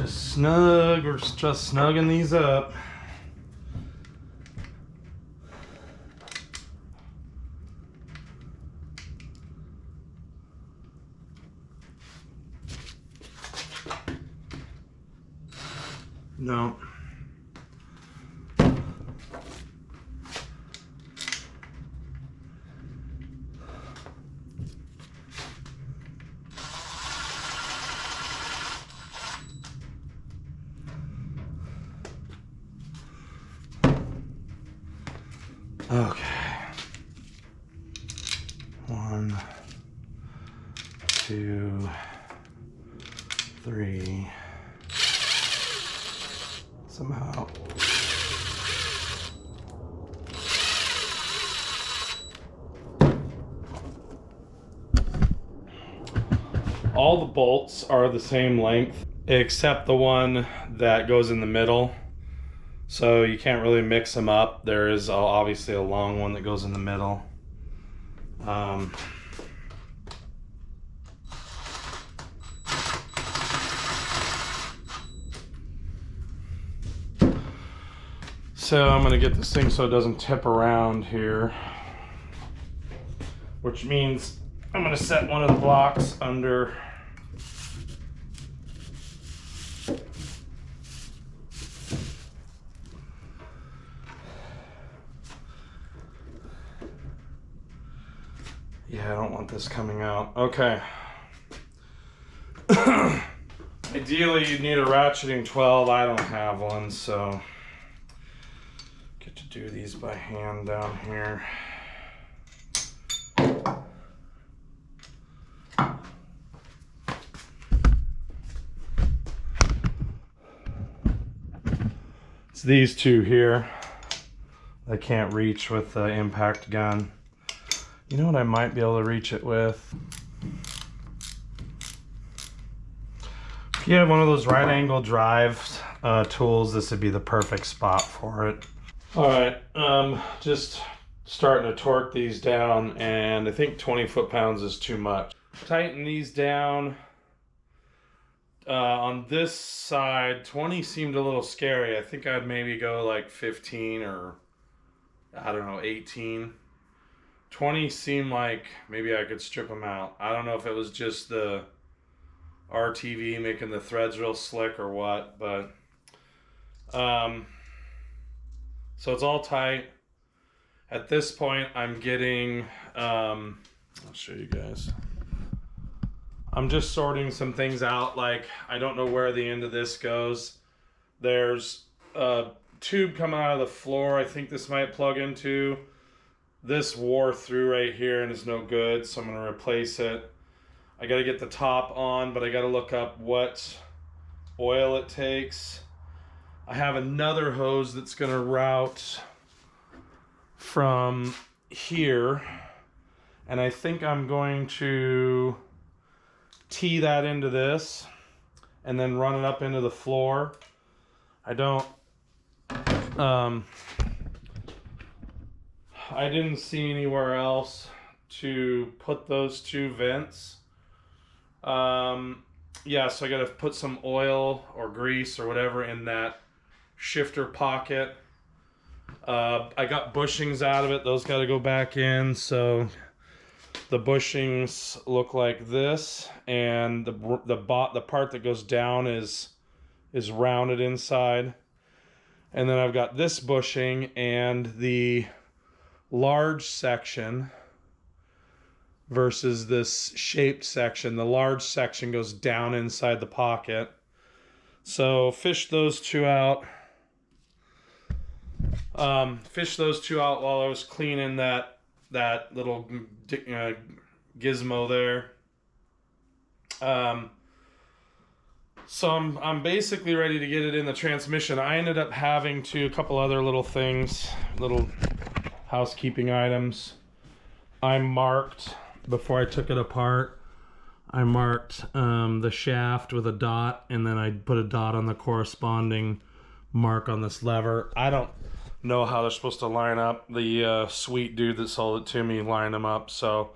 Snug, we're just snugging these up. No. Okay. 1, 2, 3. Somehow. All the bolts are the same length, except the one that goes in the middle. So you can't really mix them up. There is obviously a long one that goes in the middle. So I'm gonna get this thing so it doesn't tip around here, which means I'm gonna set one of the blocks under I don't want this coming out. Okay. Ideally, you'd need a ratcheting 12. I don't have one, so get to do these by hand down here. It's these two here. I can't reach with the impact gun. You know what I might be able to reach it with? If you have one of those right angle drive tools, this would be the perfect spot for it. All right, just starting to torque these down, and I think 20 foot-pounds is too much. Tighten these down. On this side, 20 seemed a little scary. I think I'd maybe go like 15 or, I don't know, 18. 20 seemed like maybe I could strip them out. I don't know if it was just the RTV making the threads real slick or what, but so it's all tight. At this point, I'm getting I'll show you guys. I'm just sorting some things out. Like, I don't know where the end of this goes. There's a tube coming out of the floor I think this might plug into. this wore through right here and is no good, so I'm going to replace it. I got to get the top on, but I got to look up what oil it takes. I have another hose that's going to route from here, and I think I'm going to tee that into this and then run it up into the floor. I didn't see anywhere else to put those two vents. Yeah, so I got to put some oil or grease or whatever in that shifter pocket. I got bushings out of it. Those got to go back in. So the bushings look like this, and the part that goes down is rounded inside. And then I've got this bushing and the large section versus this shaped section. The large section goes down inside the pocket. So fish those two out. Fish those two out while I was cleaning that little gizmo there. So I'm basically ready to get it in the transmission. I ended up having a couple other little things, little housekeeping items. I marked, before I took it apart, I marked the shaft with a dot, and then I put a dot on the corresponding mark on this lever. I don't know how they're supposed to line up. The sweet dude that sold it to me lined them up, so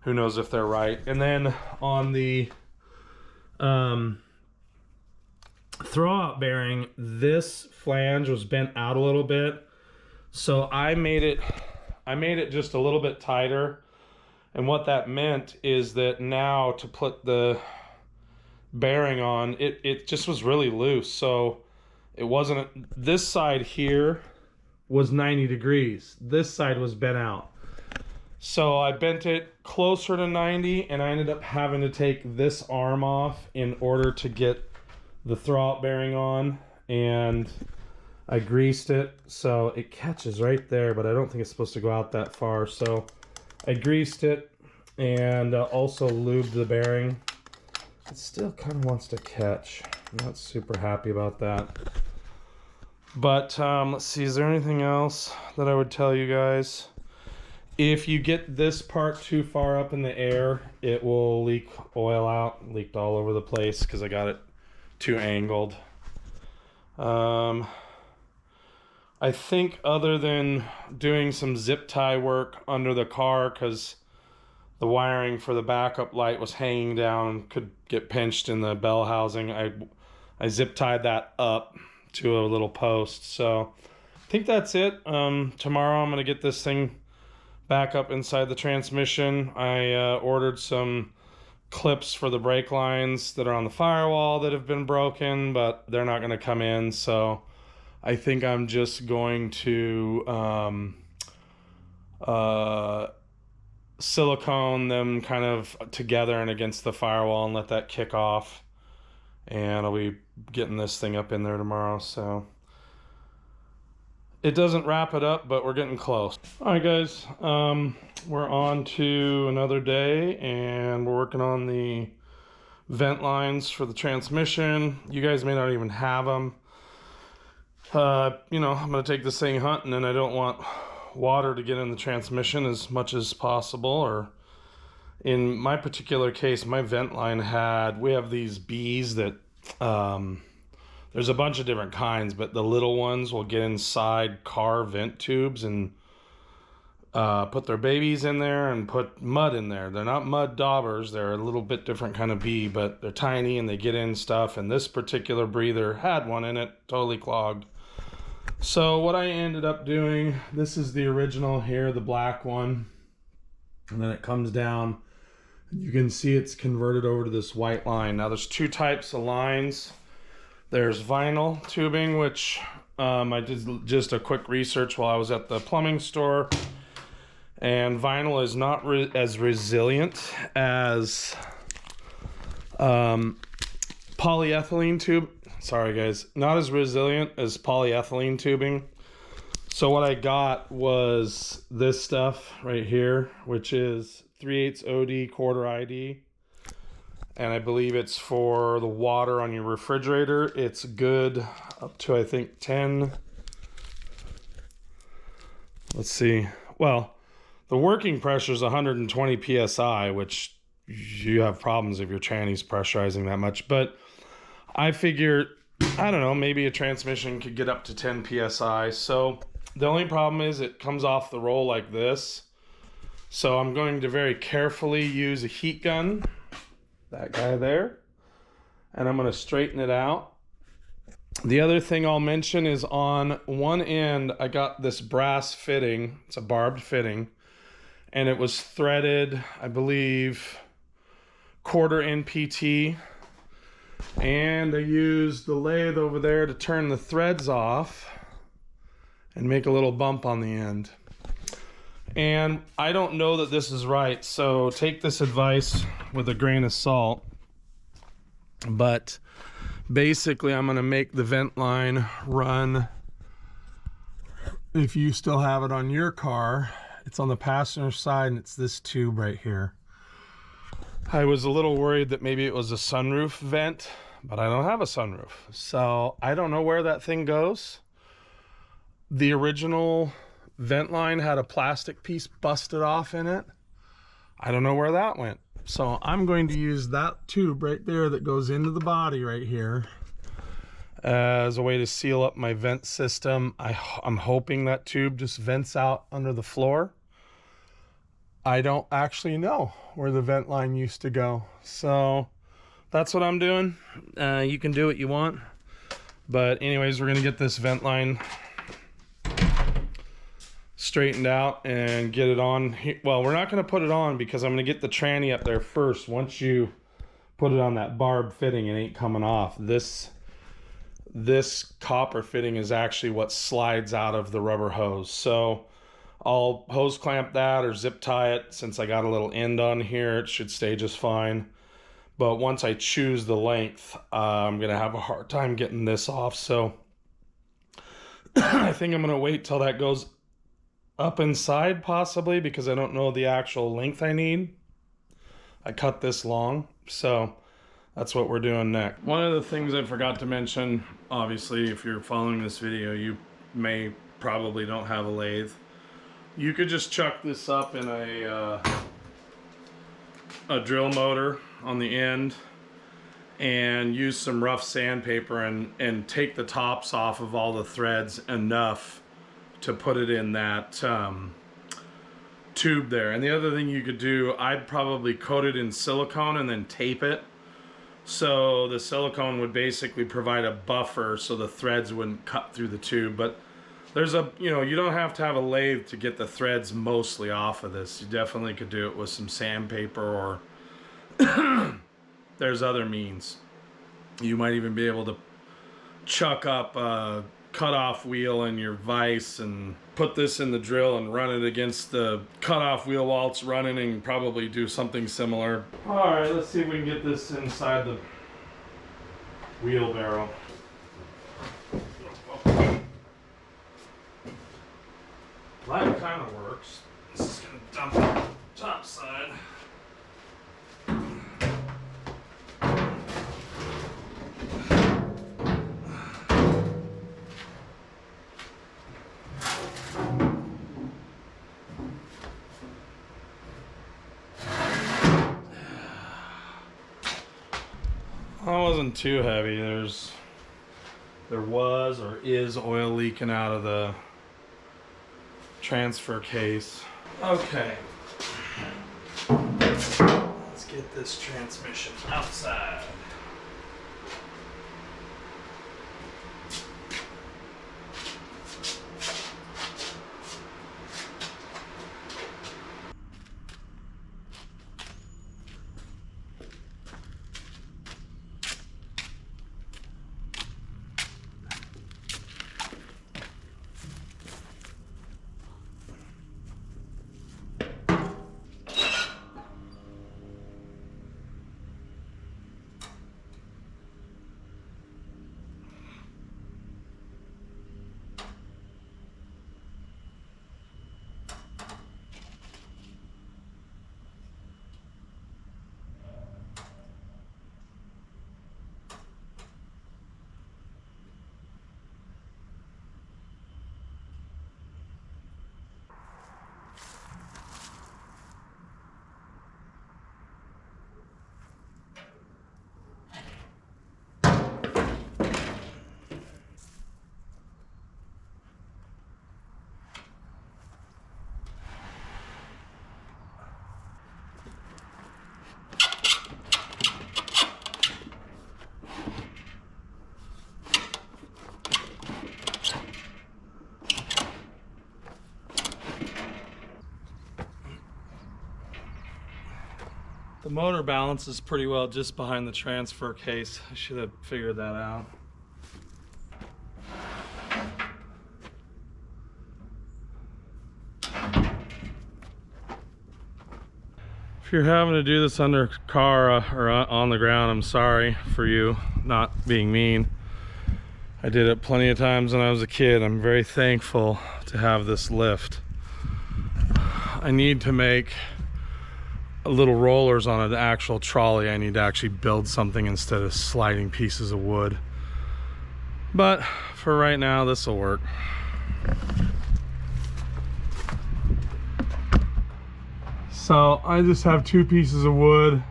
who knows if they're right. And then on the throwout bearing, this flange was bent out a little bit, so I made it just a little bit tighter. And what that meant is that now to put the bearing on, it just was really loose. So it wasn't, this side here was 90 degrees. This side was bent out. So I bent it closer to 90, and I ended up having to take this arm off in order to get the throwout bearing on, and I greased it so it catches right there, but I don't think it's supposed to go out that far. So I greased it and also lubed the bearing. It still kind of wants to catch. I'm not super happy about that. But let's see, is there anything else that I would tell you guys? If you get this part too far up in the air, it will leak oil out. Leaked all over the place because I got it too angled. I think other than doing some zip tie work under the car, because the wiring for the backup light was hanging down, could get pinched in the bell housing, I zip tied that up to a little post. So I think that's it. Tomorrow I'm going to get this thing back up inside the transmission. I ordered some clips for the brake lines that are on the firewall that have been broken, but they're not going to come in. So I think I'm just going to silicone them kind of together and against the firewall and let that kick off. And I'll be getting this thing up in there tomorrow. So it doesn't wrap it up, but we're getting close. All right, guys, we're on to another day, and we're working on the vent lines for the transmission. You guys may not even have them. You know, I'm going to take this thing hunting, and I don't want water to get in the transmission as much as possible. Or in my particular case, my vent line we have these bees that, there's a bunch of different kinds, but the little ones will get inside car vent tubes and put their babies in there and put mud in there. They're not mud daubers. They're a little bit different kind of bee, but they're tiny and they get in stuff. And this particular breather had one in it, totally clogged. So what I ended up doing, this is the original here, the black one. And then it comes down. You can see it's converted over to this white line. Now there's two types of lines. There's vinyl tubing, which I did just a quick research while I was at the plumbing store. And vinyl is not as resilient as polyethylene tube. Sorry guys, not as resilient as polyethylene tubing. So So what I got was this stuff right here, which is 3/8 OD quarter ID. And I believe it's for the water on your refrigerator. It's good up to, I think, 10. Let's see. Well, the working pressure is 120 PSI, which you have problems if your tranny's pressurizing that much. But I figured, I don't know, maybe a transmission could get up to 10 PSI. So the only problem is it comes off the roll like this. So I'm going to very carefully use a heat gun, that guy there, and I'm going to straighten it out. The other thing I'll mention is on one end, I got this brass fitting. It's a barbed fitting, and it was threaded, I believe, 1/4 NPT. And I used the lathe over there to turn the threads off and make a little bump on the end. And I don't know that this is right, so take this advice with a grain of salt. But basically, I'm going to make the vent line run. If you still have it on your car, it's on the passenger side, and it's this tube right here. I was a little worried that maybe it was a sunroof vent, but I don't have a sunroof. So I don't know where that thing goes. The original vent line had a plastic piece busted off in it. I don't know where that went. So I'm going to use that tube right there that goes into the body right here as a way to seal up my vent system. I'm hoping that tube just vents out under the floor. I don't actually know where the vent line used to go. So that's what I'm doing. You can do what you want. But anyways, we're going to get this vent line straightened out and get it on. Well, we're not going to put it on because I'm going to get the tranny up there first. Once you put it on that barb fitting, it ain't coming off. This copper fitting is actually what slides out of the rubber hose. So I'll hose clamp that or zip tie it. Since I got a little end on here, it should stay just fine. But once I choose the length, I'm going to have a hard time getting this off. So I think I'm going to wait till that goes up inside possibly, because I don't know the actual length I need. I cut this long, so that's what we're doing next. One of the things I forgot to mention, obviously if you're following this video, you probably don't have a lathe. You could just chuck this up in a drill motor on the end and use some rough sandpaper and take the tops off of all the threads enough to put it in that tube there. And the other thing you could do, I'd probably coat it in silicone and then tape it. So the silicone would basically provide a buffer so the threads wouldn't cut through the tube. But there's you don't have to have a lathe to get the threads mostly off of this. You definitely could do it with some sandpaper, or there's other means. You might even be able to chuck up a cutoff wheel in your vise and put this in the drill and run it against the cutoff wheel while it's running, and probably do something similar. All right, let's see if we can get this inside the wheelbarrow. That kind of works. This is going to dump the top side. That wasn't too heavy. There was or is oil leaking out of the transfer case. Okay. Let's get this transmission outside. The motor balances pretty well just behind the transfer case. I should have figured that out. If you're having to do this under car or on the ground, I'm sorry for you, not being mean. I did it plenty of times when I was a kid. I'm very thankful to have this lift. I need to make little rollers on an actual trolley. I need to actually build something instead of sliding pieces of wood. But for right now, this will work. So I just have 2 pieces of wood.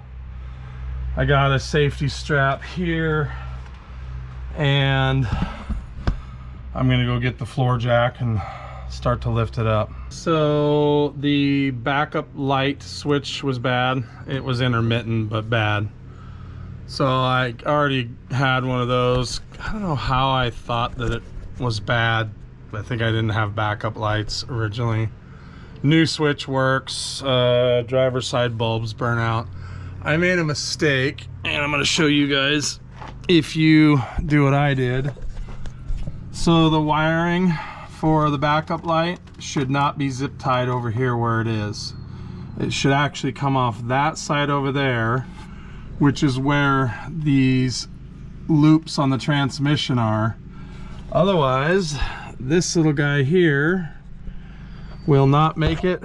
I got a safety strap here, and I'm gonna go get the floor jack and start to lift it up. So the backup light switch was bad. It was intermittent, but bad. So I already had one of those. I don't know how I thought that it was bad. I think I didn't have backup lights originally. New switch works. Driver's side bulbs burn out. I made a mistake, and I'm gonna show you guys if you do what I did. So the wiring for the backup light should not be zip tied over here where it is. It should actually come off that side over there, which is where these loops on the transmission are. Otherwise, this little guy here will not make it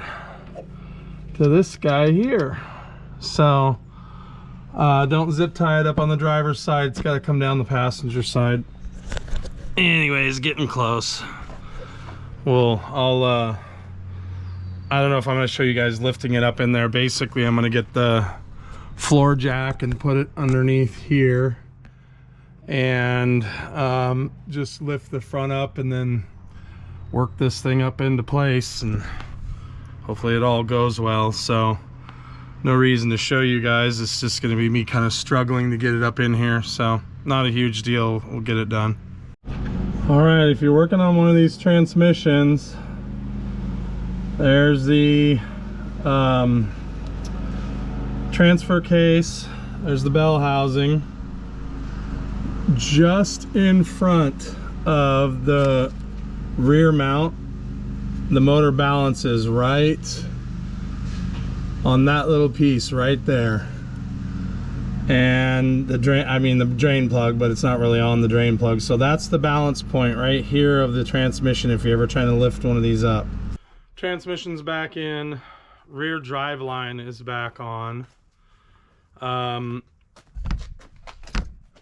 to this guy here. So don't zip tie it up on the driver's side. It's got to come down the passenger side. Anyways, getting close. Well, I don't know if I'm going to show you guys lifting it up in there. Basically, I'm going to get the floor jack and put it underneath here, and just lift the front up and then work this thing up into place, and hopefully it all goes well. So no reason to show you guys. It's just going to be me kind of struggling to get it up in here, so not a huge deal. We'll get it done. All right, if you're working on one of these transmissions, there's the transfer case, there's the bell housing. Just in front of the rear mount, the motor balances right on that little piece right there. And the drain, the drain plug, but it's not really on the drain plug. So that's the balance point right here of the transmission if you're ever trying to lift one of these up. Transmission's back in, rear drive line is back on. I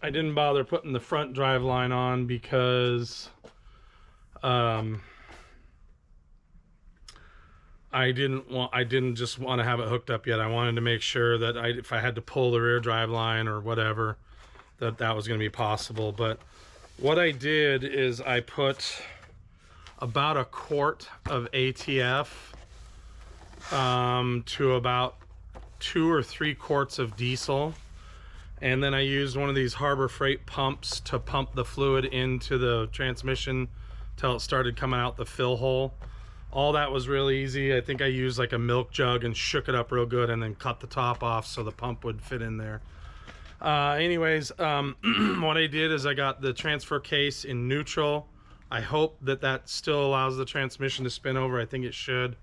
didn't bother putting the front drive line on because I didn't just want to have it hooked up yet. I wanted to make sure that if I had to pull the rear drive line or whatever, that was going to be possible. But what I did is I put about a quart of ATF to about 2 or 3 quarts of diesel, and then I used one of these Harbor Freight pumps to pump the fluid into the transmission till it started coming out the fill hole. All that was really easy. I think I used like a milk jug and shook it up real good and then cut the top off so the pump would fit in there. Anyways, what I did is I got the transfer case in neutral. I hope that still allows the transmission to spin over. I think it should.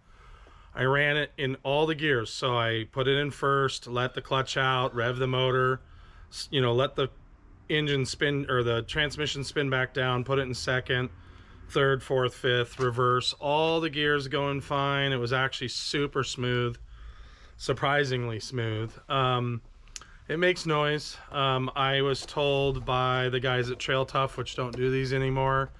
I ran it in all the gears. So I put it in first, let the clutch out, rev the motor, let the engine spin, or the transmission spin back down, put it in second, third, fourth, fifth, reverse, all the gears going fine. It was actually super smooth, surprisingly smooth. It makes noise. I was told by the guys at Trail Tough, which don't do these anymore,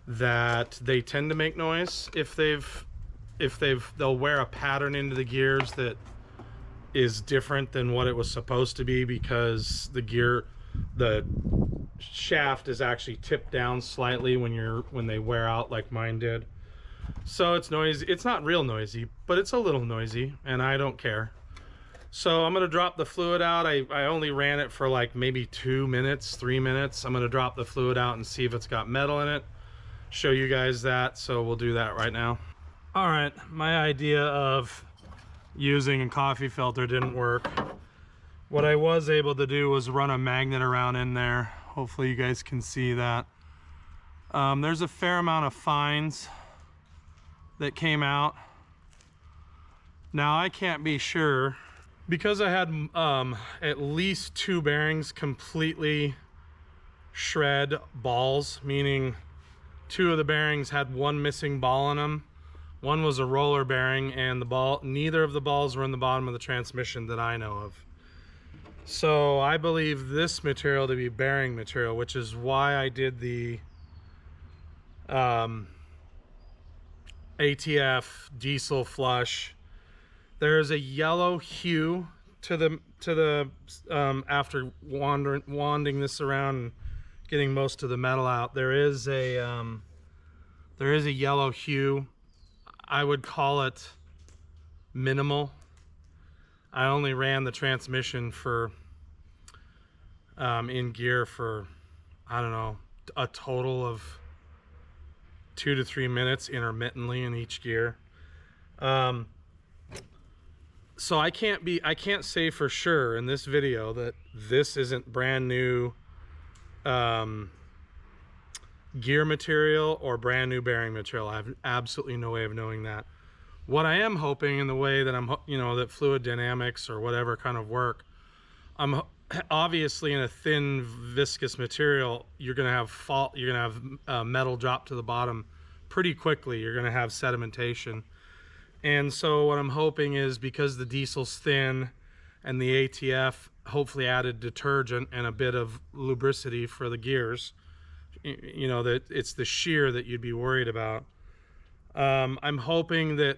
that they tend to make noise if they'll wear a pattern into the gears that is different than what it was supposed to be, because the shaft is actually tipped down slightly when they wear out like mine did. So it's noisy. It's not real noisy, but it's a little noisy, and I don't care. So I'm gonna drop the fluid out. I only ran it for like maybe 2 minutes, 3 minutes. I'm gonna drop the fluid out and see if it's got metal in it, show you guys that. So we'll do that right now. All right, my idea of using a coffee filter didn't work. What I was able to do was run a magnet around in there. Hopefully you guys can see that. There's a fair amount of fines that came out. Now I can't be sure because I had at least 2 bearings completely shred balls, meaning 2 of the bearings had 1 missing ball in them. One was a roller bearing, and neither of the balls were in the bottom of the transmission that I know of. So I believe this material to be bearing material, which is why I did the ATF diesel flush. There's a yellow hue to the after wanding this around and getting most of the metal out. There is a yellow hue. I would call it minimal. I only ran the transmission for in gear for, I don't know, a total of 2 to 3 minutes intermittently in each gear. So I can't say for sure in this video that this isn't brand new gear material or brand new bearing material. I have absolutely no way of knowing that. What I am hoping, in the way that that fluid dynamics or whatever kind of work, I'm obviously in a thin viscous material, you're going to have metal drop to the bottom pretty quickly. You're going to have sedimentation. And so what I'm hoping is, because the diesel's thin and the ATF hopefully added detergent and a bit of lubricity for the gears, that it's the shear that you'd be worried about. I'm hoping that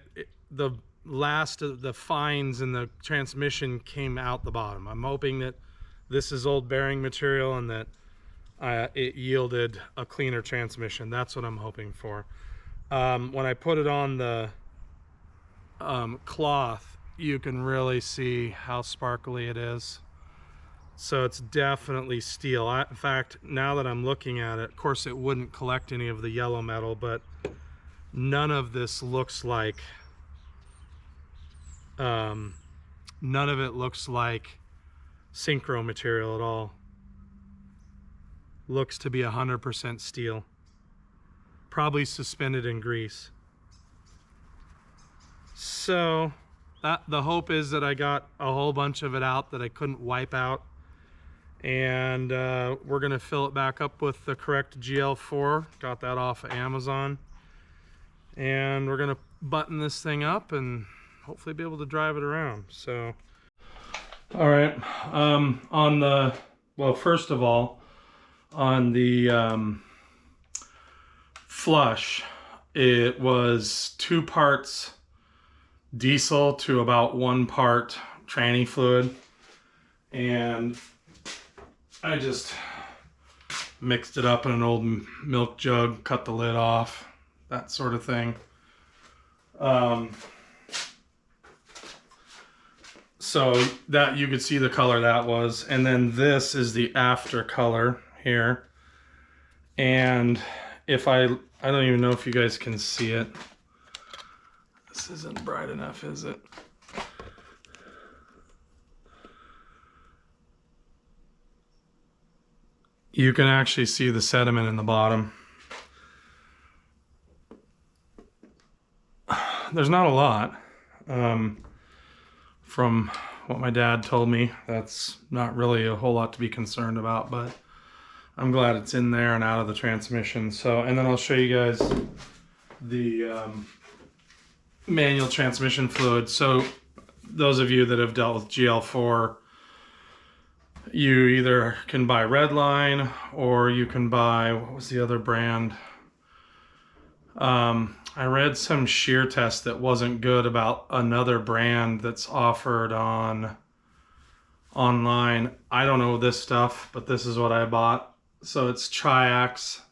the last of the fines in the transmission came out the bottom. I'm hoping that this is old bearing material and that it yielded a cleaner transmission. That's what I'm hoping for. When I put it on the cloth, you can really see how sparkly it is. So it's definitely steel. In fact, now that I'm looking at it, of course it wouldn't collect any of the yellow metal, but none of this looks like none of it looks like synchro material at all. Looks to be 100% steel, probably suspended in grease. So the hope is that I got a whole bunch of it out that I couldn't wipe out, and we're gonna fill it back up with the correct GL4. Got that off of Amazon, and we're gonna button this thing up and hopefully be able to drive it around. So, all right, first of all, on the flush, it was 2 parts diesel to about 1 part tranny fluid, and I just mixed it up in an old milk jug, cut the lid off, that sort of thing. So that you could see the color that was, and then this is the after color here. And if I don't even know if you guys can see it. This isn't bright enough, is it? You can actually see the sediment in the bottom. There's not a lot. From what my dad told me, that's not really a whole lot to be concerned about, but I'm glad it's in there and out of the transmission. So, and then I'll show you guys the manual transmission fluid. So those of you that have dealt with GL4, you either can buy Redline or you can buy, what was the other brand? I read some shear test that wasn't good about another brand that's offered online. I don't know this stuff, but this is what I bought. So it's Triax,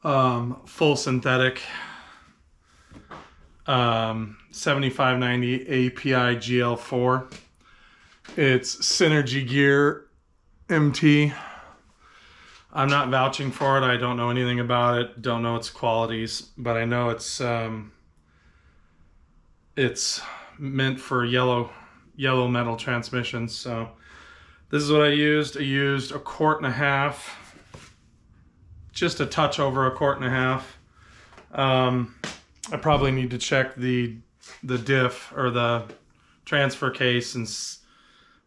full synthetic, 7590 API GL4. It's Synergy Gear MT. I'm not vouching for it. I don't know anything about it. Don't know its qualities, but I know it's meant for yellow yellow metal transmissions. So this is what I used. I used 1.5 quarts, just a touch over 1.5 quarts. I probably need to check the diff or the transfer case, and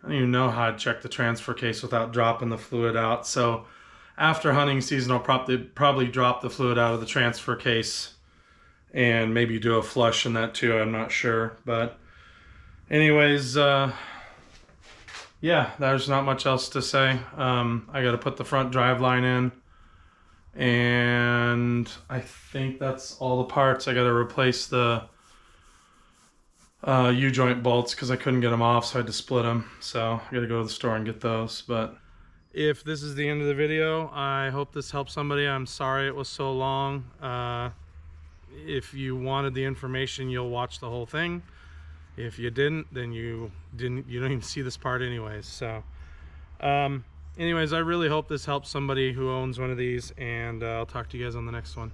I don't even know how to check the transfer case without dropping the fluid out. So after hunting season, I'll probably drop the fluid out of the transfer case and maybe do a flush in that too. I'm not sure, but anyways, yeah, there's not much else to say. I got to put the front drive line in, and I think that's all the parts. I got to replace the U-joint bolts because I couldn't get them off, so I had to split them. So I got to go to the store and get those. But if this is the end of the video, I hope this helps somebody. I'm sorry it was so long. If you wanted the information, you'll watch the whole thing. If you didn't, then you don't even see this part anyways. So anyways, I really hope this helps somebody who owns one of these, and I'll talk to you guys on the next one.